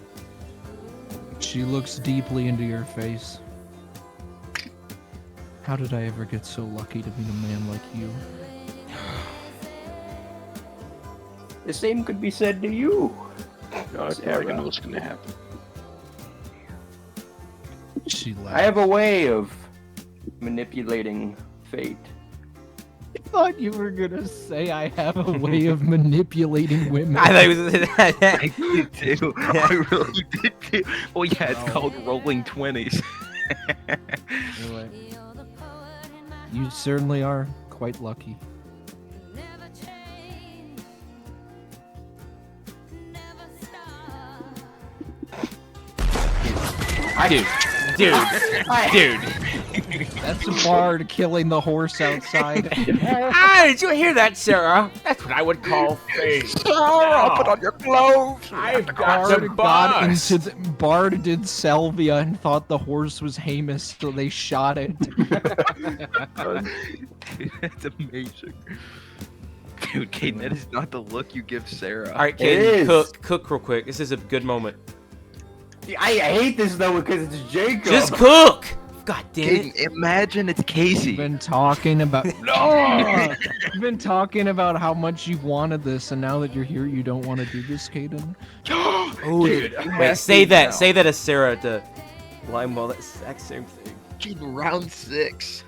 She looks deeply into your face. How did I ever get so lucky to meet a man like you? The same could be said to you. No, I already know what's gonna happen. She laughed. I have a way of manipulating fate. I thought you were gonna say I have a way of manipulating women. I thought he was. I did too. I really did too. Well, yeah, it's called rolling 20s. Anyway, you certainly are quite lucky. Dude. That's a bard killing the horse outside. Did you hear that, Sarah? That's what I would call fate. Sarah, put on your clothes. I've got the Bard got bus. into Bard did salvia and thought the horse was Hamus, so they shot it. That's amazing. Dude, Caden, that is not the look you give Sarah. All right, It Caden, is. cook real quick. This is a good moment. I hate this though because it's Jacob. Just cook. God damn it. Caden, imagine it's Casey. You've been talking about You've been talking about how much you wanted this, and now that you're here, you don't want to do this, Caden. Oh, Dude, wait, say that. Say that as Sarah to Limewell. That exact same thing. Caden, round 6.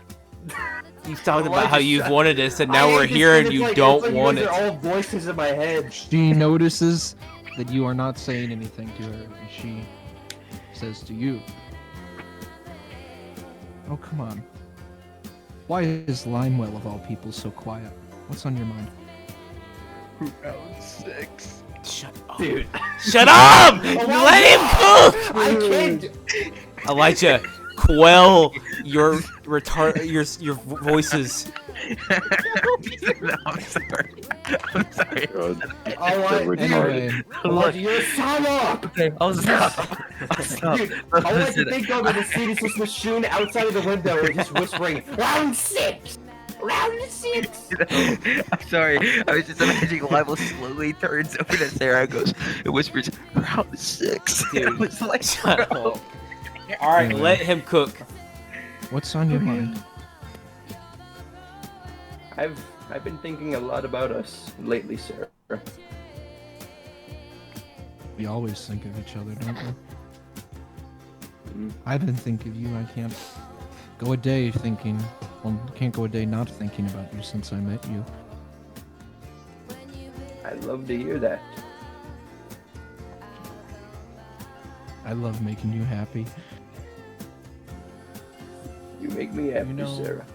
You've talked Why about how just you've shut- wanted this, and I now hate we're this here 'cause and it's you like- don't it's like want you it. guys are all voices in my head. She notices that you are not saying anything to her, and she says to you, "Oh, come on. Why is Limewell, of all people, so quiet? What's on your mind?" Round 6. Shut up. Dude. Shut up! Let him cook! I can't. Elijah, quell your your voices. No, I'm sorry. I'm sorry. God. I want, dude. Anyway, Elijah, you're son up. Okay, I'll stop. I'll stop. Dude, I want to think of it as seeing this Nishoon outside of the window and just whispering, "Round 6, round 6." I'm sorry. I was just imagining Lionel slowly turns over to Sarah and goes, it whispers, round 6. Dude, I was like, shut bro. up. All right, Anyway. let him cook. what's on your mind? I've been thinking a lot about us lately, Sarah. We always think of each other, don't we? Mm. I didn't think of you. I can't go a day thinking. Well, can't go a day not thinking about you since I met you. I'd love to hear that. I love making you happy. You make me happy, You know- Sarah.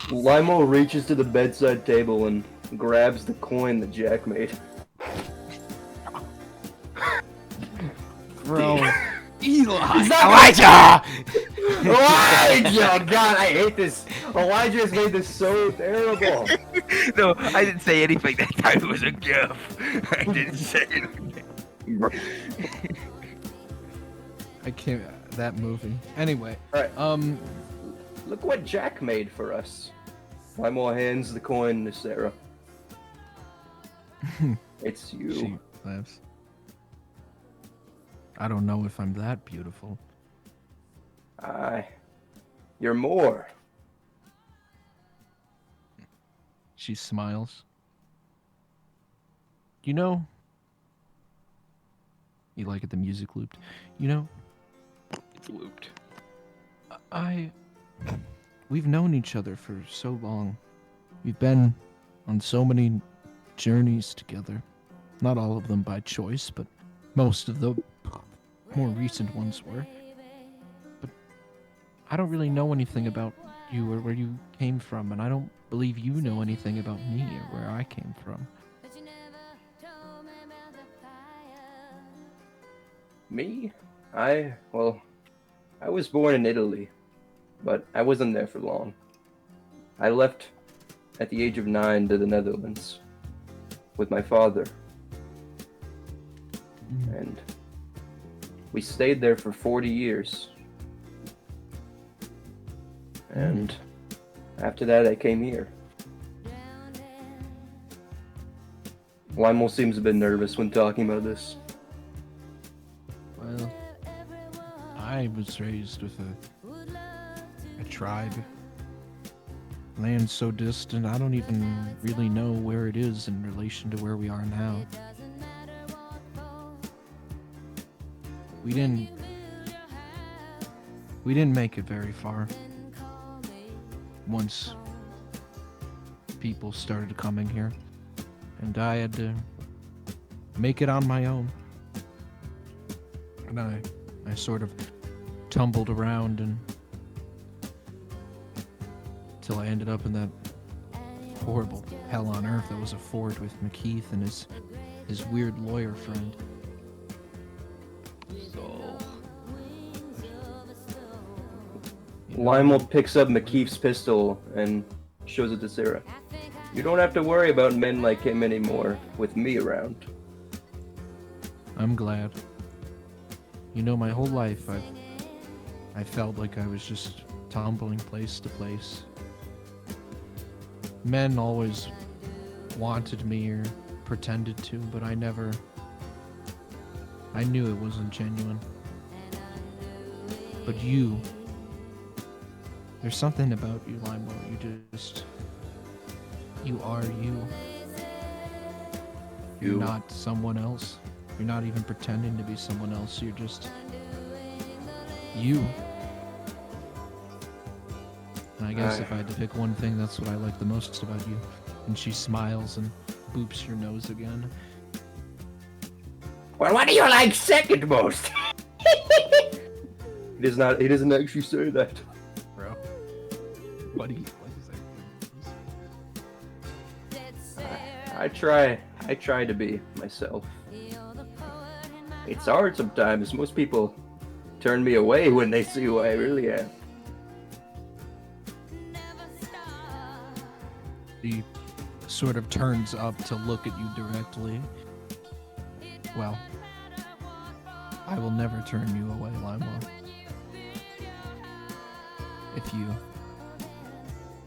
Limo reaches to the bedside table and grabs the coin that Jack made. Bro, Elijah! Elijah! God, I hate this. Elijah has made this so terrible. No, I didn't say anything that time. It was a gift. I didn't say anything. I can't. That movie. Anyway. Alright. Look what Jack made for us. Limo hands the coin to Sarah. It's you. She laughs. I don't know if I'm that beautiful. You're more. She smiles. You know, you like it, the music looped. You know, It's looped. we've known each other for so long. We've been on so many journeys together. Not all of them by choice, but most of the more recent ones were. But I don't really know anything about you or where you came from, and I don't believe you know anything about me or where I came from. Me? I was born in Italy, but I wasn't there for long. I left at the age of 9 to the Netherlands with my father. And we stayed there for 40 years. And after that, I came here. Lionel seems a bit nervous when talking about this. Well, I was raised with a tribe. Land so distant, I don't even really know where it is in relation to where we are now. We didn't make it very far. Once people started coming here, and I had to make it on my own. And I sort of tumbled around and till I ended up in that horrible hell on earth that was a fort with McKeith and his weird lawyer friend. Lionel picks up McKeith's pistol and shows it to Sarah. You don't have to worry about men like him anymore with me around. I'm glad. You know, my whole life I felt like I was just tumbling place to place. Men always wanted me or pretended to, but I knew it wasn't genuine. But you, there's something about you, Limo. You are you. You're not someone else. You're not even pretending to be someone else. You're just you. And I guess if I had to pick one thing, that's what I like the most about you. And she smiles and boops your nose again. Well, what do you like second most? He doesn't actually say that. Bro. What do you say? I try to be myself. It's hard sometimes. Most people turn me away when they see who I really am. He sort of turns up to look at you directly. Well, I will never turn you away, Limo. If you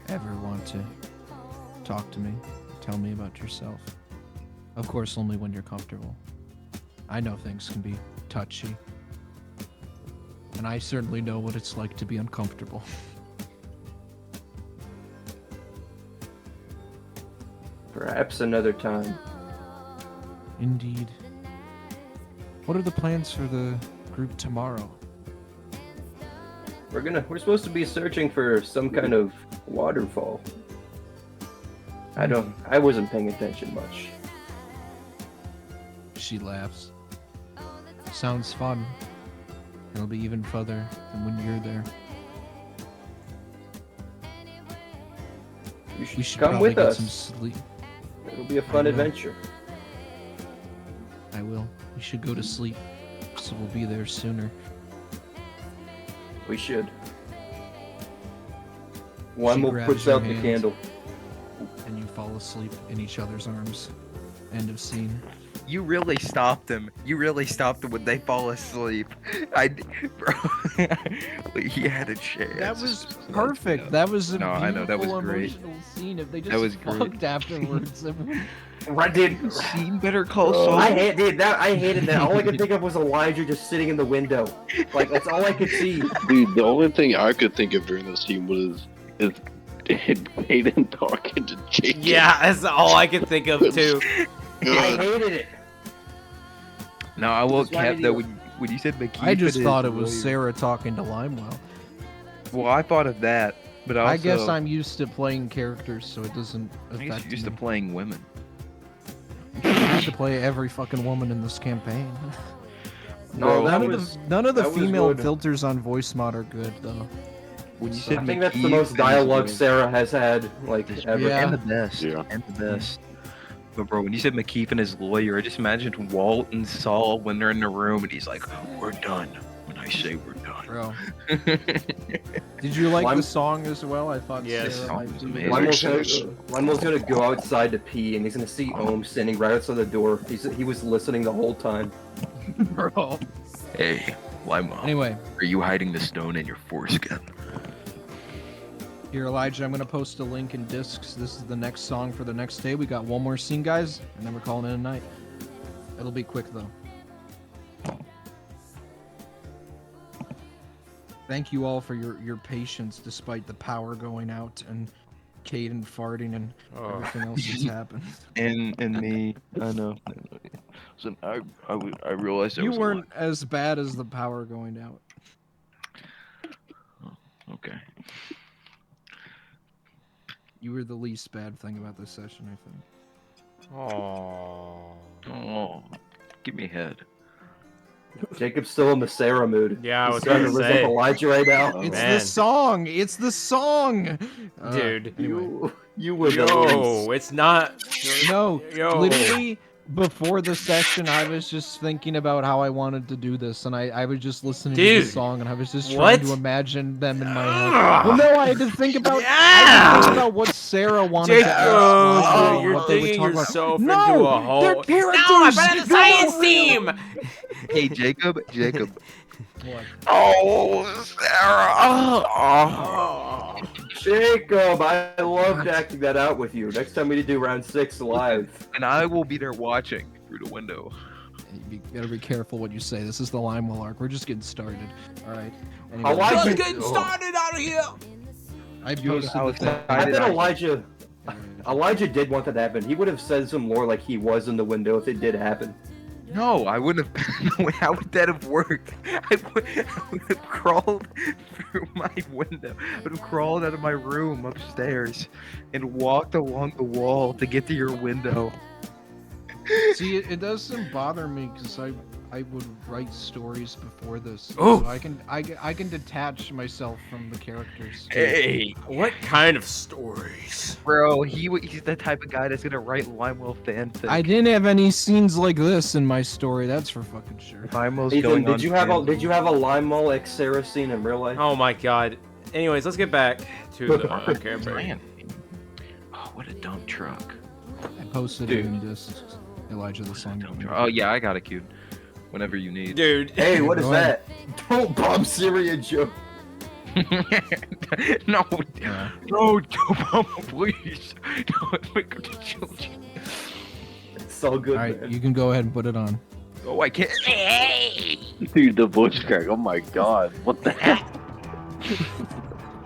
ever want to talk to me, tell me about yourself. Of course, only when you're comfortable. I know things can be touchy. And I certainly know what it's like to be uncomfortable. Perhaps another time. Indeed. What are the plans for the group tomorrow? We're supposed to be searching for some kind of waterfall. I wasn't paying attention much. She laughs. Sounds fun. It'll be even further than when you're there. You should come probably with get us. some sleep. It'll be a fun will. adventure. I will. We should go to sleep, so we'll be there sooner. We should. One She will grabs puts your out the hand, candle. and you fall asleep in each other's arms. End of scene. You really stopped them. You really stopped them when they fall asleep. Bro, he had a chance. That was perfect. That was a No, I know, that was beautiful great. emotional scene. If they That just was great. fucked afterwards, Right, dude. Seen Better Call Saul. I hated that. All I could think of was Elijah just sitting in the window. Like that's all I could see. Dude, the only thing I could think of during this scene was Hayden talking to Jacob. Yeah, that's all I can think of too. I hated it. No, I will That's why cap I though do- when you said McKeith. I just thought it was Sarah talking to Limewell. Well, I thought of that, but also, I guess I'm used to playing characters, so it doesn't I guess affect you're used to me. playing women. I have to play every fucking woman in this campaign. No, that none was of the that was female good. filters on voice mod are good though. When you So- said I think that's the McKeith, most and dialogue Zane- Sarah has had, like, ever. Yeah. and the best, Yeah. and the best. But bro, when you said McKeith and his lawyer, I just imagined Walt and Saul when they're in the room, and he's like, "We're done." When I say we're done. Bro, did you like Lime- the song as well? I thought Yes. Sarah Song might was do amazing. that. Limel's gonna go outside to pee, and he's gonna see Ohm standing right outside the door. He was listening the whole time. Bro. Hey, Lima, Anyway, are you hiding the stone in your foreskin? here Elijah, I'm gonna post a link in discs. This is the next song for the next day. We got one more scene, guys, and then we're calling it a night. It'll be quick though. Thank you all for your patience despite the power going out and Caden farting and Oh. everything else that's happened. And me, I know. So I realized I You was weren't as bad as the power going out. okay. You were the least bad thing about this session, I think. Oh. Oh, give me head. Jacob's still in the Sarah mood. Yeah, I He's was starting gonna to say. resemble Elijah right now. It's man. the song! It's the song! Dude. Anyway. You were the Yo, it's not. No, Yo. literally, before the session, I was just thinking about how I wanted to do this, and I was just listening to Dude. the song, and I was just What? trying to imagine them in my head. Ugh. Well, no, I had to think about, I had to Yeah! think about what Sarah wanted Jacob, to ask, what you're they would digging talk about. yourself No, into a hole. they're characters! No, I brought in the They're not science real! team! Hey, Jacob. What? Oh, Sarah. Oh. Jacob, I loved acting that out with you. Next time we need to do round 6 live. And I will be there watching through the window. You gotta be careful what you say. This is the Limewell arc. We're just getting started. Alright. Anyway, I like Just it. getting started out of here! I You posted know, the thing. I bet Elijah did want that to happen. He would have said some more like he was in the window if it did happen. No, I wouldn't have. No, how would that have worked? I would have crawled through my window. I would have crawled out of my room upstairs and walked along the wall to get to your window. See, it doesn't bother me because I would write stories before this, Oh. so I can detach myself from the characters. Hey, What kind of stories? bro, he's the type of guy that's gonna write Limewell fanfic. I didn't have any scenes like this in my story. That's for fucking sure. Limewell's Ethan, going on did you have a fanfic. Limewell X Sarah scene in real life? Oh my god. Anyways, let's get back to the campaign. Man. Oh, what a dumb truck. I posted Dude. it in this Elijah the song. Oh yeah, I got it queued. Whenever you need. Dude. Hey, what is Go ahead. that? Don't bomb Syria, Joe. No, Yeah. no, please. Don't make up the children. It's all good, All right, man. you can go ahead and put it on. Oh, I can't. Dude, the voice crack. Oh my god. What the heck?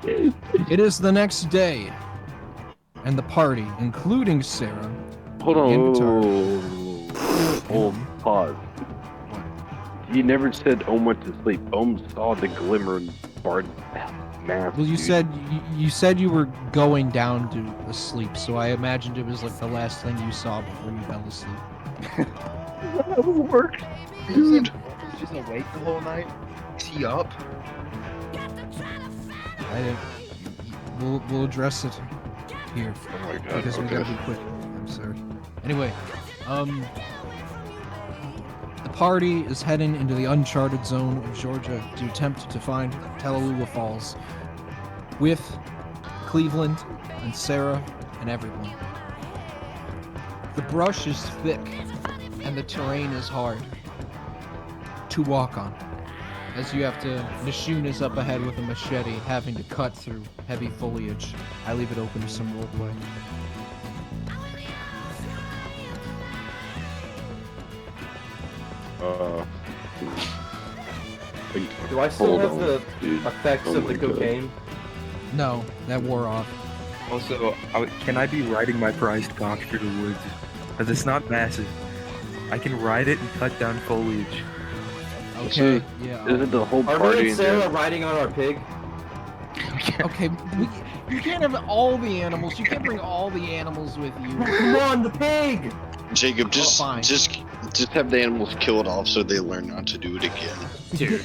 It is the next day, and the party, including Sarah. Hold on. And Hold. Pause. You never said Ohm went to sleep. Ohm saw the glimmer and Bard mask. Well, you dude. said you were going down to sleep, so I imagined it was like the last thing you saw before you fell asleep. That would work. Dude. He's just awake the whole night. Is he up? I didn't. We'll address it here Oh my god. because we gotta Okay. be quick. I'm sorry. Anyway, the party is heading into the uncharted zone of Georgia to attempt to find Tallulah Falls with Cleveland and Sarah and everyone. The brush is thick and the terrain is hard to walk on. As you have to, Nishun is up ahead with a machete, having to cut through heavy foliage. I leave it open to some roleplay. Do I still Hold have on, the dude. effects Oh of my the God. cocaine? No, that wore off. Also, can I be riding my prized cock through the woods? Because it's not massive. I can ride it and cut down foliage. Okay, yeah. Isn't the whole Are me party and in Sarah there? riding on our pig? Okay, you can't have all the animals. You can't bring all the animals with you. Come on, the pig! Jacob, just fine. just have the animals kill it off so they learn not to do it again. Dude.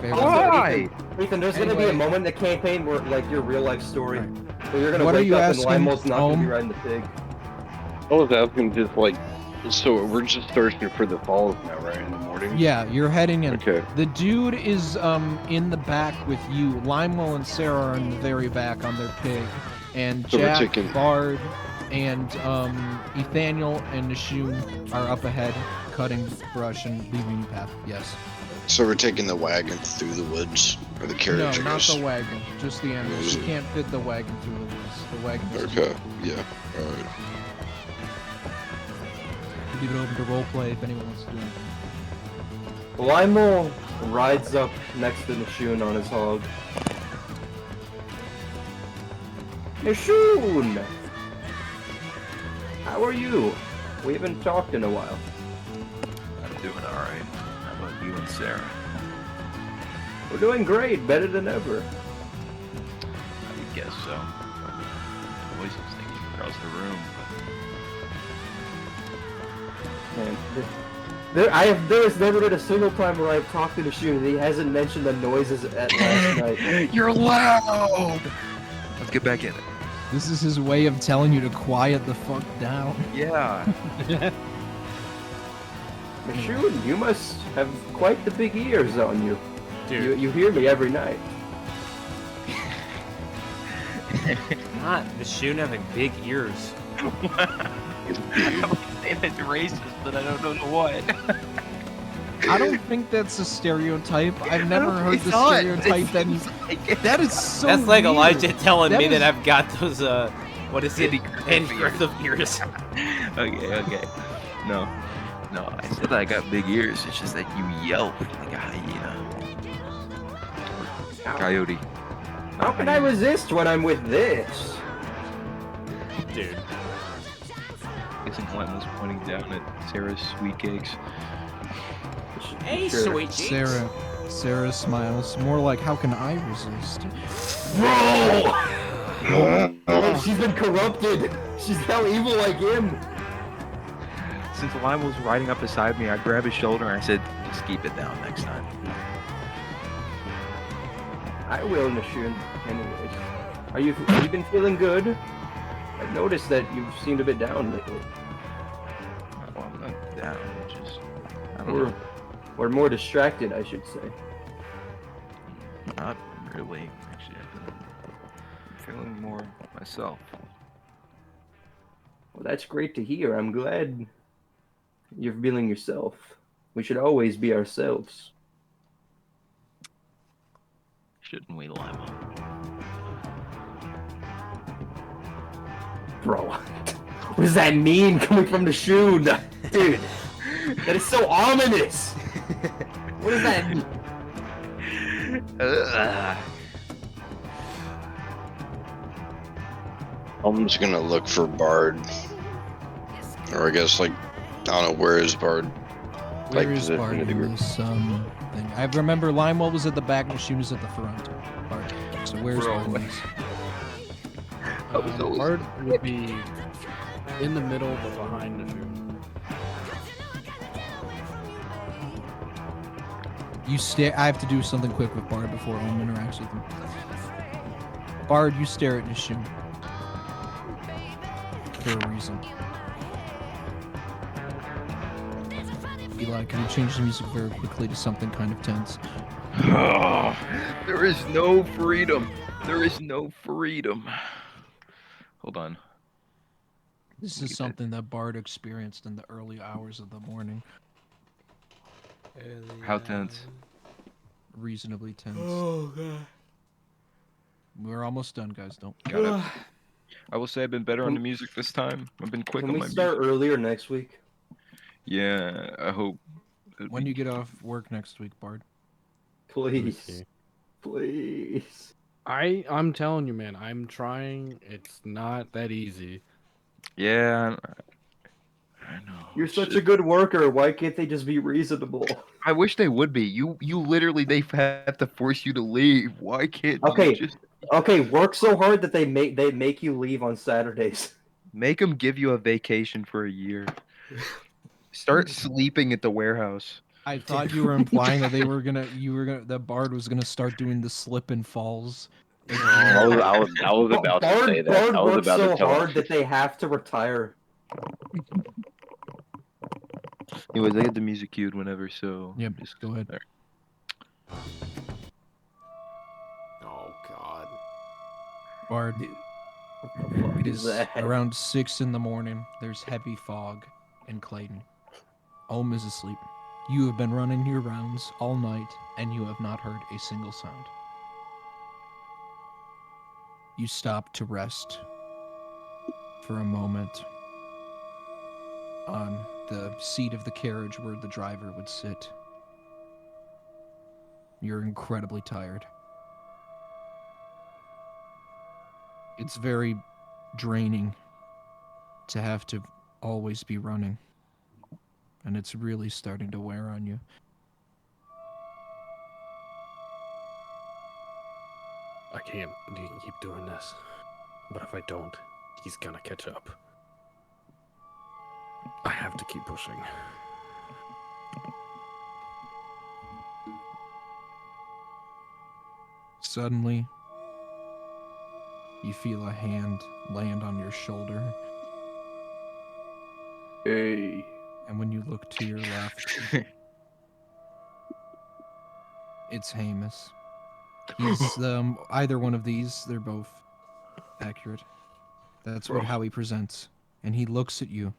Fair Also, enough. Why? Ethan, there's gonna be a Anyway. moment in the campaign where, like, your real life story, where you're gonna What are wake you up and asking, Limel's not gonna be Ohm? riding the pig. I was asking just like, so we're just searching for the falls now, right? In the morning? Yeah, you're heading in. Okay. The dude is in the back with you. Limewell and Sarah are in the very back on their pig, and So we're Jack, taking- Bard, and Ethaniel and Nishun are up ahead, cutting brush and leaving the path. Yes. So we're taking the wagon through the woods, or the carriage, No, I not guess. the wagon. Just the animals. You can't fit the wagon through the woods. The wagon is Okay, yeah, alright. leave it open to roleplay if anyone wants to do it. Lymel rides up next to Nishun on his hog. Nishun! How are you? We haven't talked in a while. I'm doing alright. How about you and Sarah? We're doing great, better than ever. I would guess so. Voices thinking across the room. Man, there has never been a single time where I've talked to Nishun and he hasn't mentioned the noises at last night. You're loud! Let's get back in it. This is his way of telling you to quiet the fuck down. Yeah. Nishun, you must have quite the big ears on you. Dude. You hear me every night. Not the shoe having big ears. I would say that's racist, but I don't know what. I don't think that's a stereotype. I've never heard the not. stereotype that that is so That's like weird. Elijah telling That me is- that I've got those, what is it? Andy Griffith ears. Okay. No, I said I got big ears. It's just that you yelp like a hyena. Or coyote. How can I resist when I'm with this? Dude. Guessing Glenn was pointing down at Sarah's sweet cakes. Hey, Sure. sweet cheeks. Sarah smiles. More like, how can I resist? Oh, she's been corrupted. She's now evil like him. Since Lime was riding up beside me, I grabbed his shoulder and I said, just keep it down next time. I will, Nishun. Anyways, have you been feeling good? I've noticed that you've seemed a bit down lately. Well, I'm not down, just... I don't Or, know. or more distracted, I should say. Not really, actually. I'm feeling more myself. Well, that's great to hear. I'm glad you're feeling yourself. We should always be ourselves. Shouldn't we, Lima? Bro, what does that mean coming from the shoe? Dude, that is so ominous. What does that mean? I'm just gonna look for Bard. Or I guess, like, I don't know, where is Bard? Where Like, is position Bard of the in group. this thing? I remember Limewell was at the back, Nishun was at the front. Bard. So where's Bro. Bard? in this? Bard would be in the middle, but behind the shoe. You stare. I have to do something quick with Bard before Ohm interacts with him. Bard, you stare at Nishun. For a reason. Eli, can you change the music very quickly to something kind of tense? There is no freedom. There is no freedom. Hold on. This is something that Bard experienced in the early hours of the morning. How tense? Reasonably tense. Oh god. We're almost done, guys. Don't. Got it. I will say I've been better on the music this time. I've been quick Can on we my start music. earlier next week? Yeah, I hope. When do you get off work next week, Bard? Please. Please. I'm telling you, man, I'm trying. It's not that easy. Yeah, I know. You're such a good worker. Why can't they just be reasonable? I wish they would be. You literally they have to force you to leave. Why can't Okay. you just Okay, work so hard that they make you leave on Saturdays. make them give you a vacation for a year? Start sleeping at the warehouse. I thought you were implying that that Bard was gonna start doing the slip and falls. I was about to say that. Bard I was works about so to tell hard him. that they have to retire. Anyways, I get the music cued whenever, so Yep, go ahead. There. Oh god. Bard. What It is is that? around 6 in the morning. There's heavy fog in Clayton. Ohm is asleep. You have been running your rounds all night, and you have not heard a single sound. You stop to rest for a moment on the seat of the carriage where the driver would sit. You're incredibly tired. It's very draining to have to always be running. And it's really starting to wear on you. I can't keep doing this. But if I don't, he's gonna catch up. I have to keep pushing. Suddenly, you feel a hand land on your shoulder. Hey. And when you look to your left, it's Hamus. He's either one of these, they're both accurate. That's what how he presents. And he looks at you.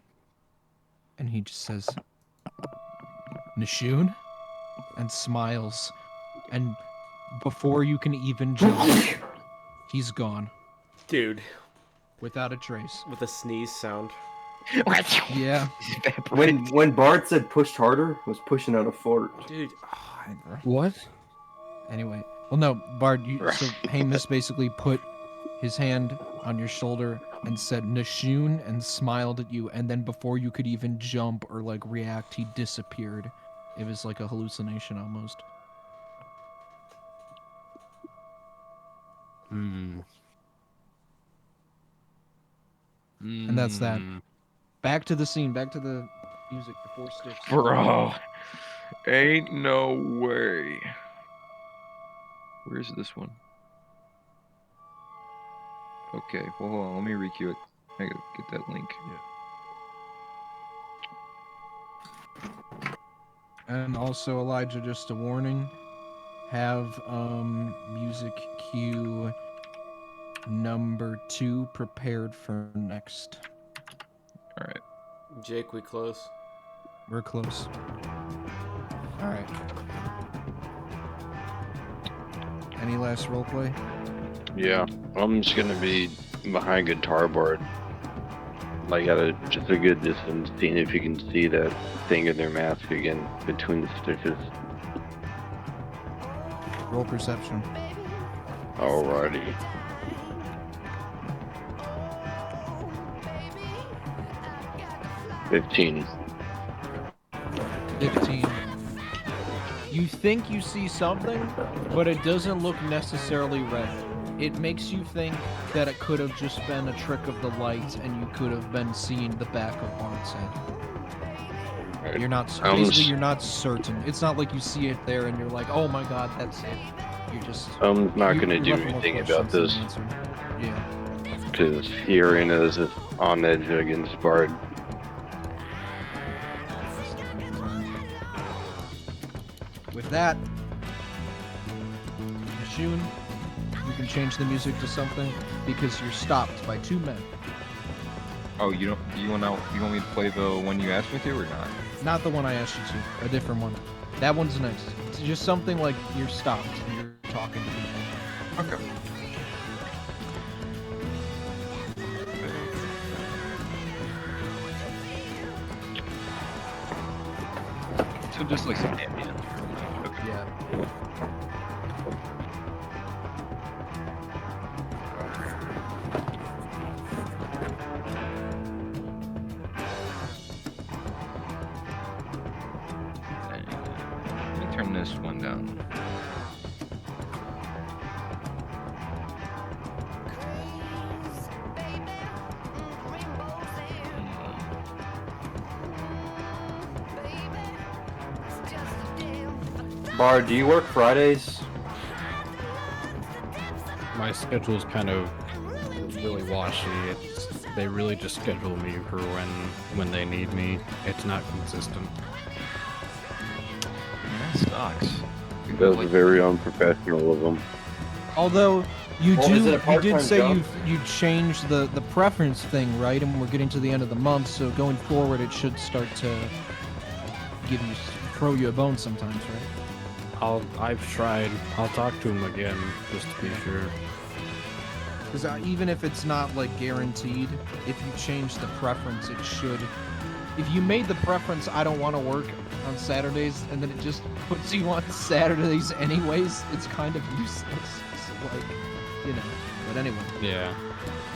And he just says, Nishun? And smiles. And before you can even jump, he's gone. Dude. Without a trace. With a sneeze sound. Yeah. When Bart said pushed harder, was pushing out a fart. Dude. What? Anyway. Well, no, Bard, so Hamus basically put his hand on your shoulder and said Nishun and smiled at you, and then before you could even jump or like react, he disappeared. It was like a hallucination almost. And that's that. Back to the scene, back to the music before Sticks. Bro, ain't no way. Where's this one? Okay, well, hold on, let me requeue it. I gotta get that link. And also, Elijah, just a warning. Have music cue number 2 prepared for next. Alright. Jake, we close. We're close. Alright. Any last roleplay? Yeah, I'm just gonna be behind Guitar Board, like at just a good distance, seeing if you can see that thing in their mask again between the stitches. Roll perception. Alrighty. $15. 15. You think you see something, but it doesn't look necessarily red. It makes you think that it could have just been a trick of the light and you could have been seeing the back of Bard's head. You're not, basically you're not certain. It's not like you see it there and you're like, oh my god, that's it. You're just... I'm not gonna do anything about this. Yeah. Because hearing is on edge against Bard. With that, Nishun, you can change the music to something because you're stopped by 2 men. Oh, you don't? You want me to play the one you asked me to, or not? Not the one I asked you to. A different one. That one's nice. It's just something like you're stopped and you're talking to people. Okay. So just like some ambient. Okay. Yeah. Let me turn this one down. Bar, do you work Fridays? My schedule's kind of really washy. They really just schedule me for when they need me. It's not consistent. That sucks. That was very unprofessional of them. Although you Well, is it a you part-time did say job? you changed the preference thing, right? And we're getting to the end of the month, so going forward it should start to throw you a bone sometimes, right? I've tried. I'll talk to him again just to be sure. Because even if it's not like guaranteed, if you change the preference, it should. If you made the preference, I don't want to work on Saturdays, and then it just puts you on Saturdays anyways, it's kind of useless. So, like, you know. But anyway. Yeah.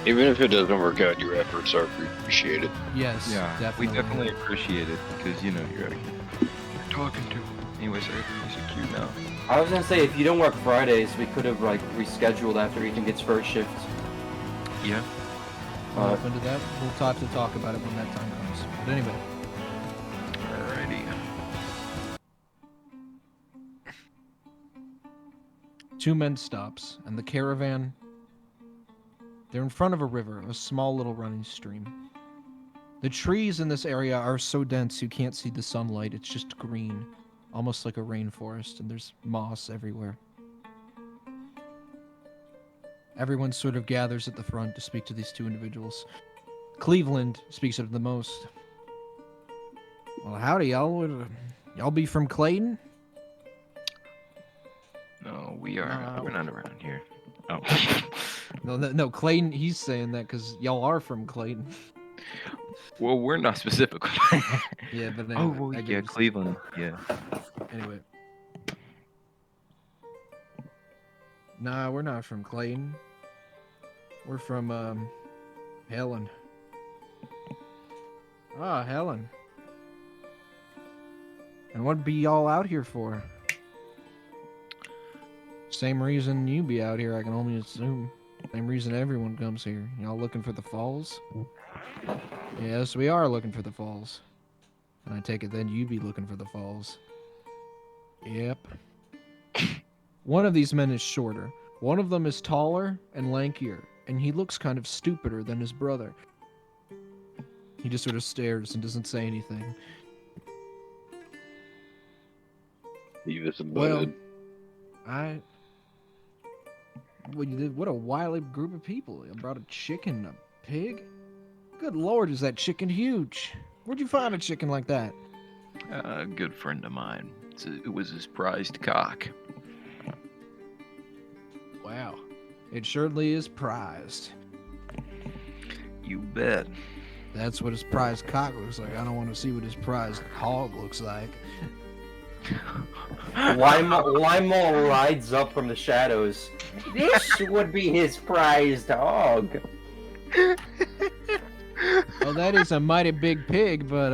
Even if it doesn't work out, your efforts are appreciated. Yes. Yeah, Definitely. we definitely appreciate it because you're talking to. Anyways, everything's so cute now. I was gonna say, if you don't work Fridays, we could have like rescheduled after Ethan gets first shift. Yeah. I'm open to that. We'll talk about it when that time comes. But anyway. Alrighty. 2 men stops, and the caravan. They're in front of a river, a small little running stream. The trees in this area are so dense you can't see the sunlight. It's just green, almost like a rainforest, and there's moss everywhere. Everyone sort of gathers at the front to speak to these 2 individuals. Cleveland speaks up the most. Well, howdy, y'all. Would y'all be from Clayton? No, we are. No. We're not around here. Oh. No, Clayton. He's saying that because y'all are from Clayton. Well, we're not specific. Yeah, but Oh, anyway, well, I yeah, get what Cleveland. Yeah. Anyway. Nah, we're not from Clayton. We're from, Helen. Ah, Helen. And what be y'all out here for? Same reason you be out here, I can only assume. Same reason everyone comes here. Y'all looking for the falls? Yes, we are looking for the falls. And I take it then you be looking for the falls. Yep. One of these men is shorter. One of them is taller and lankier, and he looks kind of stupider than his brother. He just sort of stares and doesn't say anything. Beavis and Well, Butthead. What a wily group of people. You brought a chicken, a pig? Good lord, is that chicken huge? Where'd you find a chicken like that? A good friend of mine. It was his prized cock. Wow. It surely is prized. You bet. That's what his prized cock looks like. I don't want to see what his prized hog looks like. Lymol rides up from the shadows. This would be his prized hog. Well, that is a mighty big pig, but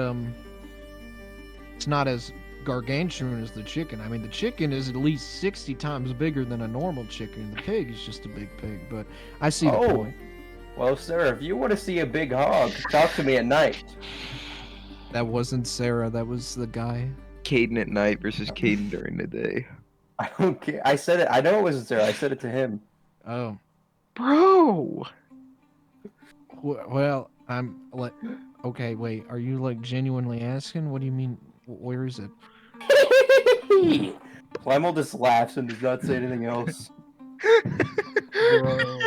it's not as gargantuan as the chicken. I mean, the chicken is at least 60 times bigger than a normal chicken. The pig is just a big pig, but I see the point. Well, sir, if you want to see a big hog, talk to me at night. That wasn't Sarah, that was the guy. Caden at night versus Caden during the day. I don't care. I said it. I know it wasn't Sarah. I said it to him. Oh. Bro! Well, I'm like, okay, wait, are you like genuinely asking? What do you mean? Where is it? Lymol just laughs and does not say anything else. Bro.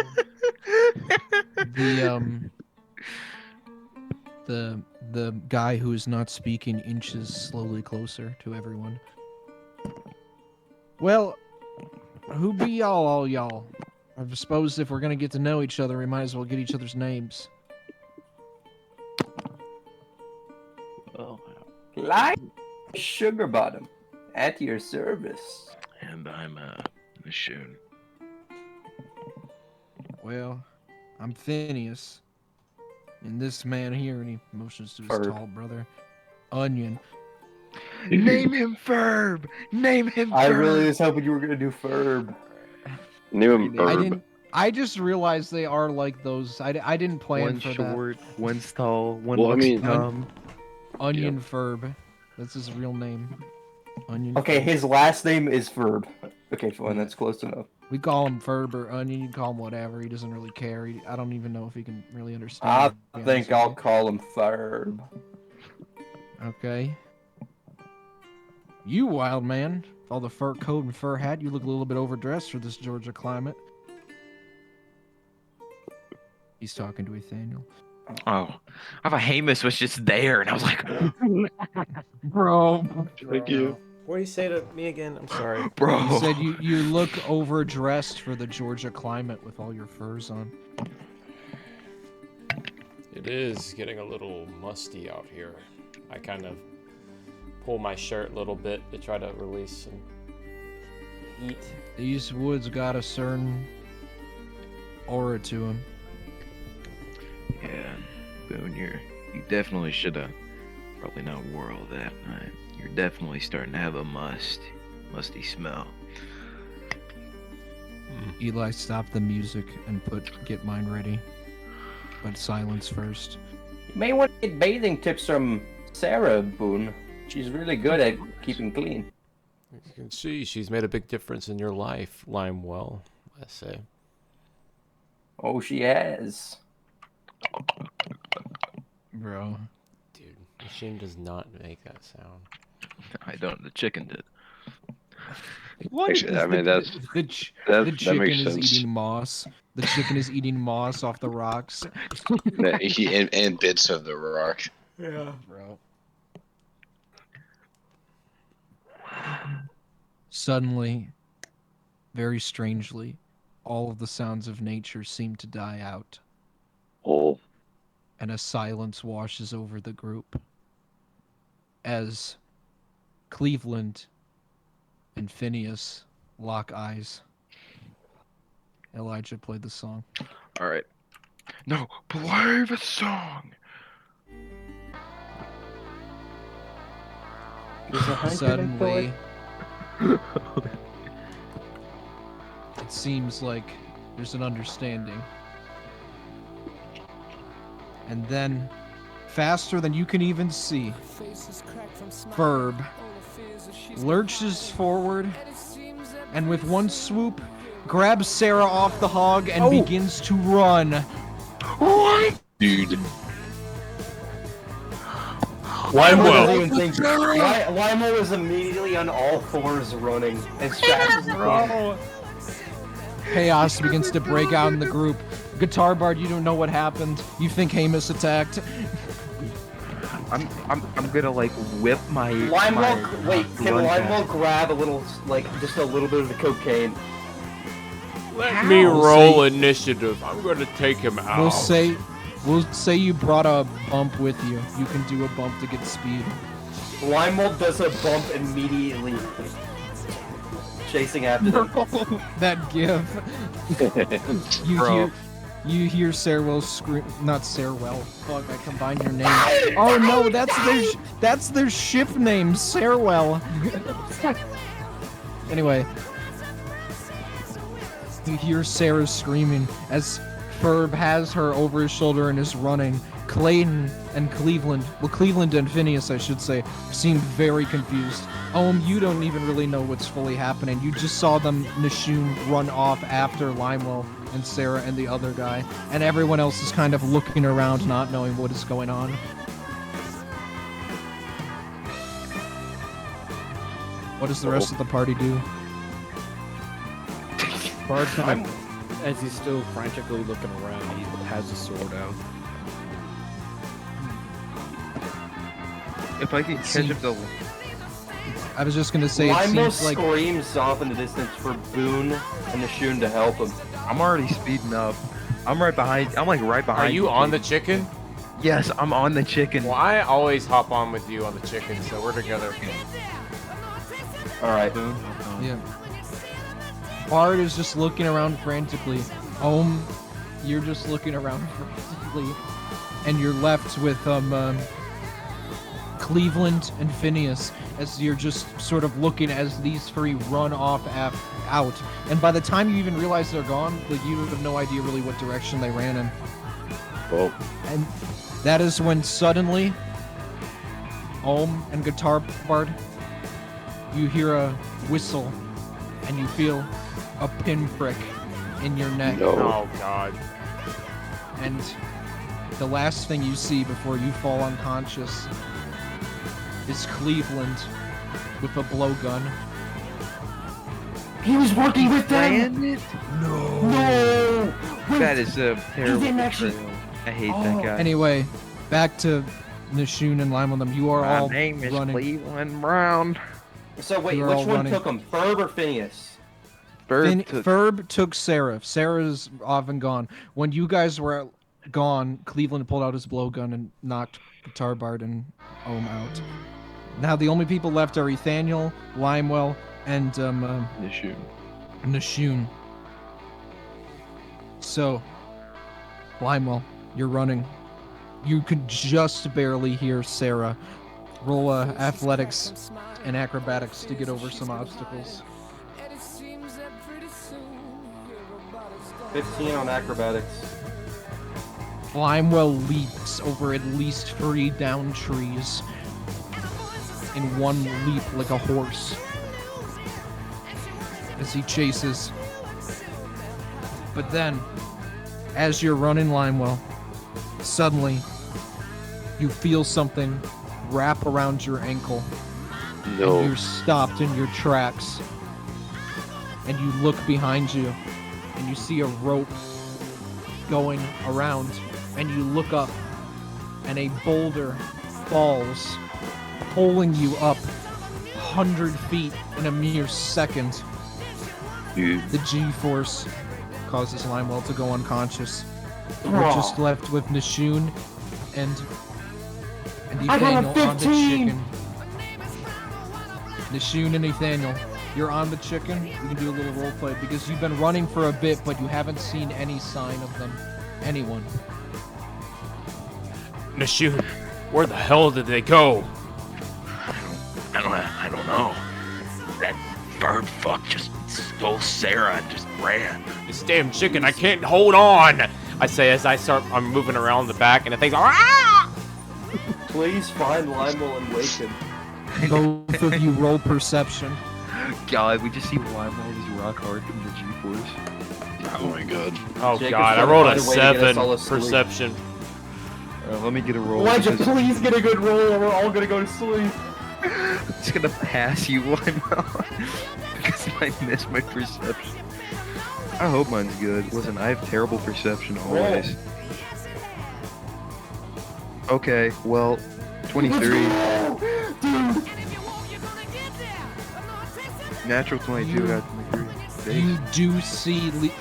The guy who is not speaking inches slowly closer to everyone. Well, who be y'all, all y'all? I suppose if we're gonna get to know each other, we might as well get each other's names. Like Sugar Bottom, at your service. And I'm Nishoon. Well, I'm Phineas. And this man here, and he motions to his Ferb. tall brother, Onion. Name him Ferb! Name him Ferb! I really was hoping you were gonna do Ferb. Name him I Herb. didn't. I just realized they are like those. I didn't plan One for short, one's tall, one Well, I looks mean- dumb. that. Onion Ferb. That's his real name. Onion. Okay, Ferb. his last name is Ferb. Okay, fine, that's close enough. We call him Ferb or Onion. You can call him whatever. He doesn't really care. I don't even know if he can really understand. I to be honest think with I'll you. call him Ferb. Okay. You wild man. With all the fur coat and fur hat, you look a little bit overdressed for this Georgia climate. He's talking to Nathaniel. Oh, I thought Hamus was just there, and I was like, Bro. Thank you. What do you say to me again? I'm sorry. Bro. You said you look overdressed for the Georgia climate with all your furs on. It is getting a little musty out here. I kind of pull my shirt a little bit to try to release some heat. These woods got a certain aura to them. Yeah, Boone, you definitely should have probably not wore all that. You're definitely starting to have a musty smell. Eli, stop the music and get mine ready. But silence first. You may want to get bathing tips from Sarah, Boone. She's really good at keeping clean. You can see she's made a big difference in your life, Limewell, I say. Oh, she has. Bro. Dude, machine does not make that sound. I don't. The chicken did. Actually, I mean, the that chicken makes is sense. eating moss. The chicken is eating moss off the rocks. and bits of the rock. Yeah, bro. Suddenly, very strangely, all of the sounds of nature seem to die out. Oh. And a silence washes over the group as Cleveland and Phineas lock eyes. Elijah played the song. All right. No, play the song. Suddenly, it seems like there's an understanding. And then, faster than you can even see, Ferb lurches forward and with one swoop grabs Sarah off the hog and begins to run. What? Dude. Limo is immediately on all fours running as fast as he can. Chaos begins to break out in the group. Guitar Bard, you don't know what happened. You think Hamus attacked. I'm gonna like whip my. Limo, wait, can run Limo back. grab a little, like, just a little bit of the cocaine? Let me roll initiative. I'm gonna take him out. We'll say you brought a bump with you. You can do a bump to get speed. Limo does a bump immediately, chasing after them. That gif. You hear Sarewell scream. Not Sarewell. Fuck! I combined your name. Oh no, that's their ship name, Sarewell. Anyway, you hear Sarah screaming as Ferb has her over his shoulder and is running. Clayton and Cleveland, well, Cleveland and Phineas, I should say, seem very confused. You don't even really know what's fully happening. You just saw them, Nishoon, run off after Limewell and Sarah and the other guy, and everyone else is kind of looking around, not knowing what is going on. What does the rest of the party do? Bard kind of, as he's still frantically looking around, he has a sword out. If I could catch See- up the. I was just gonna say it Limo seems like screams off in the distance for Boone and Nishun to help him. I'm already speeding up. I'm right behind. I'm like right behind. Are you on the chicken? Yes, I'm on the chicken. Well, I always hop on with you on the chicken, so we're together. Alright. yeah. Bard is just looking around frantically. You're just looking around frantically, and you're left with Cleveland and Phineas as you're just sort of looking as these three run off out. And by the time you even realize they're gone, like you have no idea really what direction they ran in. Oh. And that is when suddenly, and Guitar Bard, you hear a whistle, and you feel a pinprick in your neck. No. Oh God. And the last thing you see before you fall unconscious is Cleveland with a blowgun. He was working with them! Planned it? No! Wait, That is a terrible didn't actually- betrayal. I hate Oh. that guy. Anyway, back to Nishun and Lime on them. You are My all name is running. Cleveland Brown. So wait, You're all which one running. took him? Ferb or Phineas? Ferb took Sarah. Sarah's off and gone. When you guys were gone, Cleveland pulled out his blowgun and knocked Guitar Bard and Ohm out. Now the only people left are Ethaniel, Limewell, and Nishun. So, Limewell, you're running. You could just barely hear Sarah. Roll athletics and acrobatics to get over some obstacles. 15 on acrobatics. Limewell leaps over at least 3 down trees in one leap like a horse as he chases. But then, as you're running Limewell, suddenly you feel something wrap around your ankle. No. And you're stopped in your tracks. And you look behind you and you see a rope going around, and you look up and a boulder falls, pulling you up 100 feet in a mere second. Dude. The G-force causes Limewell to go unconscious. We're Bro. just left with Nishun and I got a Ethaniel on the 15. chicken. Nishun and Ethaniel, you're on the chicken. You can do a little roleplay because you've been running for a bit, but you haven't seen any sign of them. Anyone. Nishun, where the hell did they go? I don't know. That bird fuck just stole Sarah and just ran. This damn chicken, I can't hold on. I say as I'm moving around the back, and the thing's ah! Please find Limewell and wake him. Both of you roll perception. God, we just see Limewell just rock hard from the G-force. Oh my god. Oh Jacob's God, I trying to rolled find a a way to get us 7 all asleep. perception. Let me get a roll. Why'd you because please get a good roll or we're all gonna go to sleep? I'm just gonna pass you, Limewell. Because I missed my perception. I hope mine's good. Listen, I have terrible perception always. Okay, well, 23. Dude! Natural 22 out of 23. You do see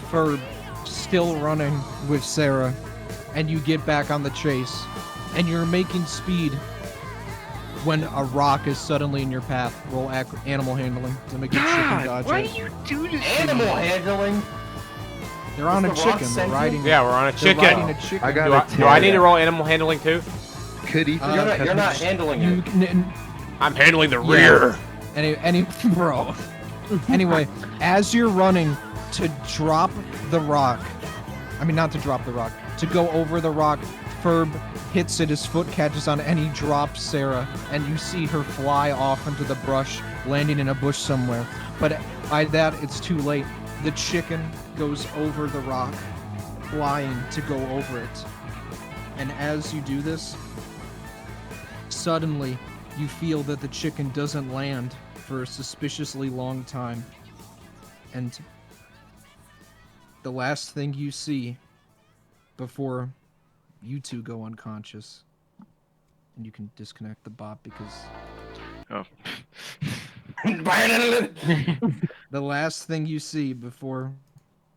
Ferb still running with Sarah, and you get back on the chase, and you're making speed when a rock is suddenly in your path. Roll animal handling to make your chicken dodge why it. do you do this? to Animal me? handling? They're on a Is the rock chicken. They're sentient? riding. Yeah, we're on a They're chicken. riding a chicken. I got Do I need to roll animal handling too? Could Ethan You're not handling You, it. I'm handling the Yeah. rear. Bro. Anyway, as you're running to drop the rock, I mean not to drop the rock, to go over the rock, Ferb hits it, his foot catches on it, and he drops Sarah, and you see her fly off into the brush, landing in a bush somewhere. But by that, it's too late. The chicken goes over the rock, flying to go over it. And as you do this, suddenly you feel that the chicken doesn't land for a suspiciously long time. And the last thing you see before you two go unconscious and you can disconnect the bot because Oh. the last thing you see before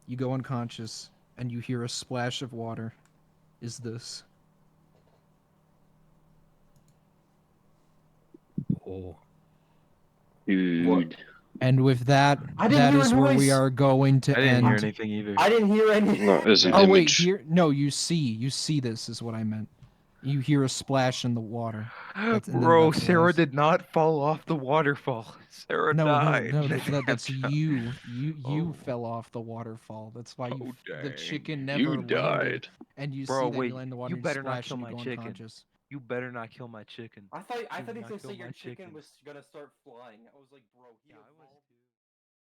you go unconscious and you hear a splash of water is this. Oh. Dude. And with that, I didn't that hear a is where we noise. are going to I didn't end. hear anything either. I didn't hear anything. No, as an Oh wait, image. here no, you see this is what I meant. You hear a splash in the water. And then Bro, that's the Sarah last- did not fall off the waterfall. Sarah died. That's you. You Oh. fell off the waterfall. That's why Oh, the dang. chicken never You landed. died. And you Bro, see that wait, you land in the water you and better not splash kill and my you go chicken. unconscious. You better not kill my chicken. I thought Do he was not gonna kill say your my chicken chicken. was gonna start flying. I was like, bro, he Yeah, I was evolved.